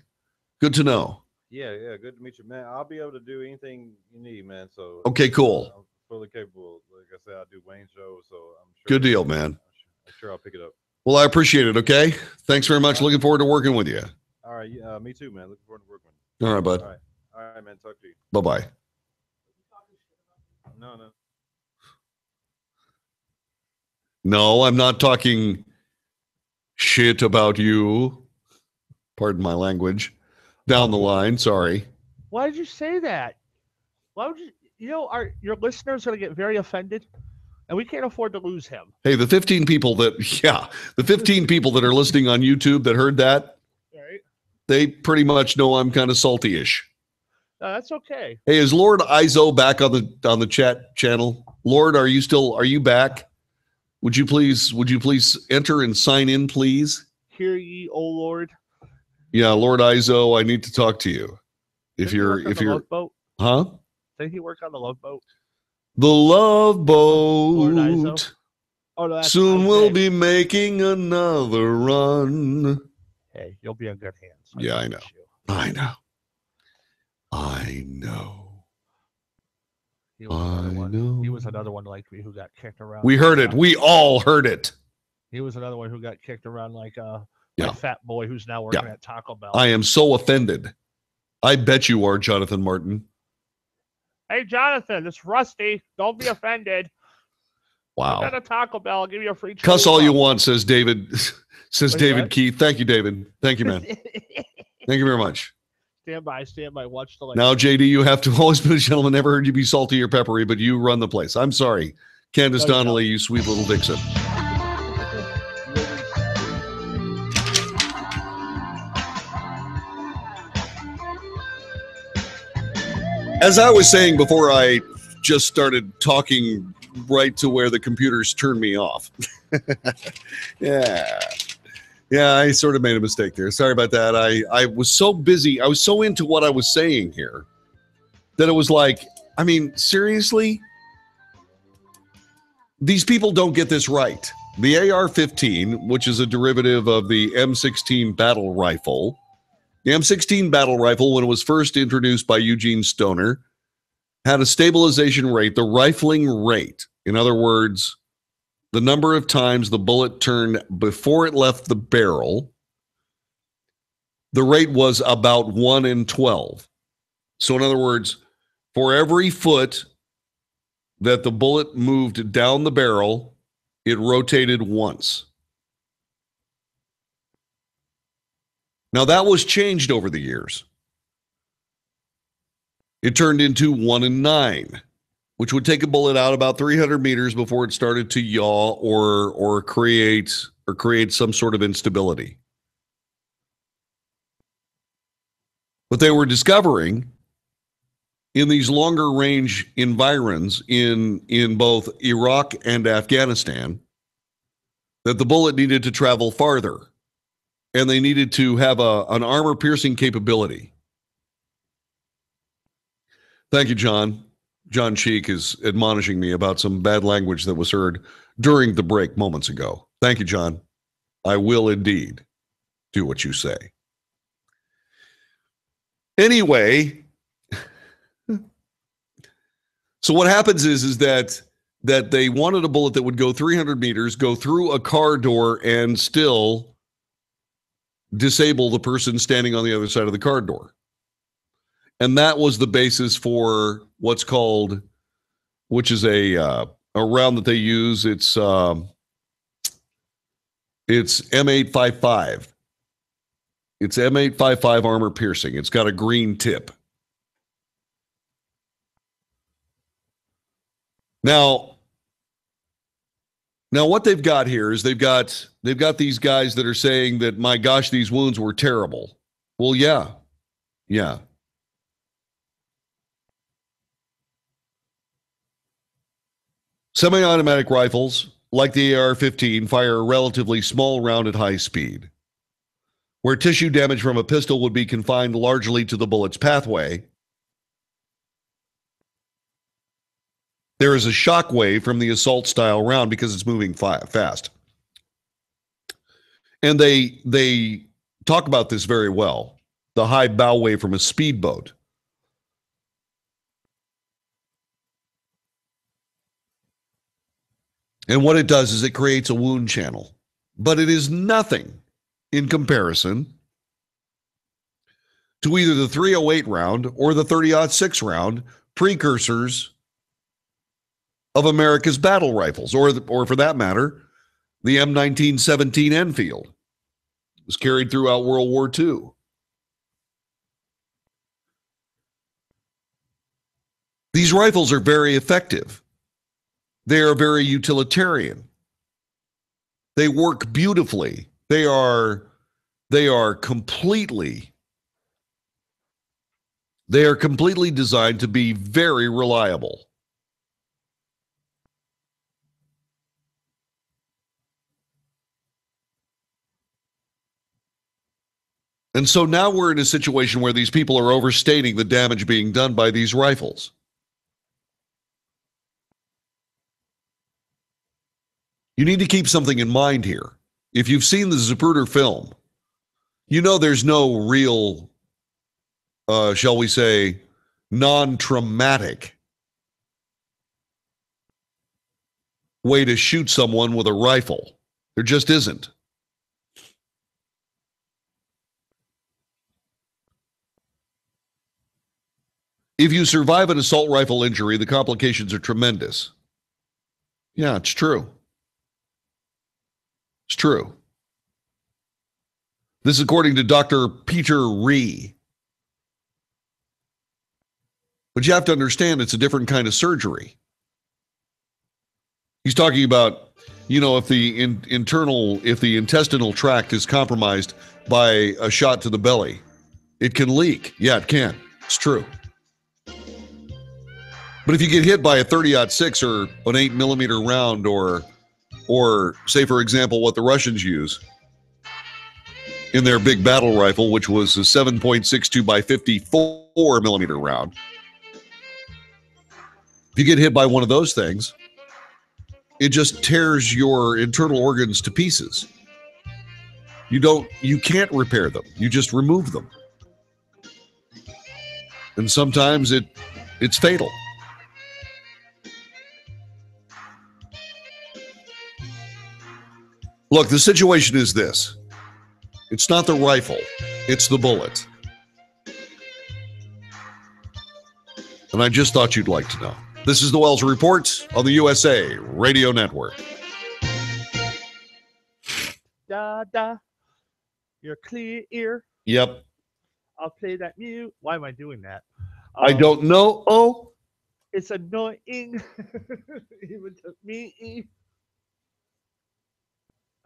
Good to know. Yeah, good to meet you, man. I'll be able to do anything you need, man. So Okay, cool. I'm fully capable. Like I said, I do Wayne shows, so I'm sure. Good deal, man. I'm sure I'll pick it up. Well, I appreciate it. Okay. Thanks very much. Looking forward to working with you. All right. Yeah, me too, man. Looking forward to working with you. All right, bud. All right, man. Talk to you. Bye-bye. No, I'm not talking shit about you. Pardon my language. Down the line. Sorry. Why did you say that? Why would you? Your listeners are going to get very offended, and we can't afford to lose him. Hey, the 15 people that are listening on YouTube that heard that, Right? they pretty much know I'm kind of salty-ish. No, that's okay. Hey, is Lord Izo back on the chat channel? Lord, are you back? Would you please enter and sign in, please? Hear ye, O Lord. Yeah, Lord Izo, I need to talk to you. If you're Love boat? Huh? Did he work on the Love Boat? The Love Lord Izo? Boat. Oh, no, that's Soon Isaiah. we'll be making another run. Hey, you'll be in good hands. Yeah, I know. I know. He was another one like me who got kicked around. We heard it. We all heard it. He was another one who got kicked around like a Yeah. fat boy who's now working at Taco Bell. I am so offended. I bet you are, Jonathan Martin. Hey, Jonathan, it's Rusty. Don't be offended. Wow. At a Taco Bell, I'll give you a free Cuss all chili you dog. want, says David. Says Wait, David what? Keith. Thank you, David. Thank you, man. Thank you very much. Stand by. Watch the light. Now, JD, you have to always been a gentleman. Never heard you be salty or peppery, but you run the place. I'm sorry. Candace No, you Donnelly, you sweet little vixen. As I was saying before I just started talking right to where the computers turned me off. Yeah, I sort of made a mistake there. Sorry about that. I was so busy. I was so into what I was saying here that it was like, I mean, seriously? These people don't get this right. The AR-15, which is a derivative of the M16 battle rifle, the M16 battle rifle, when it was first introduced by Eugene Stoner, had a stabilization rate, the rifling rate. In other words, the number of times the bullet turned before it left the barrel, the rate was about 1 in 12. So in other words, for every foot that the bullet moved down the barrel, it rotated once. Now, that was changed over the years. It turned into 1 in 9, which would take a bullet out about 300 meters before it started to yaw or create some sort of instability. But they were discovering in these longer range environs in both Iraq and Afghanistan that the bullet needed to travel farther. And they needed to have an armor-piercing capability. Thank you, John. John Cheek is admonishing me about some bad language that was heard during the break moments ago. Thank you, John. I will indeed do what you say. Anyway, so what happens is that they wanted a bullet that would go 300 meters, go through a car door, and still disable the person standing on the other side of the car door. And that was the basis for what's called, which is a round that they use. It's M855. It's M855 armor piercing. It's got a green tip. Now what they've got here is they've got these guys that are saying that, my gosh, these wounds were terrible. Well, yeah. Semi-automatic rifles, like the AR-15, fire a relatively small round at high speed. Where tissue damage from a pistol would be confined largely to the bullet's pathway, there is a shock wave from the assault-style round because it's moving fast. And they talk about this very well. the high bow wave from a speedboat. And what it does is it creates a wound channel. But it is nothing in comparison to either the .308 round or the .30-06 round, precursors of America's battle rifles, or for that matter, the M1917 Enfield. It was carried throughout World War II. These rifles are very effective. They are very utilitarian. They work beautifully. They are completely designed to be very reliable. And so now we're in a situation where these people are overstating the damage being done by these rifles. You need to keep something in mind here. If you've seen the Zapruder film, you know there's no real, shall we say, non-traumatic way to shoot someone with a rifle. There just isn't. If you survive an assault rifle injury, the complications are tremendous. Yeah, it's true. It's true. This is according to Dr. Peter Ree. But you have to understand it's a different kind of surgery. He's talking about, if the intestinal tract is compromised by a shot to the belly, it can leak. Yeah, it can. It's true. But if you get hit by a 30-06 or an 8mm round, or say, for example, what the Russians use in their big battle rifle, which was a 7.62 by 54mm round. If you get hit by one of those things, it just tears your internal organs to pieces. You can't repair them. You just remove them. And sometimes it's fatal. Look, the situation is this. It's not the rifle, it's the bullet. And I just thought you'd like to know. This is the Wells Report on the USA Radio Network. Da, da. You're clear. Yep. I'll play that mute. Why am I doing that? I don't know. Oh. It's annoying. Even to me.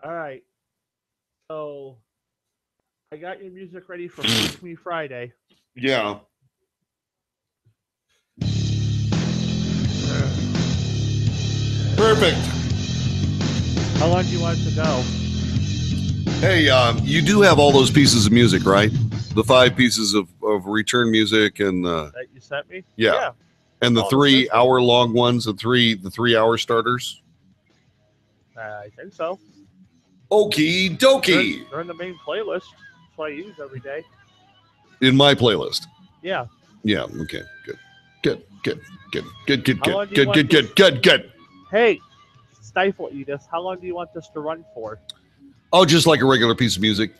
All right. So I got your music ready for Freak Me Friday. Yeah. Perfect. How long do you want it to go? Hey, you do have all those pieces of music, right? The 5 pieces of return music and that you sent me? Yeah. And the 3-hour-long ones, the 3-hour starters? I think so. Okie dokie. They're in the main playlist. That's what I use every day. In my playlist. Yeah. Yeah. Okay. Good. Hey, stifle Edith. How long do you want this to run for? Oh, just like a regular piece of music.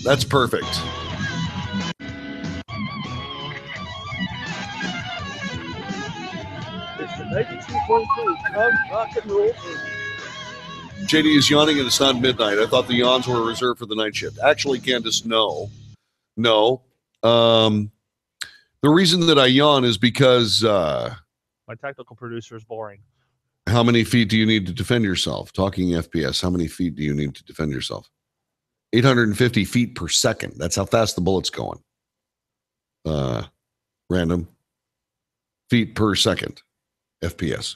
That's perfect. It's the 92.3 of rock and roll. JD is yawning and it's not midnight. I thought the yawns were reserved for the night shift. Actually, Candace, no. The reason that I yawn is because my technical producer is boring. How many feet do you need to defend yourself? Talking FPS, how many feet do you need to defend yourself? 850 feet per second. That's how fast the bullet's going. Random. Feet per second. FPS.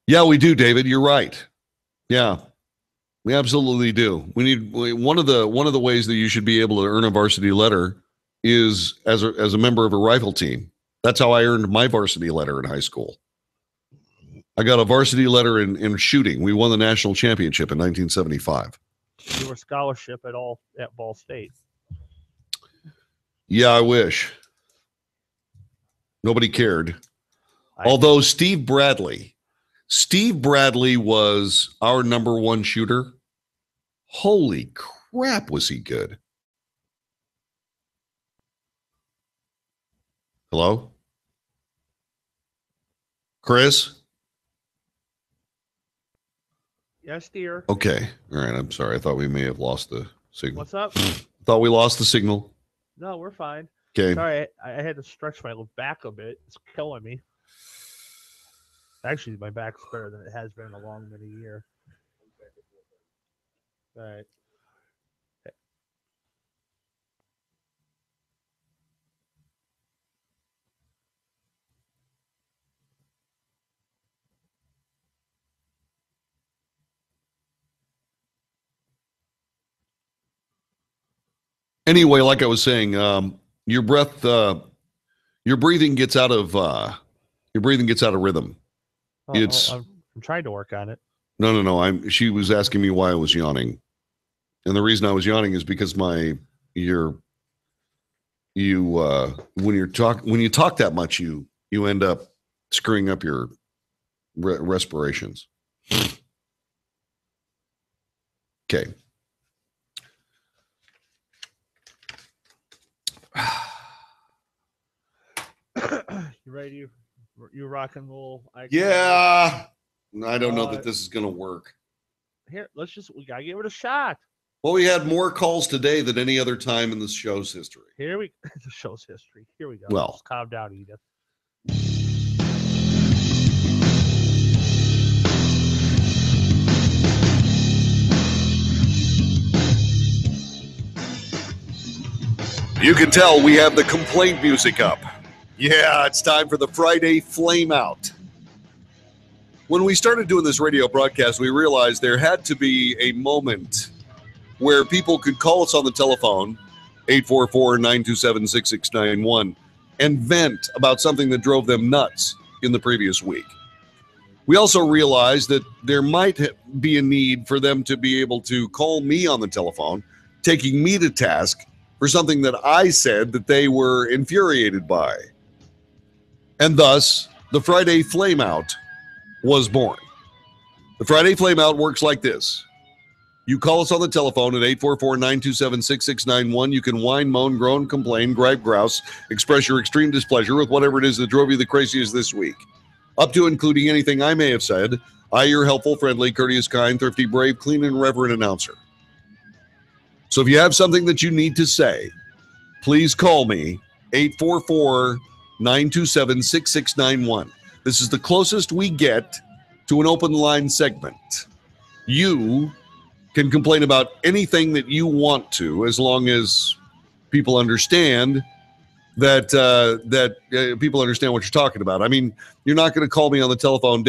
Yeah, we do, David. You're right. Yeah, we absolutely do. We need one of the ways that you should be able to earn a varsity letter is as a member of a rifle team. That's how I earned my varsity letter in high school. I got a varsity letter in shooting. We won the national championship in 1975. You were scholarship at Ball State. Yeah, I wish. Nobody cared. Although Steve Bradley was our number one shooter. Holy crap, was he good. Hello? Chris? Yes, dear. Okay. All right. I'm sorry. I thought we may have lost the signal. What's up? Thought we lost the signal. No, we're fine. Okay. Sorry, I had to stretch my back a bit. It's killing me. Actually, my back's better than it has been in a long many year. All right. Anyway, like I was saying, your breathing gets out of rhythm. I'm trying to work on it. No. She was asking me why I was yawning, and the reason I was yawning is because when you talk that much, you end up screwing up your respirations. Okay. You ready? You rock and roll? Yeah. I don't know that this is going to work. Here, we gotta give it a shot. Well, we had more calls today than any other time in the show's history. The show's history. Here we go. Well, just calm down, Edith. You can tell we have the complaint music up. Yeah, it's time for the Friday Flame Out. When we started doing this radio broadcast, we realized there had to be a moment where people could call us on the telephone, 844-927-6691, and vent about something that drove them nuts in the previous week. We also realized that there might be a need for them to be able to call me on the telephone, taking me to task for something that I said that they were infuriated by. And thus, the Friday Flameout was born. The Friday Flameout works like this. You call us on the telephone at 844-927-6691. You can whine, moan, groan, complain, gripe, grouse, express your extreme displeasure with whatever it is that drove you the craziest this week. Up to including anything I may have said. I, your helpful, friendly, courteous, kind, thrifty, brave, clean, and reverent announcer. So if you have something that you need to say, please call me, 844-927-6691. This is the closest we get to an open line segment. You can complain about anything that you want to, as long as people understand that people understand what you're talking about. I mean, you're not going to call me on the telephone.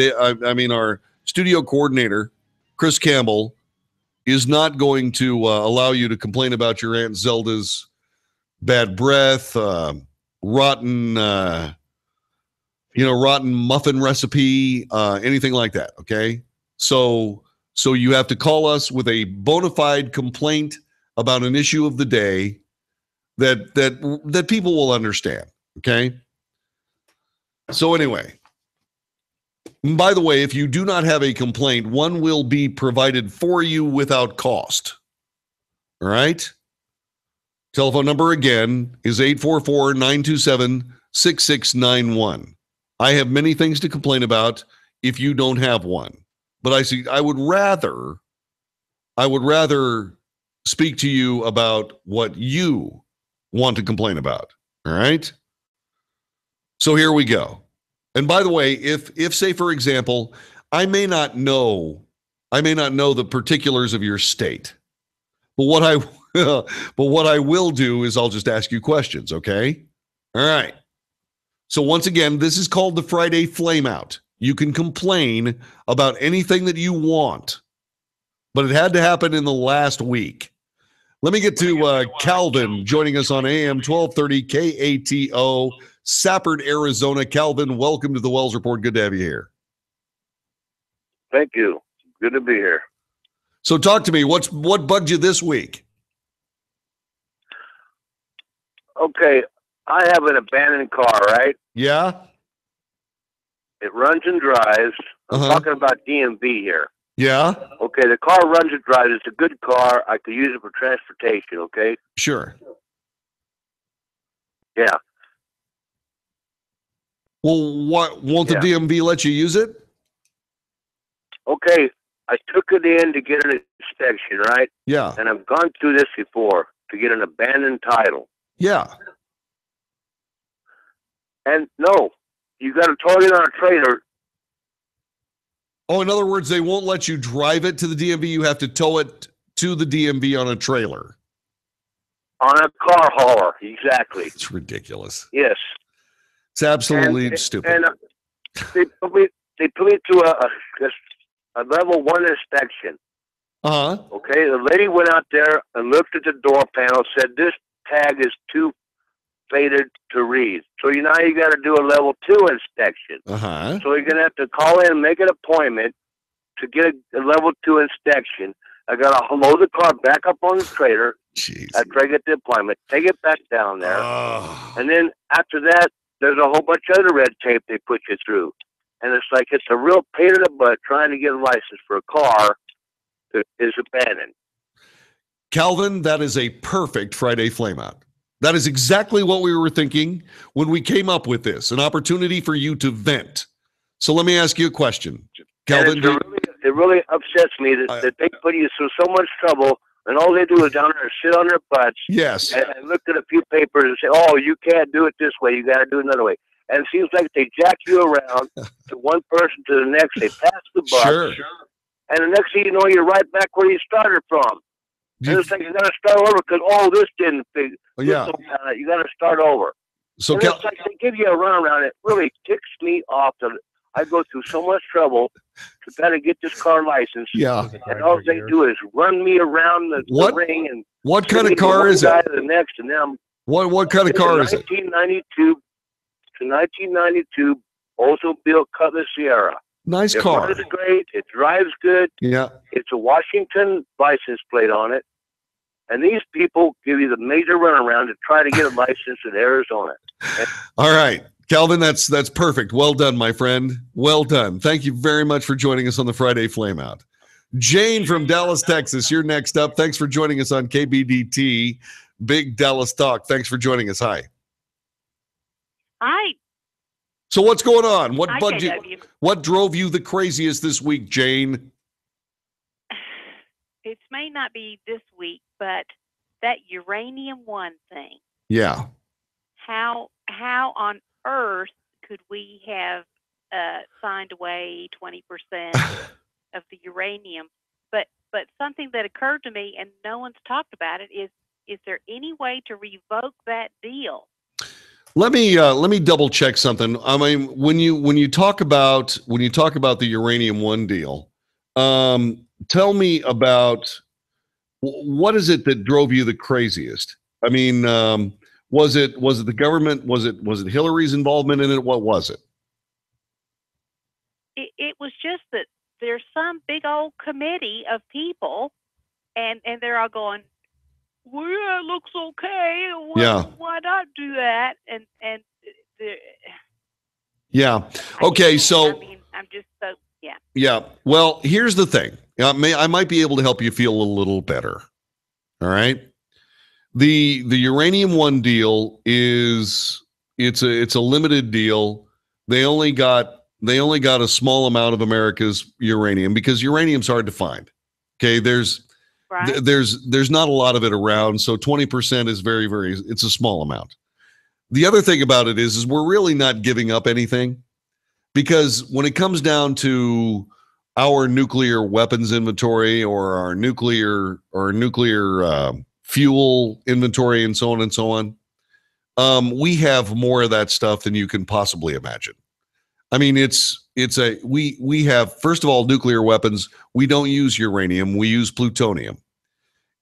Our studio coordinator, Chris Campbell, is not going to allow you to complain about your Aunt Zelda's bad breath, rotten muffin recipe, anything like that. Okay. So you have to call us with a bona fide complaint about an issue of the day that people will understand. Okay. So anyway, by the way, if you do not have a complaint, one will be provided for you without cost. All right. Telephone number again is 844-927-6691. I have many things to complain about if you don't have one. But I would rather speak to you about what you want to complain about. All right? So here we go. And by the way, if say for example, I may not know the particulars of your state. But what I will do is I'll just ask you questions, okay? All right. So once again, this is called the Friday Flameout. You can complain about anything that you want, but it had to happen in the last week. Let me get to Calvin joining us on AM 1230 KATO, Safford, Arizona. Calvin, welcome to the Wells Report. Good to have you here. Thank you. Good to be here. So talk to me. What bugged you this week? Okay, I have an abandoned car, right? Yeah. It runs and drives. I'm talking about DMV here. Yeah. Okay, the car runs and drives. It's a good car. I could use it for transportation, okay? Sure. Yeah. Well, what won't the DMV let you use it? Okay, I took it in to get an inspection, right? Yeah. And I've gone through this before to get an abandoned title. Yeah. And no, you got to tow it on a trailer. Oh, in other words, they won't let you drive it to the DMV. You have to tow it to the DMV on a trailer. On a car hauler, exactly. It's ridiculous. Yes. It's absolutely stupid. And they put me through a level 1 inspection. Okay, the lady went out there and looked at the door panel, said this tag is too faded to read. So now you got to do a level 2 inspection. So you're going to have to call in and make an appointment to get a level 2 inspection. I got to load the car back up on the trailer after I get the appointment, take it back down there. And then after that, there's a whole bunch of other red tape they put you through. And it's like it's a real pain in the butt trying to get a license for a car that is abandoned. Calvin, that is a perfect Friday flameout. That is exactly what we were thinking when we came up with this, an opportunity for you to vent. So let me ask you a question. Calvin, it really upsets me that they put you through so much trouble, and all they do is down there sit on their butts and look at a few papers and say, oh, you can't do it this way, you got to do it another way. And it seems like they jack you around to one person to the next. They pass the buck. And the next thing you know, you're right back where you started from. And it's like you got to start over because, this didn't fit. You got to start over. So and it's like they give you a runaround. It really ticks me off that I go through so much trouble to try to get this car license. Yeah. And all they do is run me around the ring. And what kind of car is it? To the next, and then what kind of car is it? 1992 Oldsmobile Cutlass Sierra. Nice car. It runs great. It drives good. Yeah. It's a Washington license plate on it. And these people give you the major runaround to try to get a license in Arizona. All right. Calvin, that's perfect. Well done, my friend. Well done. Thank you very much for joining us on the Friday Flameout. Jane from Dallas, Texas, you're next up. Thanks for joining us on KBDT, Big Dallas Talk. Thanks for joining us. Hi. Hi. So what's going on? What JW. What drove you the craziest this week, Jane? It may not be this week, but that uranium one thing. Yeah. How on earth could we have signed away 20% of the uranium? But something that occurred to me, and no one's talked about it, is there any way to revoke that deal? Let me double check something. I mean, when you talk about the Uranium One deal, tell me about what is it that drove you the craziest? I mean, was it the government? Was it Hillary's involvement in it? What was it? It was just that there's some big old committee of people, and they're all going, well, yeah, it looks okay. Why not do that? And yeah. Okay. So I'm just so yeah. Yeah. Well, here's the thing. I might be able to help you feel a little better. All right. The Uranium One deal it's a limited deal. They only got a small amount of America's uranium because uranium's hard to find. Okay. There's not a lot of it around. So 20% is very, very, it's a small amount. The other thing about it is we're really not giving up anything, because when it comes down to our nuclear weapons inventory or our nuclear fuel inventory and so on, we have more of that stuff than you can possibly imagine. I mean, we have, first of all, nuclear weapons. We don't use uranium. We use plutonium.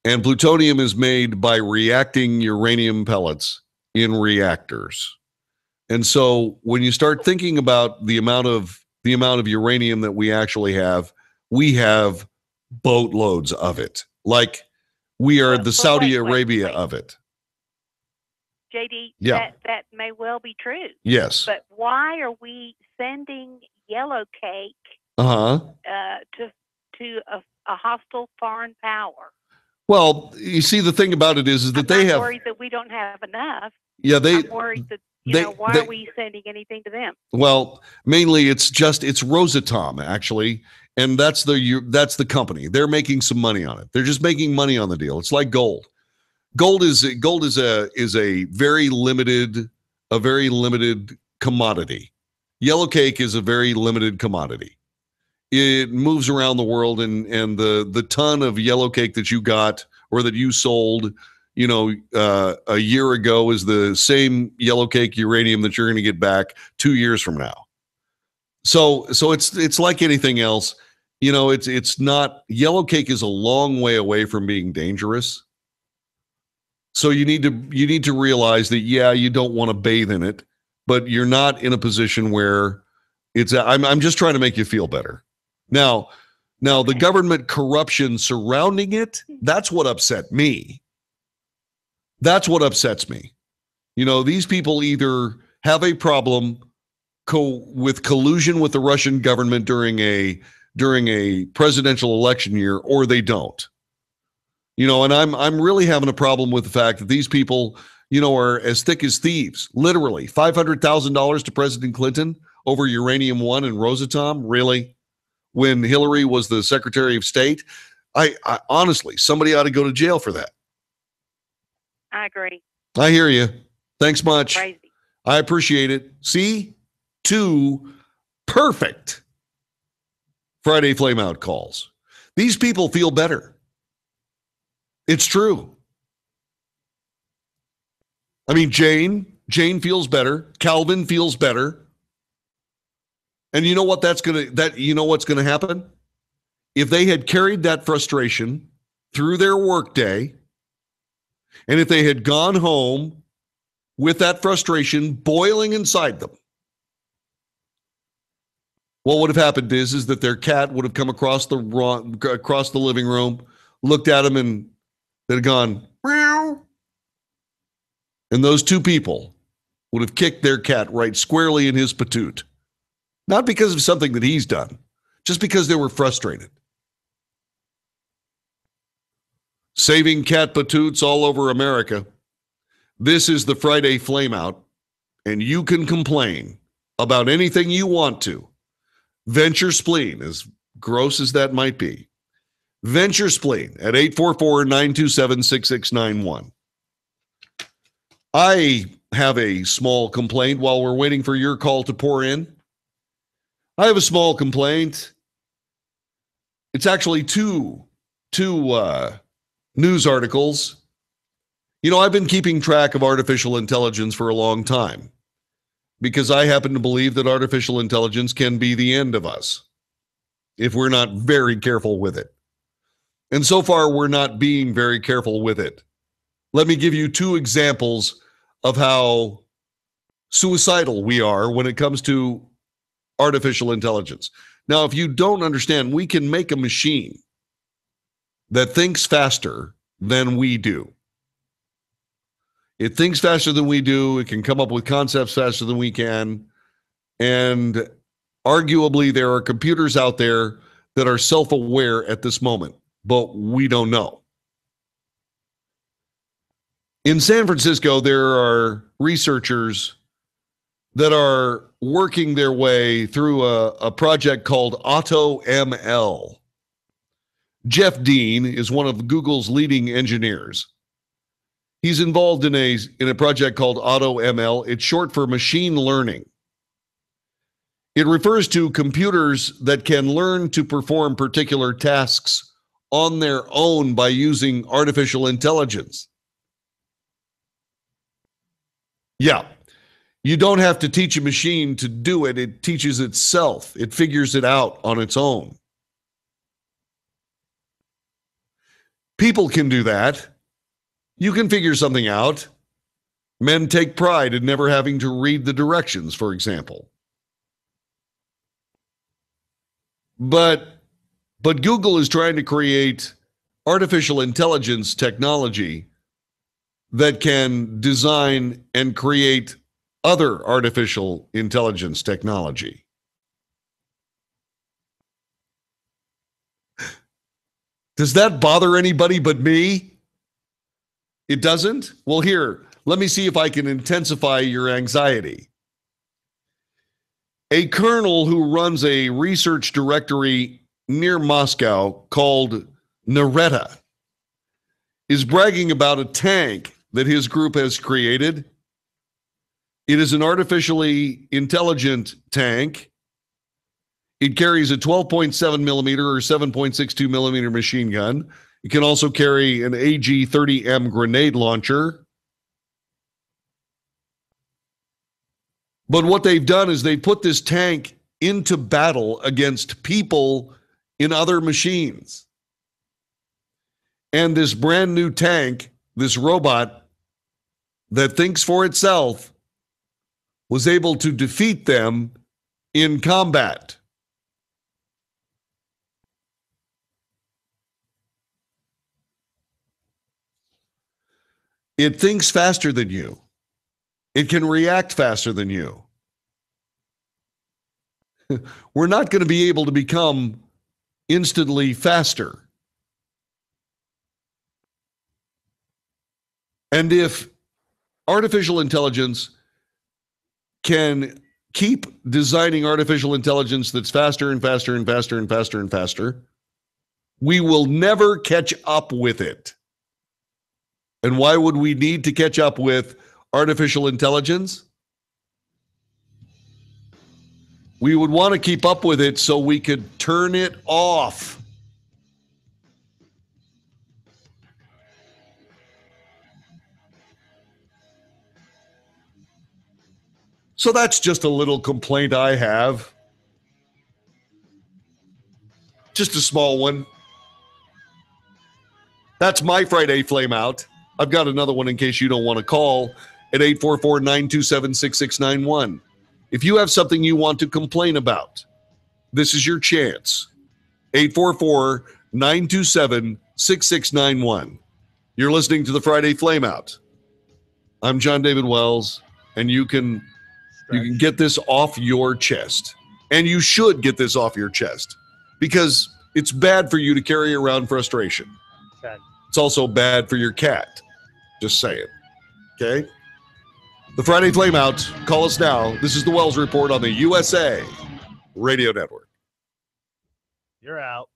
And plutonium is made by reacting uranium pellets in reactors. And so when you start thinking about the amount of uranium that we actually have, we have boatloads of it. Like we are the Saudi Arabia of it. JD, Yeah. that may well be true. Yes. But why are we sending yellow cake to a hostile foreign power? Well, you see, the thing about it is that they have. I'm worried that we don't have enough. Yeah, I'm worried that why are we sending anything to them? Well, mainly it's Rosatom actually, and that's the company. They're making some money on it. They're just making money on the deal. It's like gold. Gold is a very limited commodity. Yellow cake is a very limited commodity. It moves around the world, and the ton of yellow cake that you got or that you sold, a year ago is the same yellow cake uranium that you're going to get back 2 years from now. So it's like anything else. It's not, yellow cake is a long way away from being dangerous. So you need to realize that, yeah, you don't want to bathe in it, but you're not in a position where I'm just trying to make you feel better. Now the government corruption surrounding it, that's what upset me. That's what upsets me. These people either have a problem with collusion with the Russian government during a presidential election year, or they don't. And I'm really having a problem with the fact that these people, are as thick as thieves. Literally, $500,000 to President Clinton over Uranium One and Rosatom. Really, when Hillary was the Secretary of State, I honestly, somebody ought to go to jail for that. I agree. I hear you. Thanks much. Crazy. I appreciate it. See, 2 perfect Friday Flameout calls. These people feel better. It's true. I mean, Jane feels better. Calvin feels better. And you know what what's going to happen? If they had carried that frustration through their workday, and if they had gone home with that frustration boiling inside them, what would have happened is that their cat would have come across the living room, looked at him, and they'd have gone, meow. And those 2 people would have kicked their cat right squarely in his patoot. Not because of something that he's done, just because they were frustrated. Saving cat patoots all over America. This is the Friday Flameout, and you can complain about anything you want to. Venture spleen, as gross as that might be. Venture spleen at 844-927-6691. I have a small complaint while we're waiting for your call to pour in. I have a small complaint. It's actually two news articles. I've been keeping track of artificial intelligence for a long time because I happen to believe that artificial intelligence can be the end of us if we're not very careful with it. And so far, we're not being very careful with it. Let me give you 2 examples of how suicidal we are when it comes to artificial intelligence. Now, if you don't understand, we can make a machine that thinks faster than we do. It thinks faster than we do. It can come up with concepts faster than we can. And arguably, there are computers out there that are self-aware at this moment, but we don't know. In San Francisco, there are researchers that are working their way through a project called AutoML. Jeff Dean is one of Google's leading engineers. He's involved in a project called AutoML. It's short for machine learning. It refers to computers that can learn to perform particular tasks on their own by using artificial intelligence. Yeah. You don't have to teach a machine to do it. It teaches itself. It figures it out on its own. People can do that. You can figure something out. Men take pride in never having to read the directions, for example. But But Google is trying to create artificial intelligence technology that can design and create other artificial intelligence technology. Does that bother anybody but me? It doesn't? Well, here, let me see if I can intensify your anxiety. A colonel who runs a research directory near Moscow called Nareta is bragging about a tank that his group has created. It is an artificially intelligent tank. It carries a 12.7 millimeter or 7.62 millimeter machine gun. It can also carry an AG-30M grenade launcher. But what they've done is they put this tank into battle against people in other machines. And this brand new tank, this robot that thinks for itself, was able to defeat them in combat. It thinks faster than you. It can react faster than you. We're not going to be able to become instantly faster. And if artificial intelligence can keep designing artificial intelligence that's faster and faster and faster and faster and faster, we will never catch up with it. And why would we need to catch up with artificial intelligence? We would want to keep up with it so we could turn it off. So that's just a little complaint I have. Just a small one. That's my Friday Flame Out. I've got another one in case you don't want to call at 844-927-6691. If you have something you want to complain about, this is your chance. 844-927-6691. You're listening to the Friday Flame Out. I'm John David Wells, and you can get this off your chest. And you should get this off your chest because it's bad for you to carry around frustration. Okay. It's also bad for your cat. Just saying. Okay? The Friday Flame Out. Call us now. This is the Wells Report on the USA Radio Network. You're out.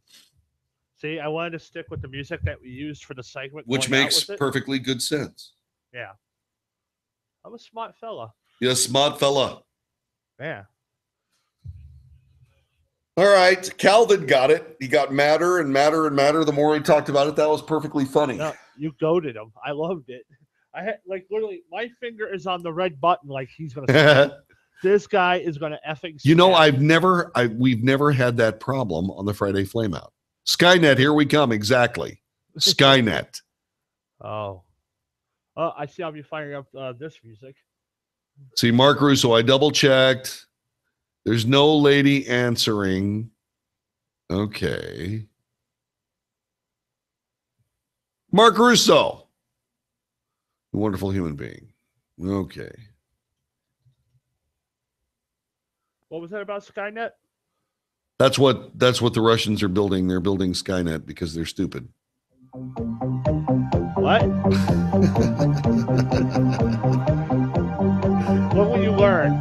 See, I wanted to stick with the music that we used for the segment. Which makes perfectly good sense. Yeah. I'm a smart fella. You're a smart fella. Yeah. All right. Calvin got it. He got madder and madder and madder the more he talked about it. That was perfectly funny. No, you goaded him. I loved it. I had literally my finger is on the red button like he's gonna this guy is gonna effing You know, we've never had that problem on the Friday Flame Out. Skynet, here we come. Exactly. Skynet. Oh. I see I'll be firing up this music. See, Mark Russo, I double checked. There's no lady answering. Okay. Mark Russo. A wonderful human being. Okay. What was that about Skynet? That's what the Russians are building. They're building Skynet because they're stupid. What? What will you learn?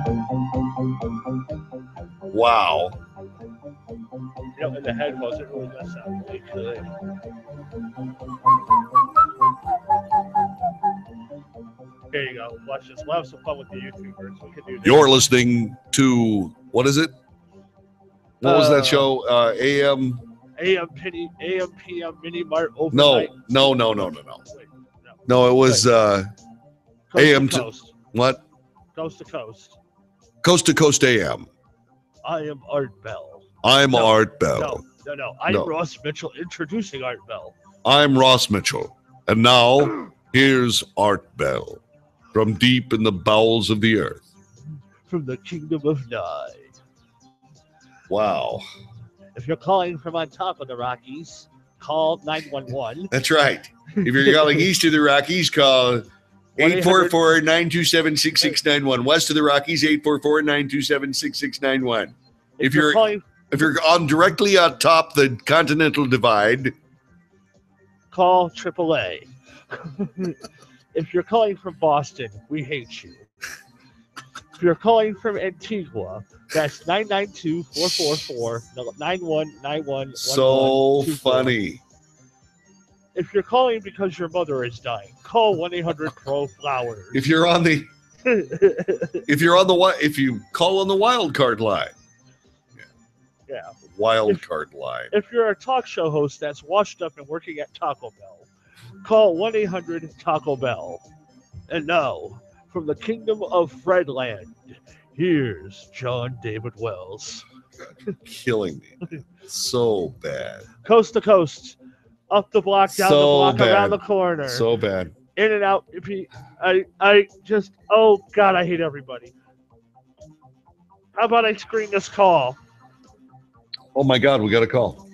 Wow. You know, in the headphones, it really does sound really good. Here you go. Watch this. We'll have some fun with the YouTubers. We can do this. You're listening to, what is it? What was that show? AM PM Mini Mart overnight. No, Wait, no. No, it was AM to coast. What? Coast to coast. Coast to Coast AM. I am Art Bell. I'm Art Bell. No. I'm Ross Mitchell introducing Art Bell. I'm Ross Mitchell. And now, here's Art Bell from deep in the bowels of the earth. From the kingdom of Nye. Wow. If you're calling from on top of the Rockies, call 911. That's right. If you're calling east of the Rockies, call 844-927-6691. West of the Rockies, 844-927-6691. If you're on directly on top the Continental Divide, call AAA. If you're calling from Boston, we hate you. If you're calling from Antigua, that's 992-444-9191. So funny. If you're calling because your mother is dying, call 1-800-PRO-FLOWERS. If you call on the wild card line. Yeah. Wild card line. If you're a talk show host that's washed up and working at Taco Bell, call 1-800-TACO-BELL. And now, from the kingdom of Fredland, here's John David Wells. Killing me. So bad. Coast to coast, up the block, down the block, around the corner. So bad. In and out. I just, oh God, I hate everybody. How about I screen this call? Oh my God, we got a call.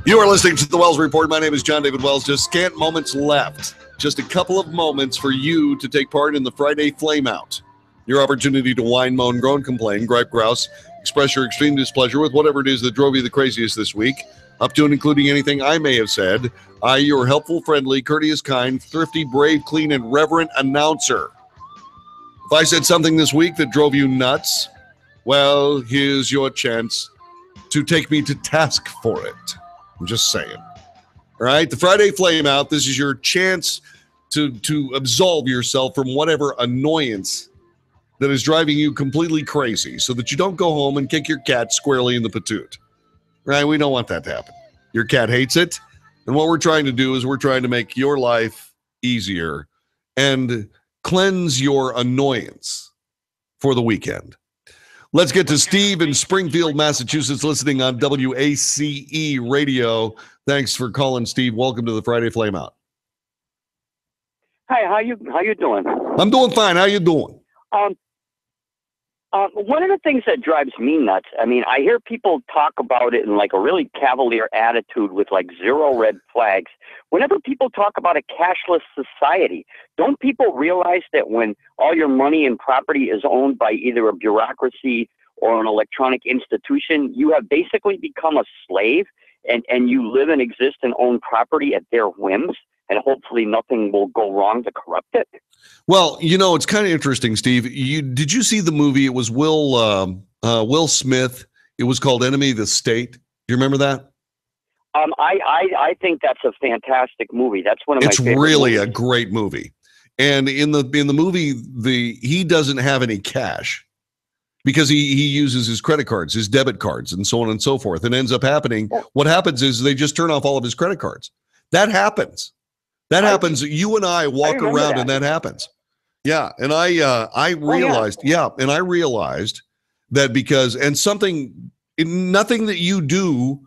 You are listening to the Wells Report. My name is John David Wells. Just scant moments left. Just a couple of moments for you to take part in the Friday Flameout. Your opportunity to whine, moan, groan, complain, gripe, grouse, express your extreme displeasure with whatever it is that drove you the craziest this week, up to and including anything I may have said. I, your helpful, friendly, courteous, kind, thrifty, brave, clean, and reverent announcer. If I said something this week that drove you nuts, well, here's your chance to take me to task for it. I'm just saying. All right, the Friday Flameout, this is your chance to absolve yourself from whatever annoyance that is driving you completely crazy so that you don't go home and kick your cat squarely in the patoot. Right? We don't want that to happen. Your cat hates it. And what we're trying to do is we're trying to make your life easier and cleanse your annoyance for the weekend. Let's get to Steve in Springfield, Massachusetts, listening on WACE Radio. Thanks for calling, Steve. Welcome to the Friday Flameout. Hi, how you doing? I'm doing fine. How you doing? One of the things that drives me nuts, I mean, I hear people talk about it in like a really cavalier attitude with like zero red flags. Whenever people talk about a cashless society, don't people realize that when all your money and property is owned by either a bureaucracy or an electronic institution, you have basically become a slave and you live and exist and own property at their whims, and hopefully nothing will go wrong to corrupt it? Well, you know, it's kind of interesting, Steve. Did you see the movie? It was Will Smith. It was called Enemy of the State. Do you remember that? I think that's a fantastic movie. That's one of my favorite really movies. A great movie. And in the movie, he doesn't have any cash because he uses his credit cards, his debit cards, and so on and so forth. And ends up happening. What happens is they just turn off all of his credit cards. That happens. That happens. You and I walk around and that happens. Yeah. And I realized, and I realized that because, and nothing that you do,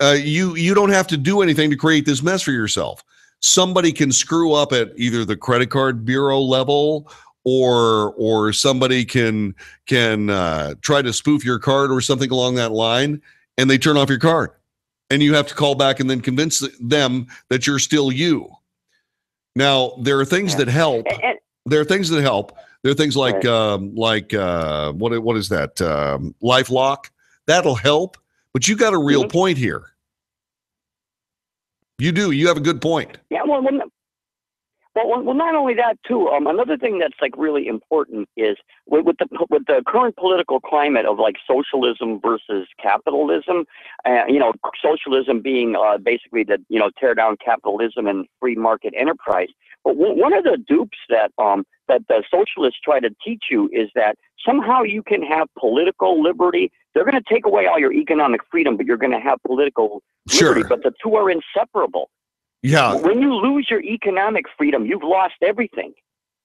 you don't have to do anything to create this mess for yourself. Somebody can screw up at either the credit card bureau level or somebody can try to spoof your card or something along that line, and they turn off your card. And you have to call back and then convince them that you're still you. Now, there are things that help. There are things that help. There are things like what is that? LifeLock. That'll help. But you got a real point here. You do. You have a good point. Yeah. Well, Well, not only that too. Another thing that's like really important is with the current political climate of like socialism versus capitalism. Socialism being basically the tear down capitalism and free market enterprise. But one of the dupes that the socialists try to teach you is that somehow you can have political liberty. They're going to take away all your economic freedom, but you're going to have political liberty. But the two are inseparable. Yeah. When you lose your economic freedom, you've lost everything.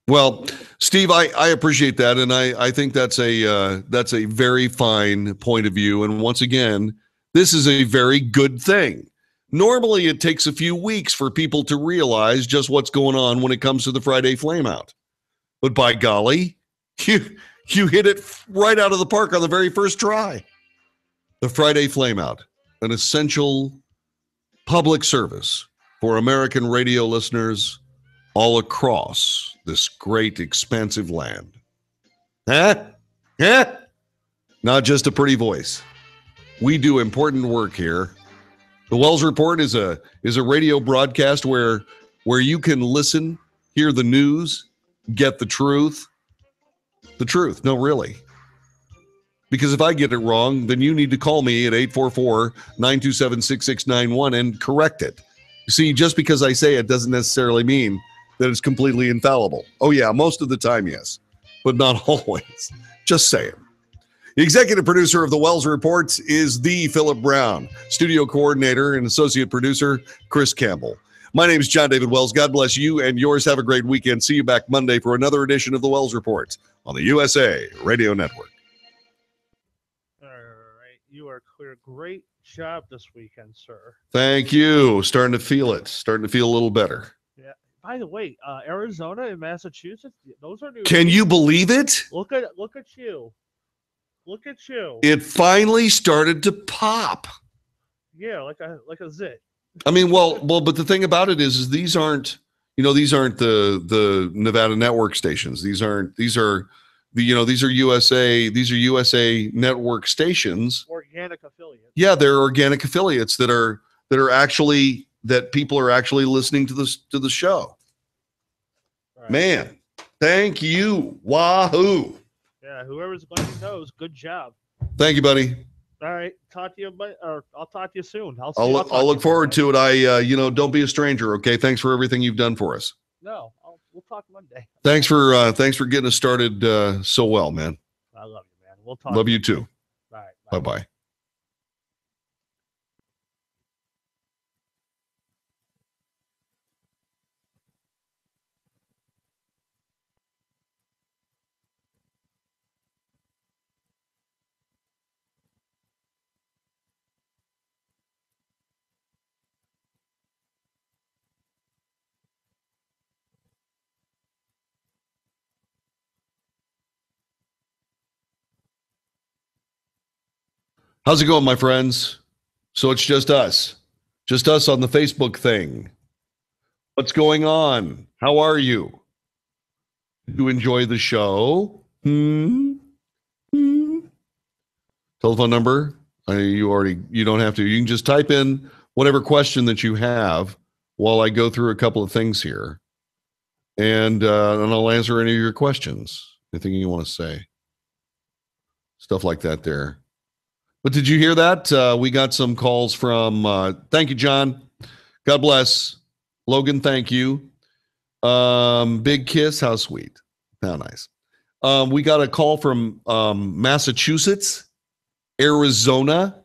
Well, Steve, I appreciate that, and I think that's a very fine point of view. And once again, this is a very good thing. Normally, it takes a few weeks for people to realize just what's going on when it comes to the Friday Flameout. But by golly, you hit it right out of the park on the very first try. The Friday Flameout, an essential public service for American radio listeners all across this great, expansive land. Not just a pretty voice. We do important work here. The Wells Report is a radio broadcast where you can listen, hear the news, get the truth. The truth. No, really. Because if I get it wrong, then you need to call me at 844-927-6691 and correct it. See, just because I say it doesn't necessarily mean that it's completely infallible. Oh, yeah, most of the time, yes, but not always. Just saying. The executive producer of the Wells Report is the Philip Brown, studio coordinator and associate producer Chris Campbell. My name is John David Wells. God bless you and yours. Have a great weekend. See you back Monday for another edition of the Wells Report on the USA Radio Network. All right, you are clear. Great job this weekend, sir. Thank you. Starting to feel it. Starting to feel a little better. Yeah. By the way, Arizona and Massachusetts, those are new. Can you believe it? Look at you. Look at you. It finally started to pop. Yeah, like a zit. I mean, well, but the thing about it is these aren't the Nevada network stations. These are USA network stations. Organic affiliates. Yeah, they're organic affiliates that people are actually listening to the show. Right. Man, thank you. Wahoo. Yeah, whoever's letting you know, good job. Thank you, buddy. All right, talk to you, I'll talk to you soon. I'll look forward to it. Don't be a stranger. Okay, thanks for everything you've done for us. No, we'll talk Monday. Thanks for getting us started so well, man. I love you, man. We'll talk. Love you too. All right. Bye-bye. How's it going, my friends? So it's just us on the Facebook thing. What's going on? How are you? You enjoy the show? Telephone number? You don't have to. You can just type in whatever question that you have while I go through a couple of things here, and I'll answer any of your questions. Anything you want to say? Stuff like that there. But did you hear that? We got some calls from, thank you, John. God bless. Logan, thank you. Big kiss. How sweet. How nice. We got a call from Massachusetts, Arizona.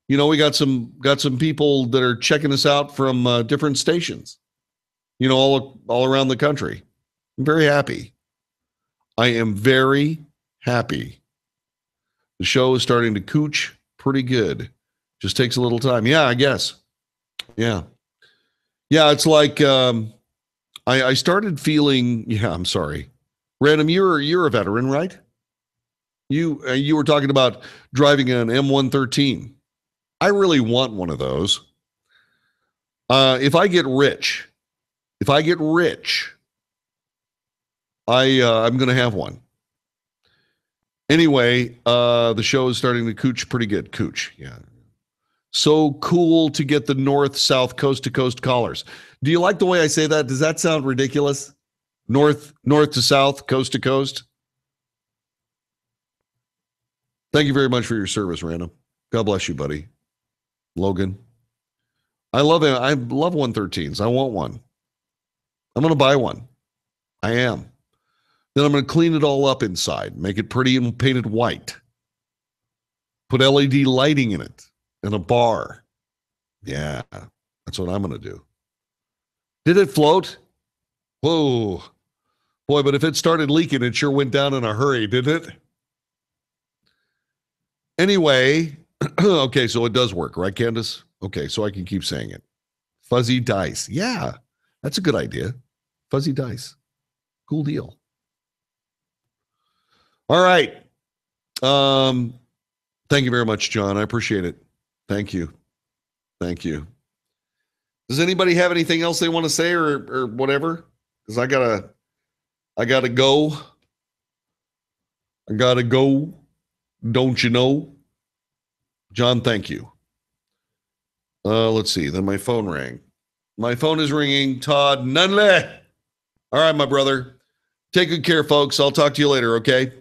We got some people that are checking us out from different stations, all around the country. I'm very happy. I am very happy. The show is starting to cooch pretty good. Just takes a little time. Yeah, I guess. Yeah. Yeah, it's like I started feeling, I'm sorry. Random, you're a veteran, right? You were talking about driving an M113. I really want one of those. If I get rich, I'm going to have one. Anyway, the show is starting to cooch pretty good. Cooch, yeah. So cool to get the north-south coast-to-coast callers. Do you like the way I say that? Does that sound ridiculous? North to south, coast to coast. Thank you very much for your service, Random. God bless you, buddy. Logan. I love 113s. I want one. I'm going to buy one. I am. Then I'm going to clean it all up inside, make it pretty and paint it white. Put LED lighting in it and a bar. Yeah, that's what I'm going to do. Did it float? Whoa. Boy, but if it started leaking, it sure went down in a hurry, didn't it? Anyway, okay, so it does work, right, Candace? Okay, so I can keep saying it. Fuzzy dice. Yeah, that's a good idea. Fuzzy dice. Cool deal. All right. Thank you very much, John. I appreciate it. Thank you. Thank you. Does anybody have anything else they want to say or whatever? Because I gotta go. I gotta go. Don't you know? John, thank you. Let's see. Then my phone rang. My phone is ringing. Todd Nunley. All right, my brother. Take good care, folks. I'll talk to you later, okay?